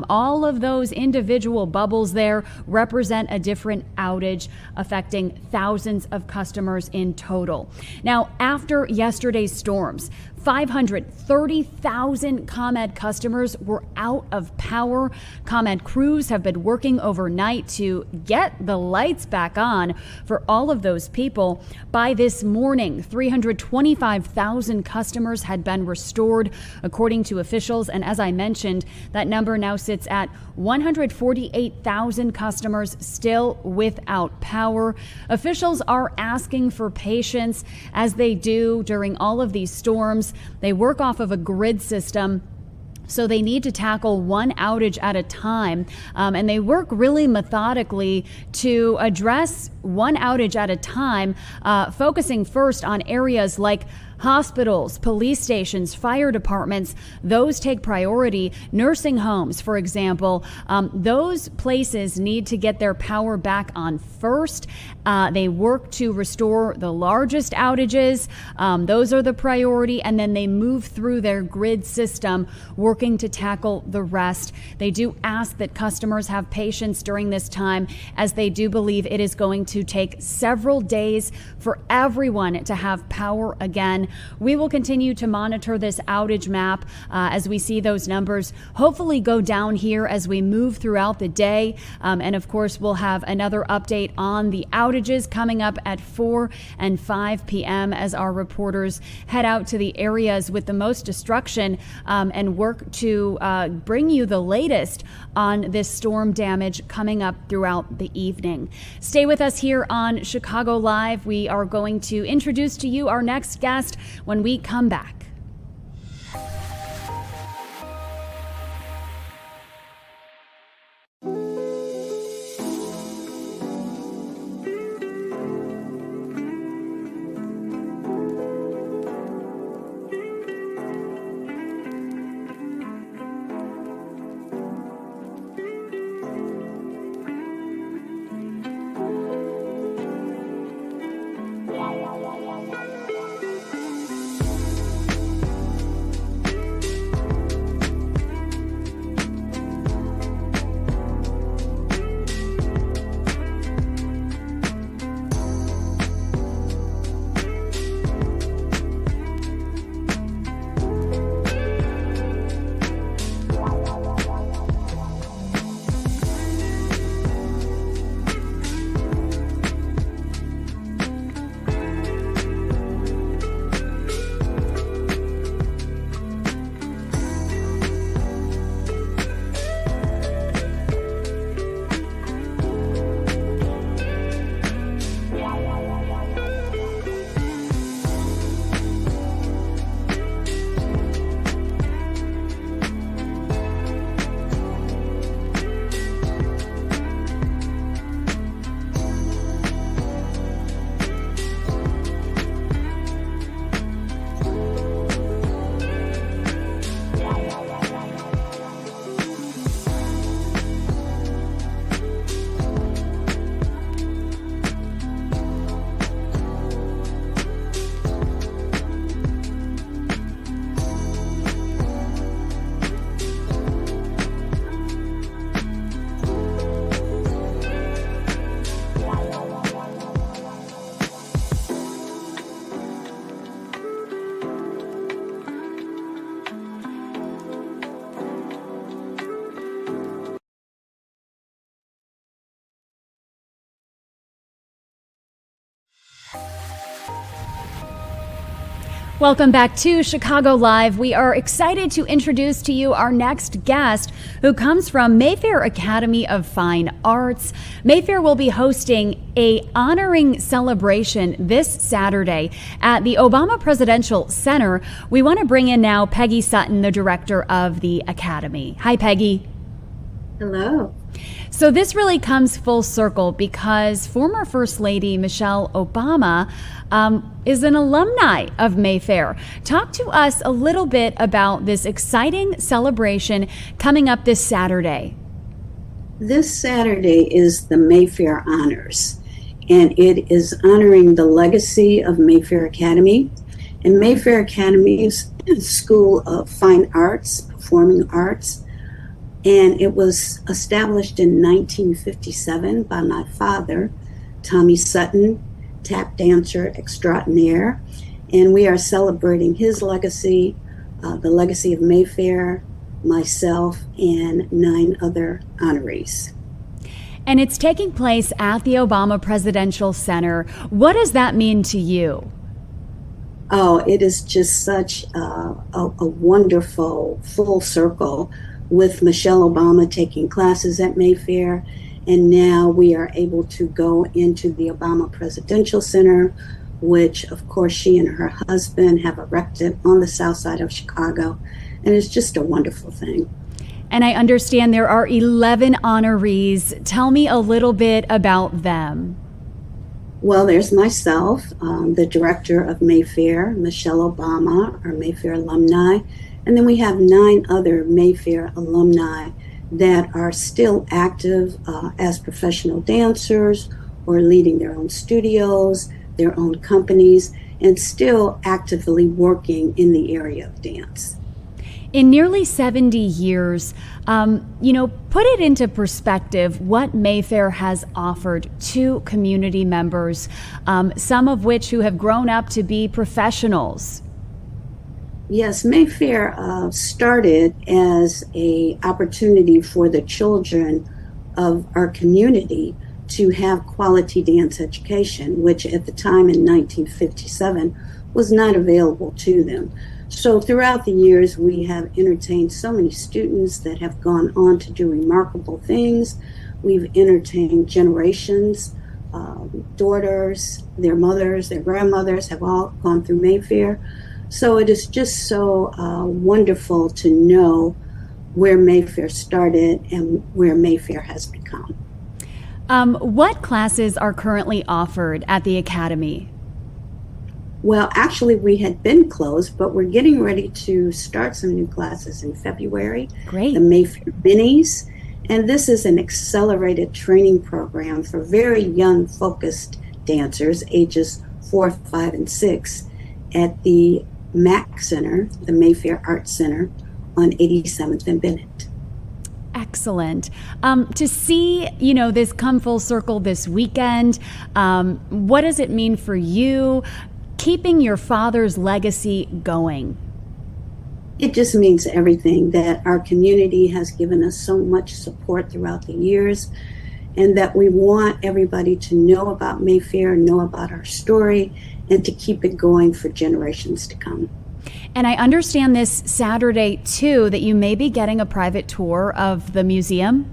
All of those individual bubbles there represent a different outage affecting thousands of customers in total. Now, after yesterday's storms, 530,000 ComEd customers were out of power. ComEd crews have been working overnight to get the lights back on for all of those people. By this morning, 325,000 customers had been restored, according to officials. And as I mentioned, that number now sits at 148,000 customers still without power. Officials are asking for patience, as they do during all of these storms. They work off of a grid system, so they need to tackle one outage at a time, and they work really methodically to address one outage at a time, focusing first on areas like hospitals, police stations, fire departments. Those take priority. Nursing homes, for example, those places need to get their power back on first. They work to restore the largest outages. Those are the priority, and then they move through their grid system, working to tackle the rest. They do ask that customers have patience during this time, as they do believe it is going to take several days for everyone to have power again. We will continue to monitor this outage map as we see those numbers hopefully go down here as we move throughout the day. And of course, we'll have another update on the outages coming up at 4 and 5 p.m. as our reporters head out to the areas with the most destruction and work to bring you the latest on this storm damage coming up throughout the evening. Stay with us here on Chicago Live. We are going to introduce to you our next guest when we come back. Welcome back to Chicago Live. We are excited to introduce to you our next guest, who comes from Mayfair Academy of Fine Arts. Mayfair will be hosting a honoring celebration this Saturday at the Obama Presidential Center. We want to bring in now Peggy Sutton, the director of the Academy. Hi, Peggy. Hello. So this really comes full circle because former First Lady Michelle Obama is an alumni of Mayfair. Talk to us a little bit about this exciting celebration coming up this Saturday. This Saturday is the Mayfair Honors, and it is honoring the legacy of Mayfair Academy. And Mayfair Academy is a school of fine arts, performing arts, and it was established in 1957 by my father, Tommy Sutton, tap dancer extraordinaire. And we are celebrating his legacy, the legacy of Mayfair, myself, and 9 other honorees. And it's taking place at the Obama Presidential Center. What does that mean to you? Oh, it is just such a wonderful full circle with Michelle Obama taking classes at Mayfair. And now we are able to go into the Obama Presidential Center, which of course she and her husband have erected on the south side of Chicago. And it's just a wonderful thing. And I understand there are 11 honorees. Tell me a little bit about them. Well, there's myself, the director of Mayfair, Michelle Obama, our Mayfair alumni. And then we have 9 other Mayfair alumni that are still active as professional dancers or leading their own studios, their own companies, and still actively working in the area of dance. In nearly 70 years, put it into perspective what Mayfair has offered to community members, some of which who have grown up to be professionals. Yes, Mayfair started as an opportunity for the children of our community to have quality dance education, which at the time in 1957 was not available to them. So throughout the years, we have entertained so many students that have gone on to do remarkable things. We've entertained generations, daughters, their mothers, their grandmothers have all gone through Mayfair. So it is just so wonderful to know where Mayfair started and where Mayfair has become. What classes are currently offered at the Academy? Well, actually, we had been closed, but we're getting ready to start some new classes in February. Great. The Mayfair Minis. And this is an accelerated training program for very young, focused dancers, ages 4, 5, and 6, at the MAC Center, the Mayfair Arts Center, on 87th and Bennett. Excellent. To see, this come full circle this weekend, what does it mean for you? Keeping your father's legacy going? It just means everything, that our community has given us so much support throughout the years, and that we want everybody to know about Mayfair, know about our story, and to keep it going for generations to come. And I understand this Saturday, too, that you may be getting a private tour of the museum.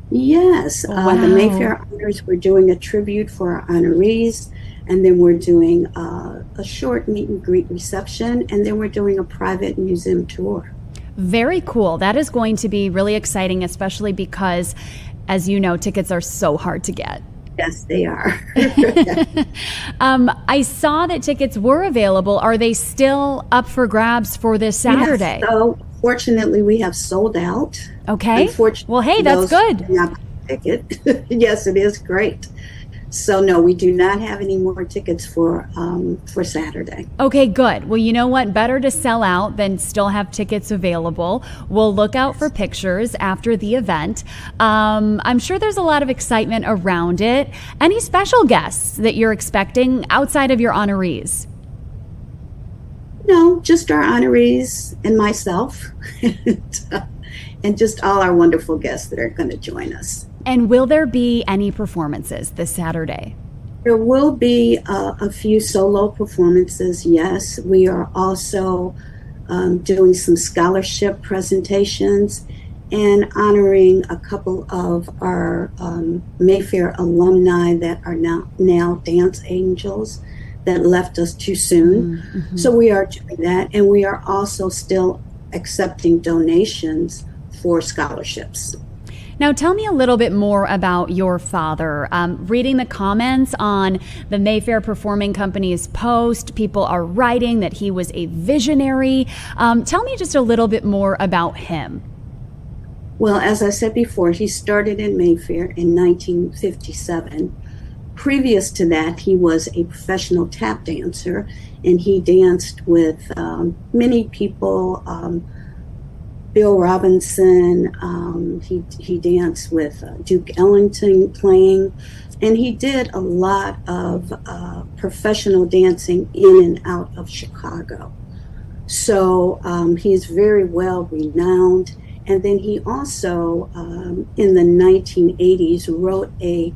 Yes. Wow. The Mayfair Honors, we're doing a tribute for our honorees. And then we're doing a short meet and greet reception, and then we're doing a private museum tour. Very cool. That is going to be really exciting, especially because, as you know, tickets are so hard to get. Yes, they are. I saw that tickets were available. Are they still up for grabs for this Saturday? Yes, so fortunately, we have sold out. Okay. Well, hey, that's good. Ticket. Yes, it is great. So no, we do not have any more tickets for Saturday. Okay, good. Well, you know what? Better to sell out than still have tickets available. We'll look out for pictures after the event. I'm sure there's a lot of excitement around it. Any special guests that you're expecting outside of your honorees? No, just our honorees and myself, and just all our wonderful guests that are going to join us. And will there be any performances this Saturday? There will be a few solo performances, yes. We are also doing some scholarship presentations and honoring a couple of our Mayfair alumni that are now dance angels that left us too soon. Mm-hmm. So we are doing that, and we are also still accepting donations for scholarships. Now, tell me a little bit more about your father. Reading the comments on the Mayfair Performing Company's post, people are writing that he was a visionary. Tell me just a little bit more about him. Well, as I said before, he started in Mayfair in 1957. Previous to that, he was a professional tap dancer, and he danced with many people Bill Robinson. He danced with Duke Ellington playing, and he did a lot of professional dancing in and out of Chicago. So he's very well renowned. And then he also, in the 1980s, wrote a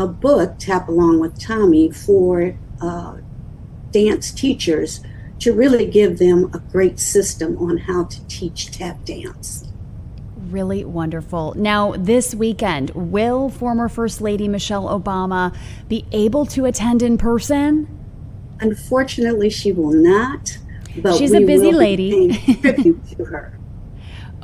book, Tap Along with Tommy, for dance teachers to really give them a great system on how to teach tap dance. Really wonderful. Now, this weekend, will former First Lady Michelle Obama be able to attend in person? Unfortunately, she will not. But she's a busy lady. Tribute to her.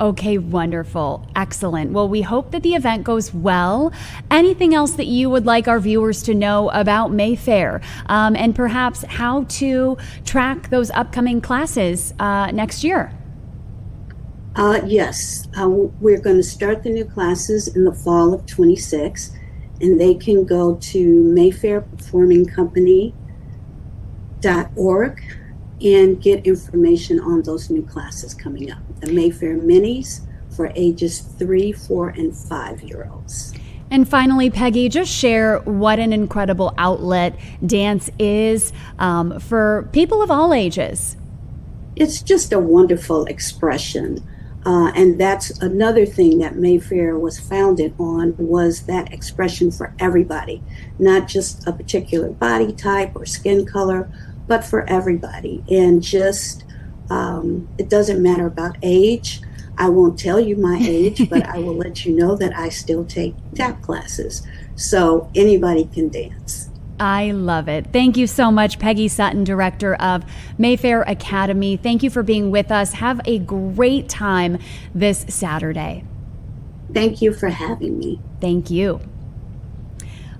Okay, wonderful. Excellent. Well, we hope that the event goes well. Anything else that you would like our viewers to know about Mayfair, and perhaps how to track those upcoming classes next year? Yes, we're going to start the new classes in the fall of 26, and they can go to mayfairperformingcompany.org and get information on those new classes coming up. The Mayfair Minis for ages 3, 4, and 5-year-olds. And finally, Peggy, just share what an incredible outlet dance is for people of all ages. It's just a wonderful expression. And that's another thing that Mayfair was founded on, was that expression for everybody, not just a particular body type or skin color, but for everybody. And just, it doesn't matter about age. I won't tell you my age, but I will let you know that I still take tap classes. So anybody can dance. I love it. Thank you so much, Peggy Sutton, Director of Mayfair Academy. Thank you for being with us. Have a great time this Saturday. Thank you for having me. Thank you.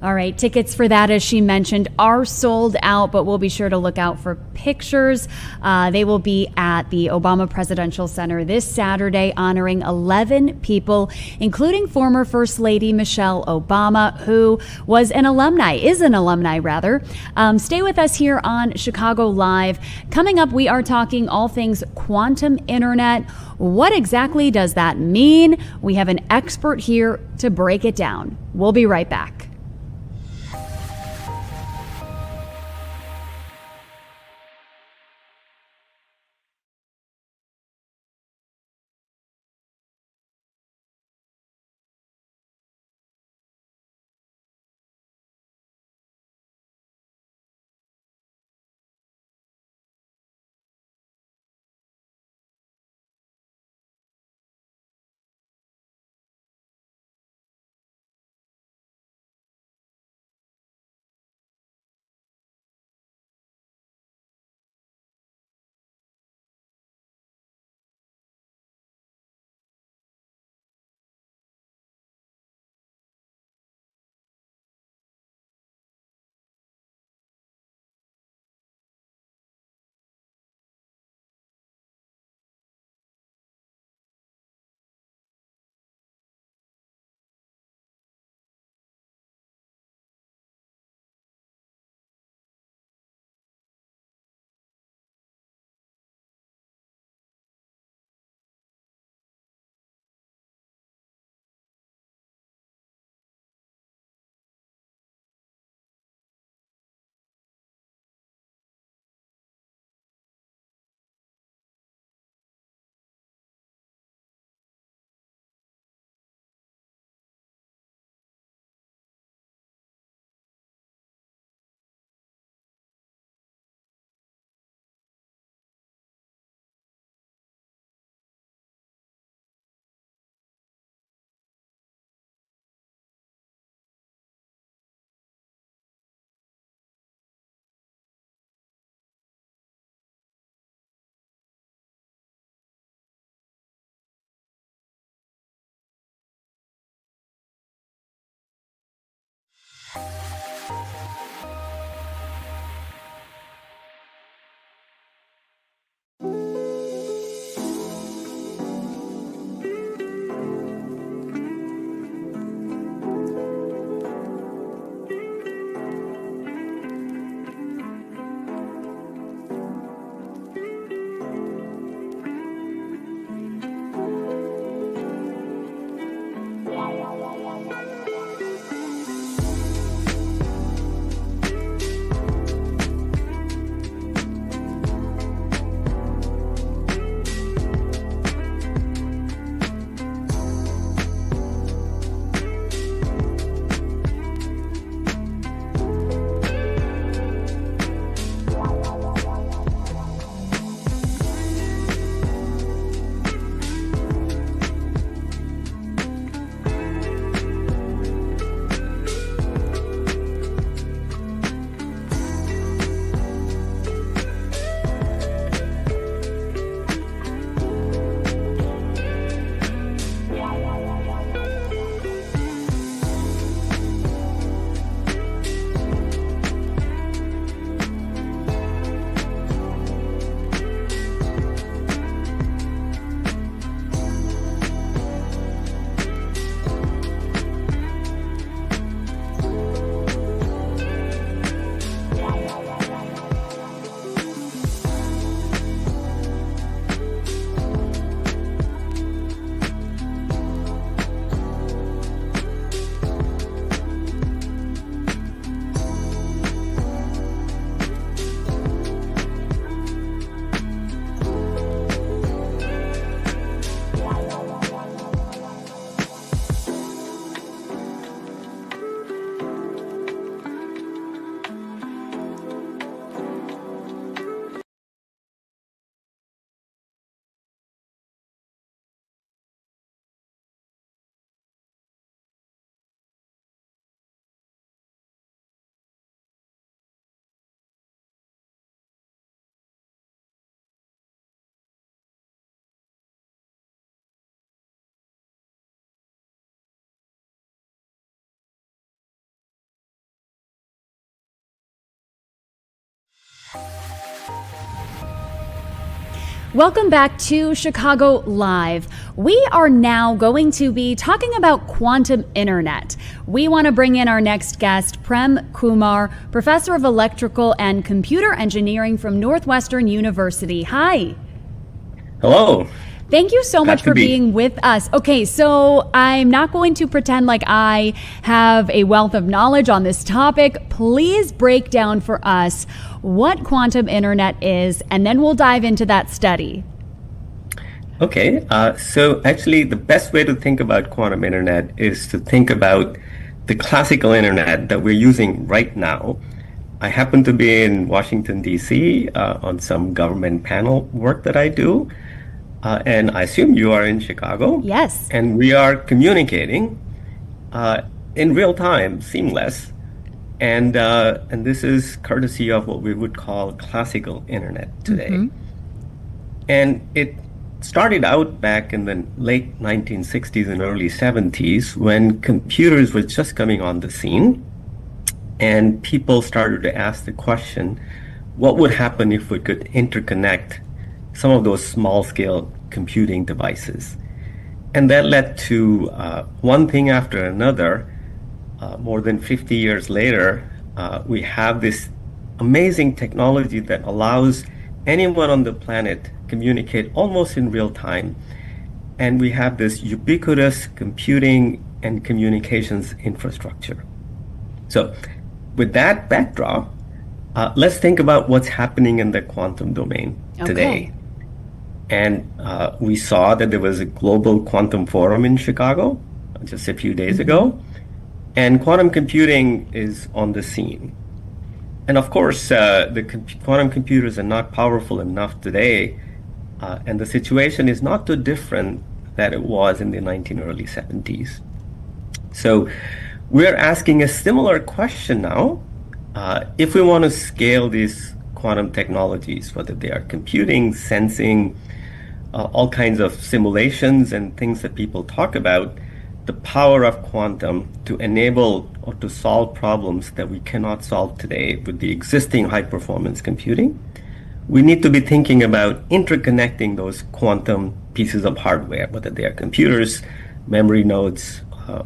All right, tickets for that, as she mentioned, are sold out, but we'll be sure to look out for pictures. They will be at the Obama Presidential Center this Saturday, honoring 11 people, including former First Lady Michelle Obama, who is an alumni. Stay with us here on Chicago Live. Coming up, we are talking all things quantum internet. What exactly does that mean? We have an expert here to break it down. We'll be right back. Welcome back to Chicago Live. We are now going to be talking about quantum internet. We want to bring in our next guest, Prem Kumar, professor of electrical and computer engineering from Northwestern University. Hi. Hello. Thank you so much for being with us. Okay, so I'm not going to pretend like I have a wealth of knowledge on this topic. Please break down for us what quantum internet is, and then we'll dive into that study. Okay, so actually the best way to think about quantum internet is to think about the classical internet that we're using right now. I happen to be in Washington, D.C. On some government panel work that I do. And I assume you are in Chicago. Yes. And we are communicating in real time, seamless. And this is courtesy of what we would call classical internet today. Mm-hmm. And it started out back in the late 1960s and early 70s when computers were just coming on the scene. And people started to ask the question, what would happen if we could interconnect some of those small-scale computing devices? And that led to one thing after another. More than 50 years later, we have this amazing technology that allows anyone on the planet communicate almost in real time. And we have this ubiquitous computing and communications infrastructure. So with that backdrop, let's think about what's happening in the quantum domain today. And we saw that there was a global quantum forum in Chicago just a few days ago. And quantum computing is on the scene. And of course, the quantum computers are not powerful enough today. And the situation is not too different than it was in the early 70s. So we're asking a similar question now. If we want to scale these quantum technologies, whether they are computing, sensing, all kinds of simulations and things that people talk about, the power of quantum to enable or to solve problems that we cannot solve today with the existing high-performance computing, we need to be thinking about interconnecting those quantum pieces of hardware, whether they are computers, memory nodes,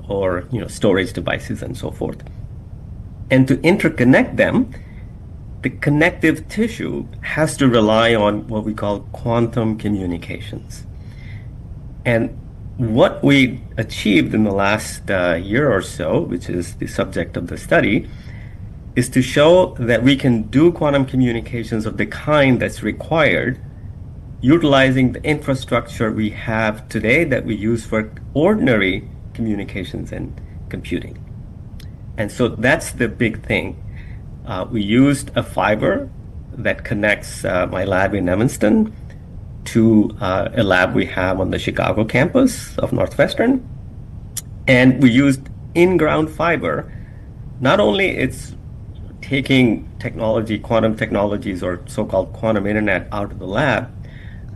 or storage devices and so forth. And to interconnect them, the connective tissue has to rely on what we call quantum communications. And what we achieved in the last year or so, which is the subject of the study, is to show that we can do quantum communications of the kind that's required, utilizing the infrastructure we have today that we use for ordinary communications and computing. And so that's the big thing. We used a fiber that connects my lab in Evanston to a lab we have on the Chicago campus of Northwestern. And we used in-ground fiber. Not only it's taking technology, quantum technologies or so-called quantum internet out of the lab,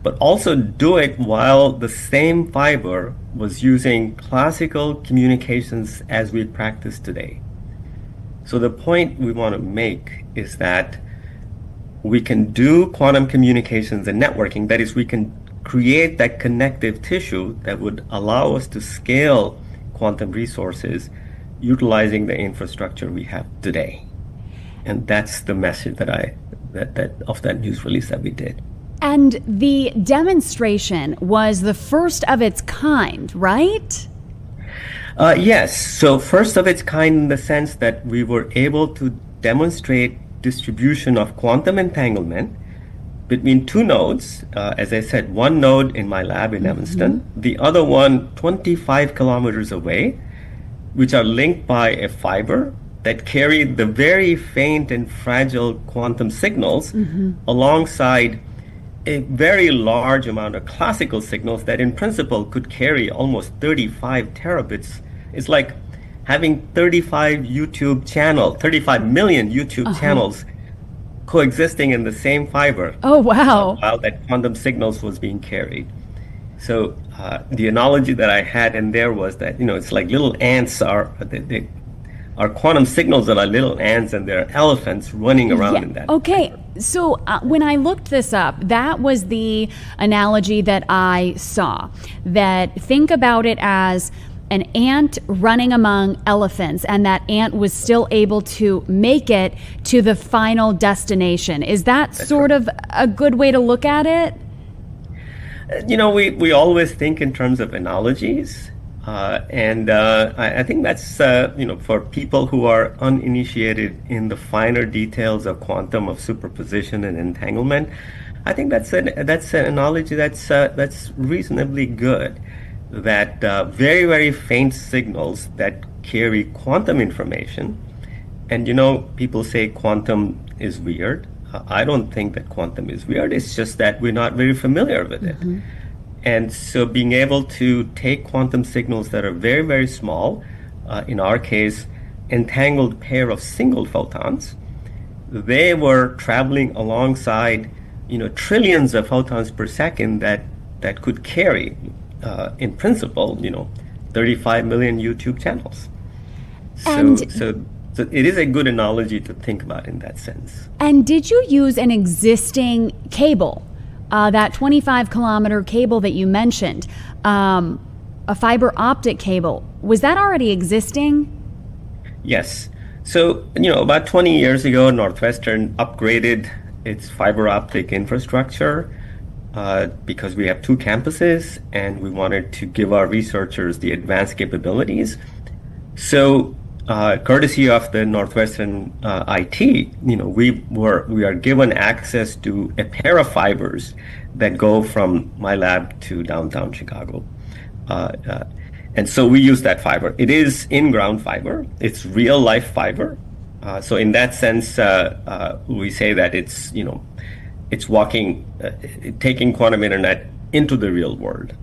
but also do it while the same fiber was using classical communications as we practice today. So the point we want to make is that we can do quantum communications and networking. That is, we can create that connective tissue that would allow us to scale quantum resources utilizing the infrastructure we have today. And that's the message that of that news release that we did. And the demonstration was the first of its kind, right? Yes. So first of its kind in the sense that we were able to demonstrate distribution of quantum entanglement between two nodes. As I said, one node in my lab in Evanston, the other one 25 kilometers away, which are linked by a fiber that carry the very faint and fragile quantum signals alongside a very large amount of classical signals that in principle could carry almost 35 terabits. It's like having 35 million YouTube channels coexisting in the same fiber. Oh, wow. While that quantum signals was being carried. So the analogy that I had in there was that, it's like little ants our quantum signals are like little ants and they're elephants running around in that. Okay. fiber. So when I looked this up, that was the analogy that I saw. That think about it as an ant running among elephants, and that ant was still able to make it to the final destination. Is that sort of a good way to look at it? You know, we always think in terms of analogies. I think that's, for people who are uninitiated in the finer details of quantum, of superposition and entanglement, I think that's an analogy that's reasonably good. That very, very faint signals that carry quantum information, and people say quantum is weird. I don't think that quantum is weird. It's just that we're not very familiar with it. And so being able to take quantum signals that are very, very small, in our case, entangled pair of single photons, they were traveling alongside, trillions of photons per second that could carry, in principle, 35 million YouTube channels. So it is a good analogy to think about in that sense. And did you use an existing cable? That 25-kilometer cable that you mentioned, a fiber optic cable, was that already existing? Yes. So, about 20 years ago, Northwestern upgraded its fiber optic infrastructure because we have 2 campuses and we wanted to give our researchers the advanced capabilities. So, courtesy of the Northwestern IT, we are given access to a pair of fibers that go from my lab to downtown Chicago. And so we use that fiber. It is in-ground fiber. It's real-life fiber. So in that sense, we say that it's taking quantum internet into the real world.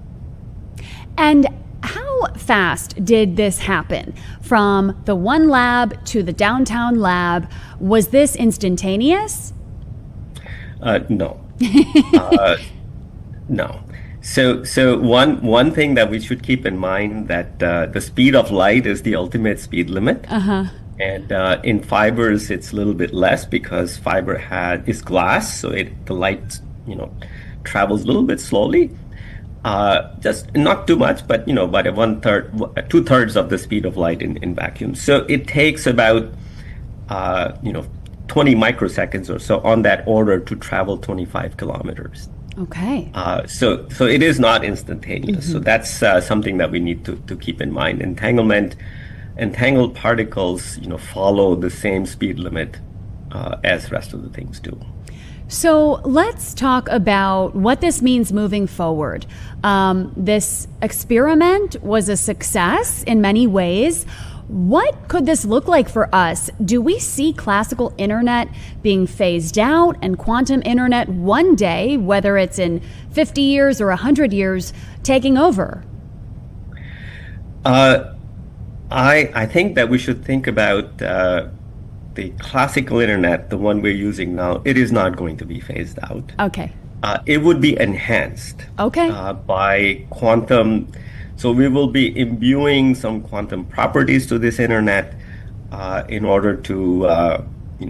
And how fast did this happen? From the one lab to the downtown lab, was this instantaneous? No. No. So one thing that we should keep in mind that the speed of light is the ultimate speed limit. And in fibers, it's a little bit less because fiber is glass, so the light travels a little bit slowly. Just not too much, but about 2/3 of the speed of light in vacuum. So it takes about 20 microseconds or so on that order to travel 25 kilometers. Okay. So it is not instantaneous. So that's something that we need to keep in mind. Entangled particles, follow the same speed limit as the rest of the things do. So let's talk about what this means moving forward. This experiment was a success in many ways. What could this look like for us? Do we see classical internet being phased out and quantum internet one day, whether it's in 50 years or 100 years, taking over? I think that we should think about the classical internet, the one we're using now. It is not going to be phased out. Okay. It would be enhanced by quantum. So we will be imbuing some quantum properties to this internet in order to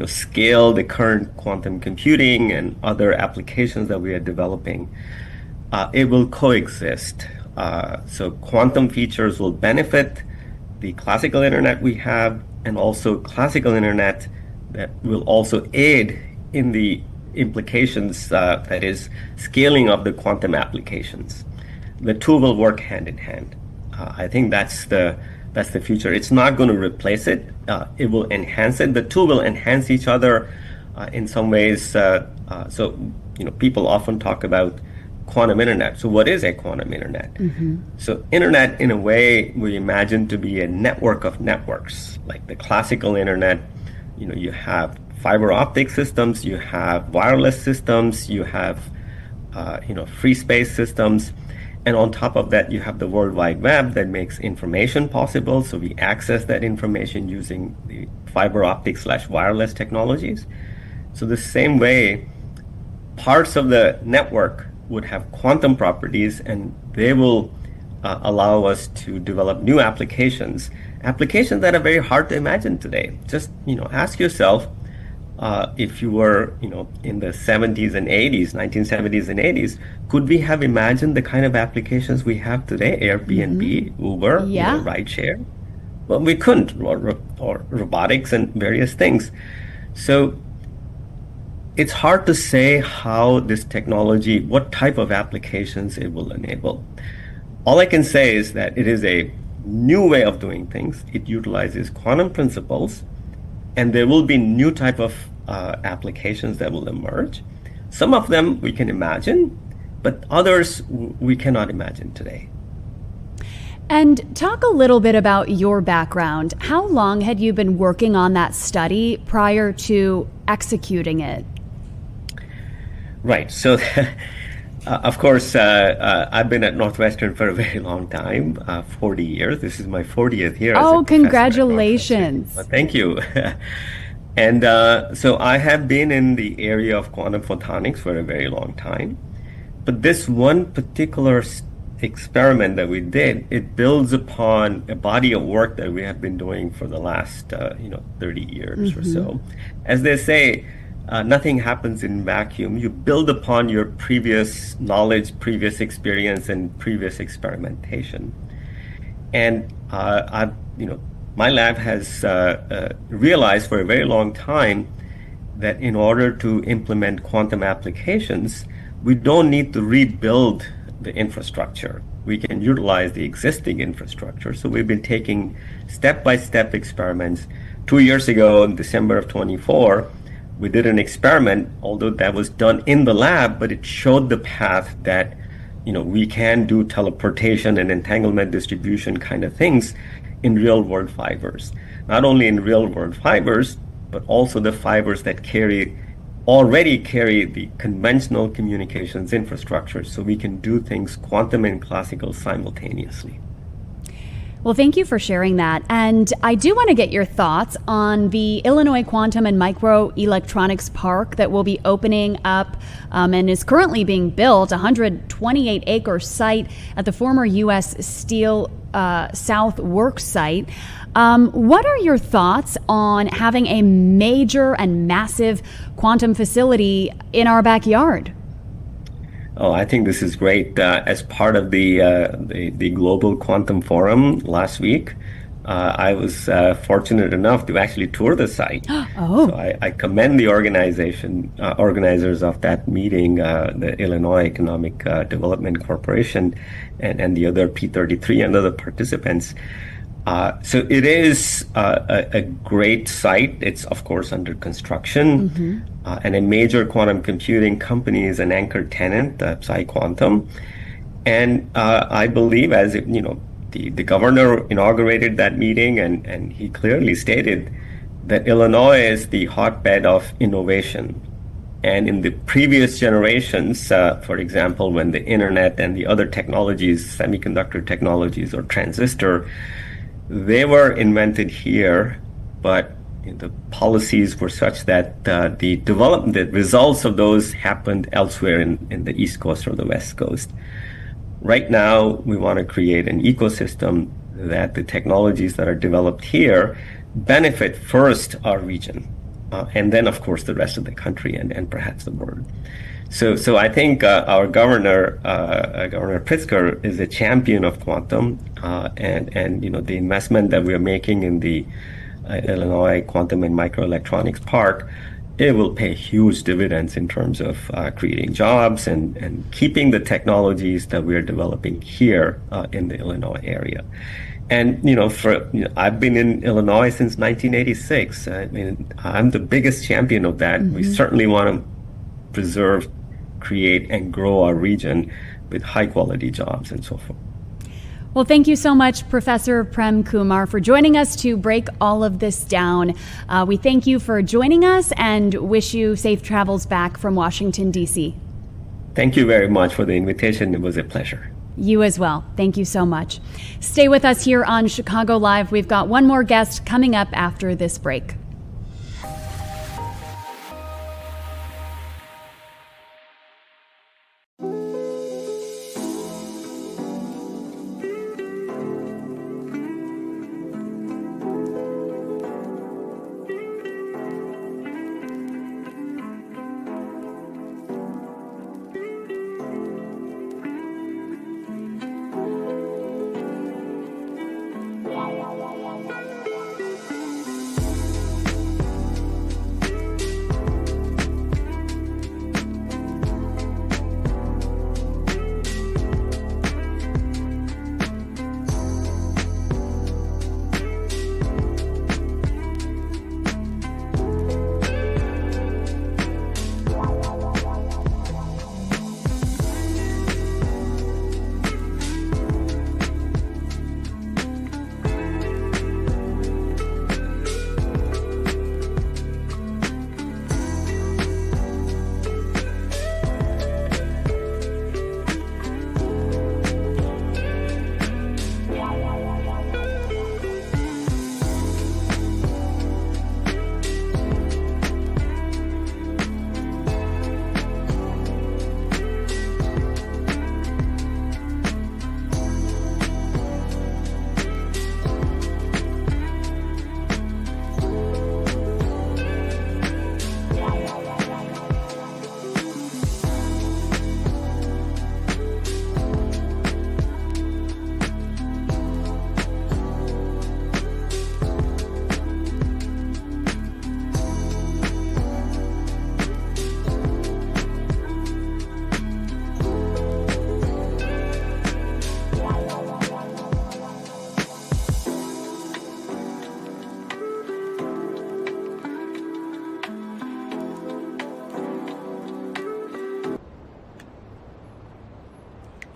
scale the current quantum computing and other applications that we are developing. It will coexist. So quantum features will benefit the classical internet we have, and also classical internet that will also aid in the implications, that is scaling of the quantum applications. The two will work hand in hand. I think that's the future. It's not going to replace it. It will enhance it. The two will enhance each other in some ways. So people often talk about quantum internet. So what is a quantum internet? So internet, in a way, we imagine to be a network of networks. Like the classical internet, you have fiber optic systems, you have wireless systems, you have free space systems. And on top of that, you have the World Wide Web that makes information possible. So we access that information using the fiber optic / wireless technologies. So the same way, parts of the network would have quantum properties, and they will allow us to develop new applications that are very hard to imagine today. Just ask yourself, if you were, in the 70s and 80s, 1970s and 80s, could we have imagined the kind of applications we have today? Airbnb, Uber, Yeah. rideshare? Well, we couldn't, or robotics and various things. So it's hard to say how this technology, what type of applications it will enable. All I can say is that it is a new way of doing things. It utilizes quantum principles, and there will be new type of applications that will emerge. Some of them we can imagine, but others we cannot imagine today. And talk a little bit about your background. How long had you been working on that study prior to executing it? Right. So, of course, I've been at Northwestern for a very long time, 40 years. This is my 40th year. Oh, congratulations. Well, thank you. And so I have been in the area of quantum photonics for a very long time. But this one particular experiment that we did, it builds upon a body of work that we have been doing for the last 30 years or so. As they say, nothing happens in vacuum. You build upon your previous knowledge, previous experience, and previous experimentation. And my lab has realized for a very long time that in order to implement quantum applications, we don't need to rebuild the infrastructure. We can utilize the existing infrastructure. So we've been taking step-by-step experiments. 2 years ago, in December of 24, we did an experiment, although that was done in the lab, but it showed the path that we can do teleportation and entanglement distribution kind of things in real-world fibers. Not only in real-world fibers, but also the fibers that already carry the conventional communications infrastructure, so we can do things quantum and classical simultaneously. Well, thank you for sharing that. And I do want to get your thoughts on the Illinois Quantum and Microelectronics Park that will be opening up and is currently being built, a 128-acre site at the former U.S. Steel South Works site. What are your thoughts on having a major and massive quantum facility in our backyard? Oh, I think this is great. As part of the Global Quantum Forum last week, I was fortunate enough to actually tour the site. Oh. So I commend the organizers of that meeting, the Illinois Economic Development Corporation, and the other P33 and other participants. So it is a great site. It's, of course, under construction. And a major quantum computing company is an anchor tenant, PsiQuantum. And I believe, as the governor inaugurated that meeting, and he clearly stated that Illinois is the hotbed of innovation. And in the previous generations, for example, when the internet and the other technologies, semiconductor technologies or transistor, they were invented here, but the policies were such that the results of those happened elsewhere in the East Coast or the West Coast. Right now, we want to create an ecosystem that the technologies that are developed here benefit first our region, and then, of course, the rest of the country and perhaps the world. So I think our governor, Governor Pritzker, is a champion of quantum, and the investment that we are making in the Illinois Quantum and Microelectronics Park, it will pay huge dividends in terms of creating jobs and keeping the technologies that we are developing here in the Illinois area. And I've been in Illinois since 1986. I mean, I'm the biggest champion of that. We certainly want to preserve, create, and grow our region with high quality jobs and so forth. Well, thank you so much, Professor Prem Kumar, for joining us to break all of this down. We thank you for joining us and wish you safe travels back from Washington, D.C. Thank you very much for the invitation. It was a pleasure. You as well. Thank you so much. Stay with us here on Chicago Live. We've got one more guest coming up after this break.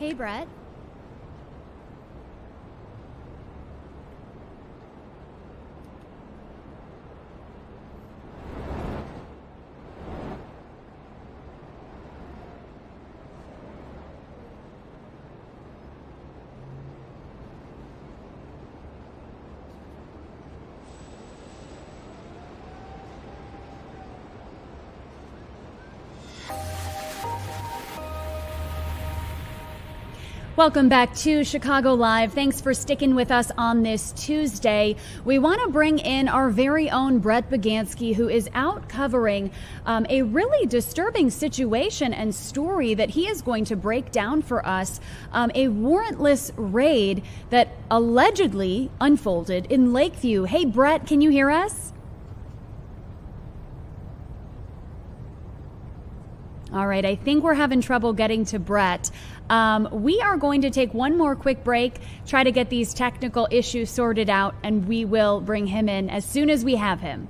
Hey, Brett. Welcome back to Chicago Live. Thanks for sticking with us on this Tuesday. We want to bring in our very own Brett Bagansky, who is out covering a really disturbing situation and story that he is going to break down for us. A warrantless raid that allegedly unfolded in Lakeview. Hey, Brett, can you hear us? All right, I think we're having trouble getting to Brett. We are going to take one more quick break, try to get these technical issues sorted out, and we will bring him in as soon as we have him.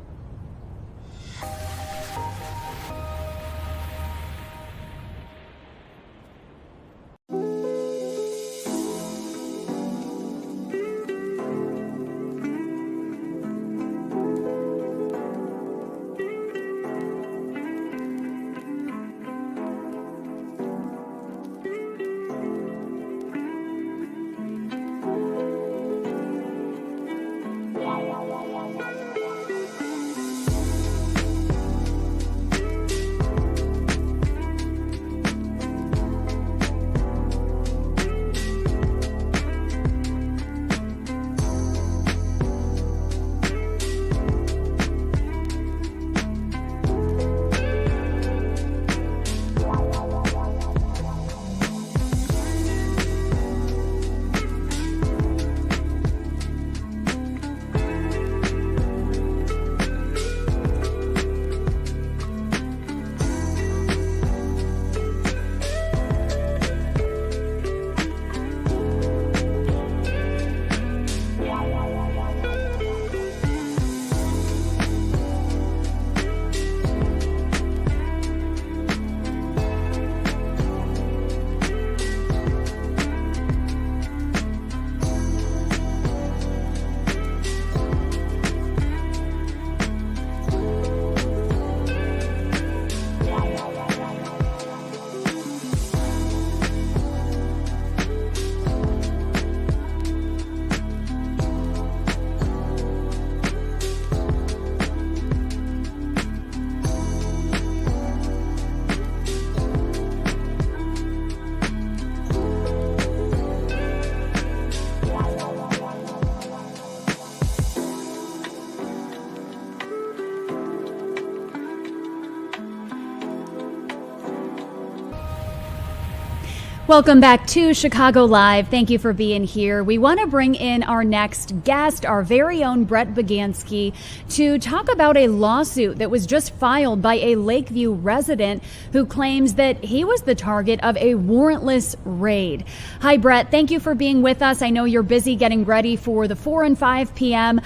Welcome back to Chicago Live. Thank you for being here. We want to bring in our next guest, our very own Brett Bagansky, to talk about a lawsuit that was just filed by a Lakeview resident who claims that he was the target of a warrantless raid. Hi, Brett. Thank you for being with us. I know you're busy getting ready for the 4 and 5 p.m.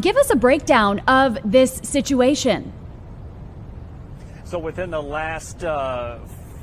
Give us a breakdown of this situation. So within the last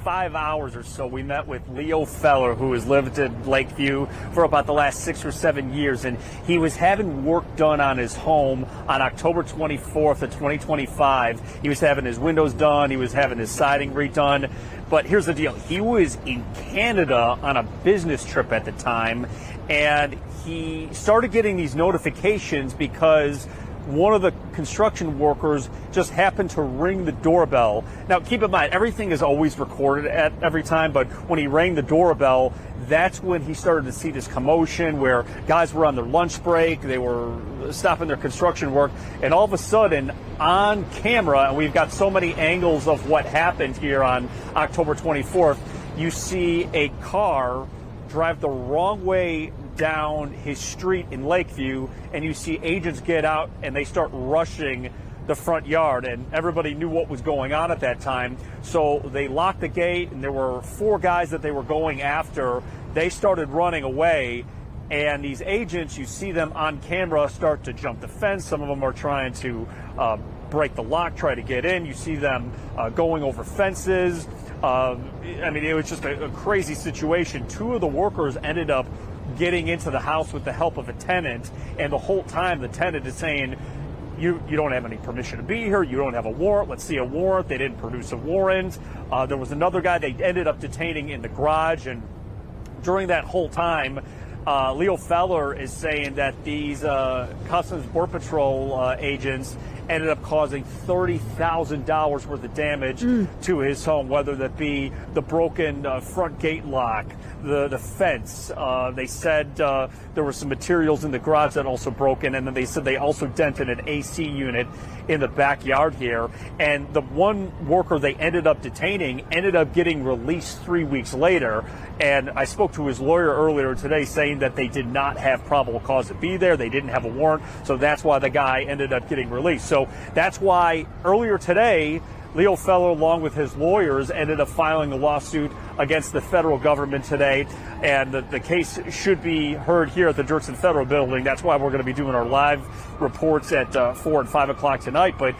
5 hours or so, we met with Leo Feller, who has lived in Lakeview for about the last 6 or 7 years, and he was having work done on his home on October 24th of 2025. He was having his windows done, he was having his siding redone, but here's the deal. He was in Canada on a business trip at the time, and he started getting these notifications because one of the construction workers just happened to ring the doorbell. Now, keep in mind, everything is always recorded at every time, but when he rang the doorbell, that's when he started to see this commotion where guys were on their lunch break, they were stopping their construction work, and all of a sudden, on camera, and we've got so many angles of what happened here on October 24th, you see a car drive the wrong way down his street in Lakeview, and you see agents get out and they start rushing the front yard, and everybody knew what was going on at that time. So they locked the gate, and there were 4 guys that they were going after. They started running away, and these agents, you see them on camera start to jump the fence. Some of them are trying to break the lock, try to get in. You see them going over fences. I mean, it was just a crazy situation. 2 of the workers ended up getting into the house with the help of a tenant, and the whole time the tenant is saying, you don't have any permission to be here, you don't have a warrant, let's see a warrant. They didn't produce a warrant. There was another guy they ended up detaining in the garage, and during that whole time, Leo Feller is saying that these Customs Border Patrol agents ended up causing $30,000 worth of damage to his home, whether that be the broken front gate lock, the fence. They said there were some materials in the garage that also broken, and then they said they also dented an AC unit in the backyard here. And the one worker they ended up detaining ended up getting released 3 weeks later. And I spoke to his lawyer earlier today saying that they did not have probable cause to be there. They didn't have a warrant. So that's why the guy ended up getting released. So that's why earlier today, Leo Feller, along with his lawyers, ended up filing a lawsuit against the federal government today. And the case should be heard here at the Dirksen Federal Building. That's why we're going to be doing our live reports at 4 and 5 o'clock tonight. But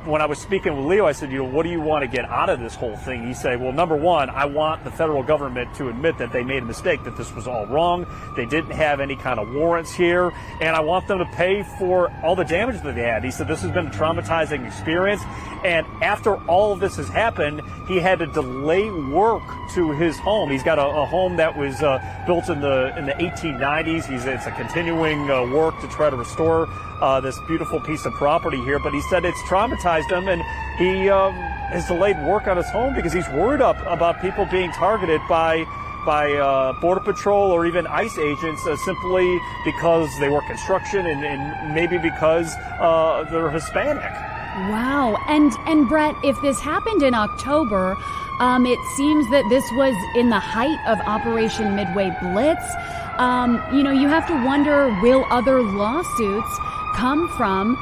when I was speaking with Leo, I said, what do you want to get out of this whole thing? He said, well, number one, I want the federal government to admit that they made a mistake, that this was all wrong. They didn't have any kind of warrants here, and I want them to pay for all the damage that they had. He said this has been a traumatizing experience, and after all of this has happened, he had to delay work to his home. He's got a home that was built in the 1890s. It's a continuing work to try to restore this beautiful piece of property here, but he said it's traumatized him, and he has delayed work on his home because he's worried about people being targeted by Border Patrol or even ICE agents simply because they work construction and maybe because they're Hispanic. Wow. And Brett, if this happened in October, it seems that this was in the height of Operation Midway Blitz. You have to wonder, will other lawsuits come from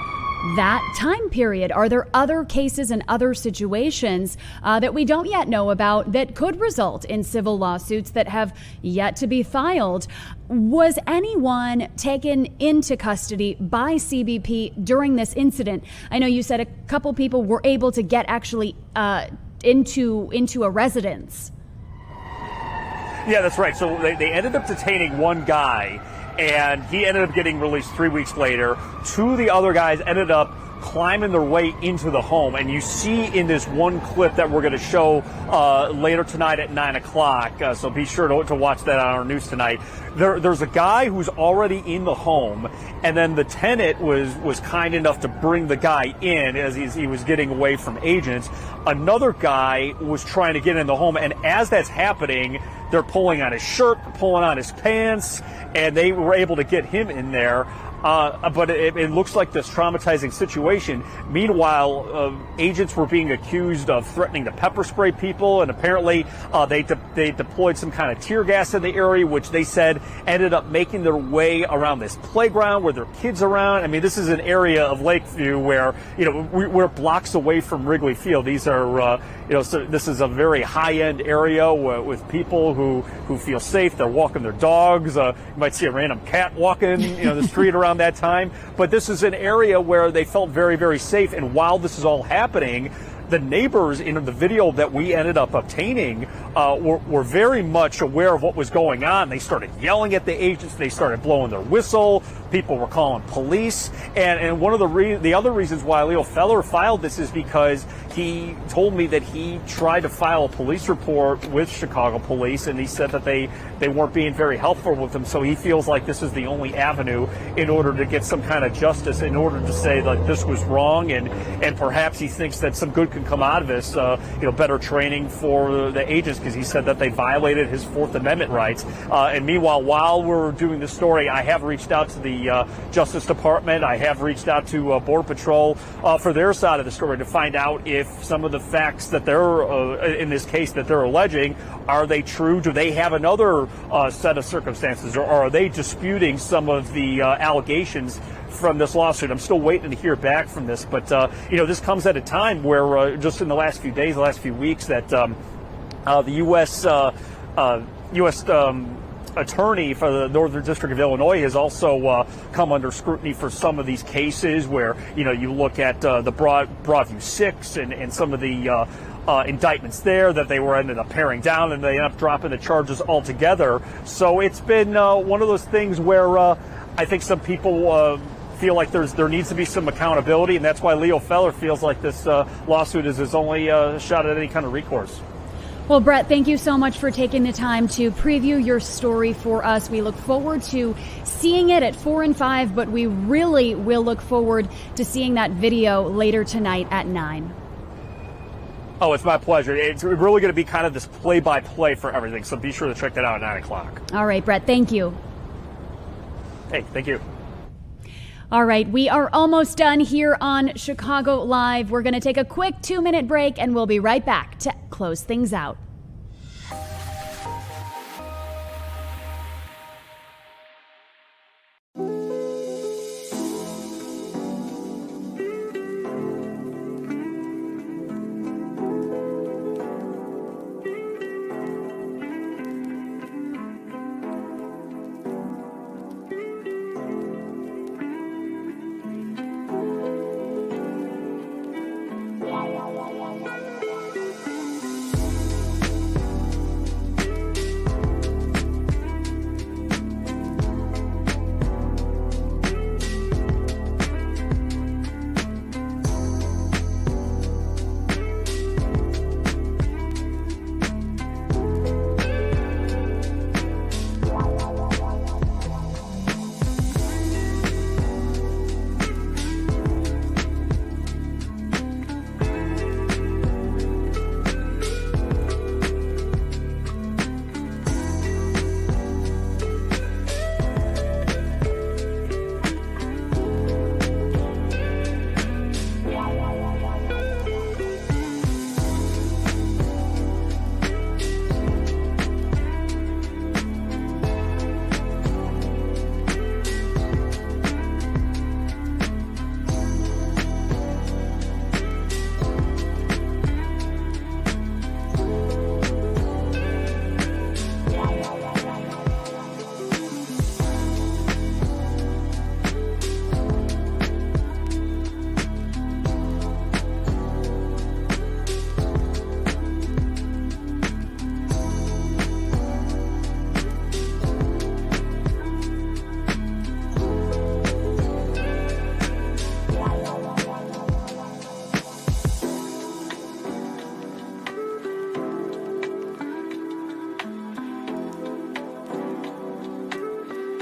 that time period? Are there other cases and other situations that we don't yet know about that could result in civil lawsuits that have yet to be filed? Was anyone taken into custody by CBP during this incident? I know you said a couple people were able to get actually into a residence. Yeah, that's right. So they ended up detaining one guy, and he ended up getting released 3 weeks later. 2 of the other guys ended up climbing their way into the home, and you see in this one clip that we're going to show later tonight at 9 o'clock, so be sure to watch that on our news tonight. There's a guy who's already in the home, and then the tenant was kind enough to bring the guy in as he was getting away from agents. Another guy was trying to get in the home, and as that's happening, they're pulling on his shirt, pulling on his pants, and they were able to get him in there. But it looks like this traumatizing situation. Meanwhile, agents were being accused of threatening to pepper spray people, and apparently they deployed some kind of tear gas in the area, which they said ended up making their way around this playground where there are kids around. I mean, this is an area of Lakeview where, we're blocks away from Wrigley Field. These are, so this is a very high-end area with people who feel safe. They're walking their dogs. You might see a random cat walking, the street around that time. But this is an area where they felt very, very safe. And while this is all happening, the neighbors in the video that we ended up obtaining were very much aware of what was going on. They started yelling at the agents. They started blowing their whistle. People were calling police. And one of the other reasons why Leo Feller filed this is because he told me that he tried to file a police report with Chicago police, and he said that they weren't being very helpful with him. So he feels like this is the only avenue in order to get some kind of justice, in order to say that this was wrong, and perhaps he thinks that some good can come out of this, better training for the agents, because he said that they violated his Fourth Amendment rights. And meanwhile, while we're doing this story, I have reached out to the Justice Department. I have reached out to Border Patrol for their side of the story to find out if some of the facts that they're, in this case, that they're alleging, are they true? Do they have another set of circumstances, or are they disputing some of the allegations from this lawsuit? I'm still waiting to hear back from this, but this comes at a time where just in the last few days, the last few weeks, that the U.S. attorney for the Northern District of Illinois has also come under scrutiny for some of these cases where you look at the Broadview 6 and some of the indictments there that they ended up paring down, and they ended up dropping the charges altogether. So it's been one of those things where I think some people feel like there needs to be some accountability, and that's why Leo Feller feels like this lawsuit is his only shot at any kind of recourse. Well, Brett, thank you so much for taking the time to preview your story for us. We look forward to seeing it at 4 and 5, but we really will look forward to seeing that video later tonight at 9. Oh, it's my pleasure. It's really going to be kind of this play-by-play for everything, so be sure to check that out at 9 o'clock. All right, Brett, thank you. Hey, thank you. All right, we are almost done here on Chicago Live. We're going to take a quick 2-minute break, and we'll be right back to close things out.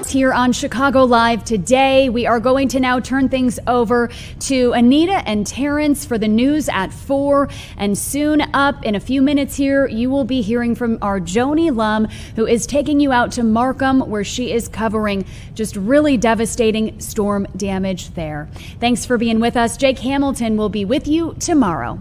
us here on Chicago Live today. We are going to now turn things over to Anita and Terrence for the news at 4. And soon up in a few minutes here, you will be hearing from our Joni Lum, who is taking you out to Markham, where she is covering just really devastating storm damage there. Thanks for being with us. Jake Hamilton will be with you tomorrow.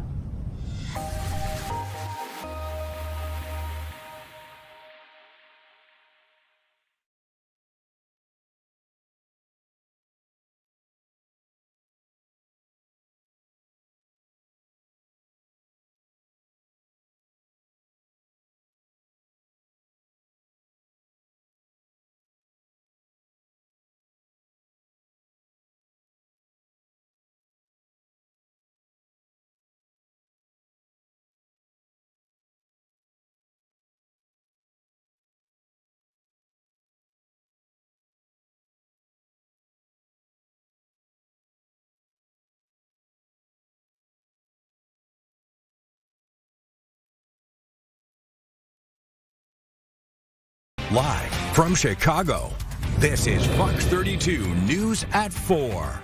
Live from Chicago, this is Fox 32 News at 4.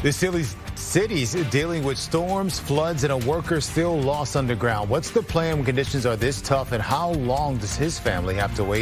The city's dealing with storms, floods, and a worker still lost underground. What's the plan when conditions are this tough, and how long does his family have to wait?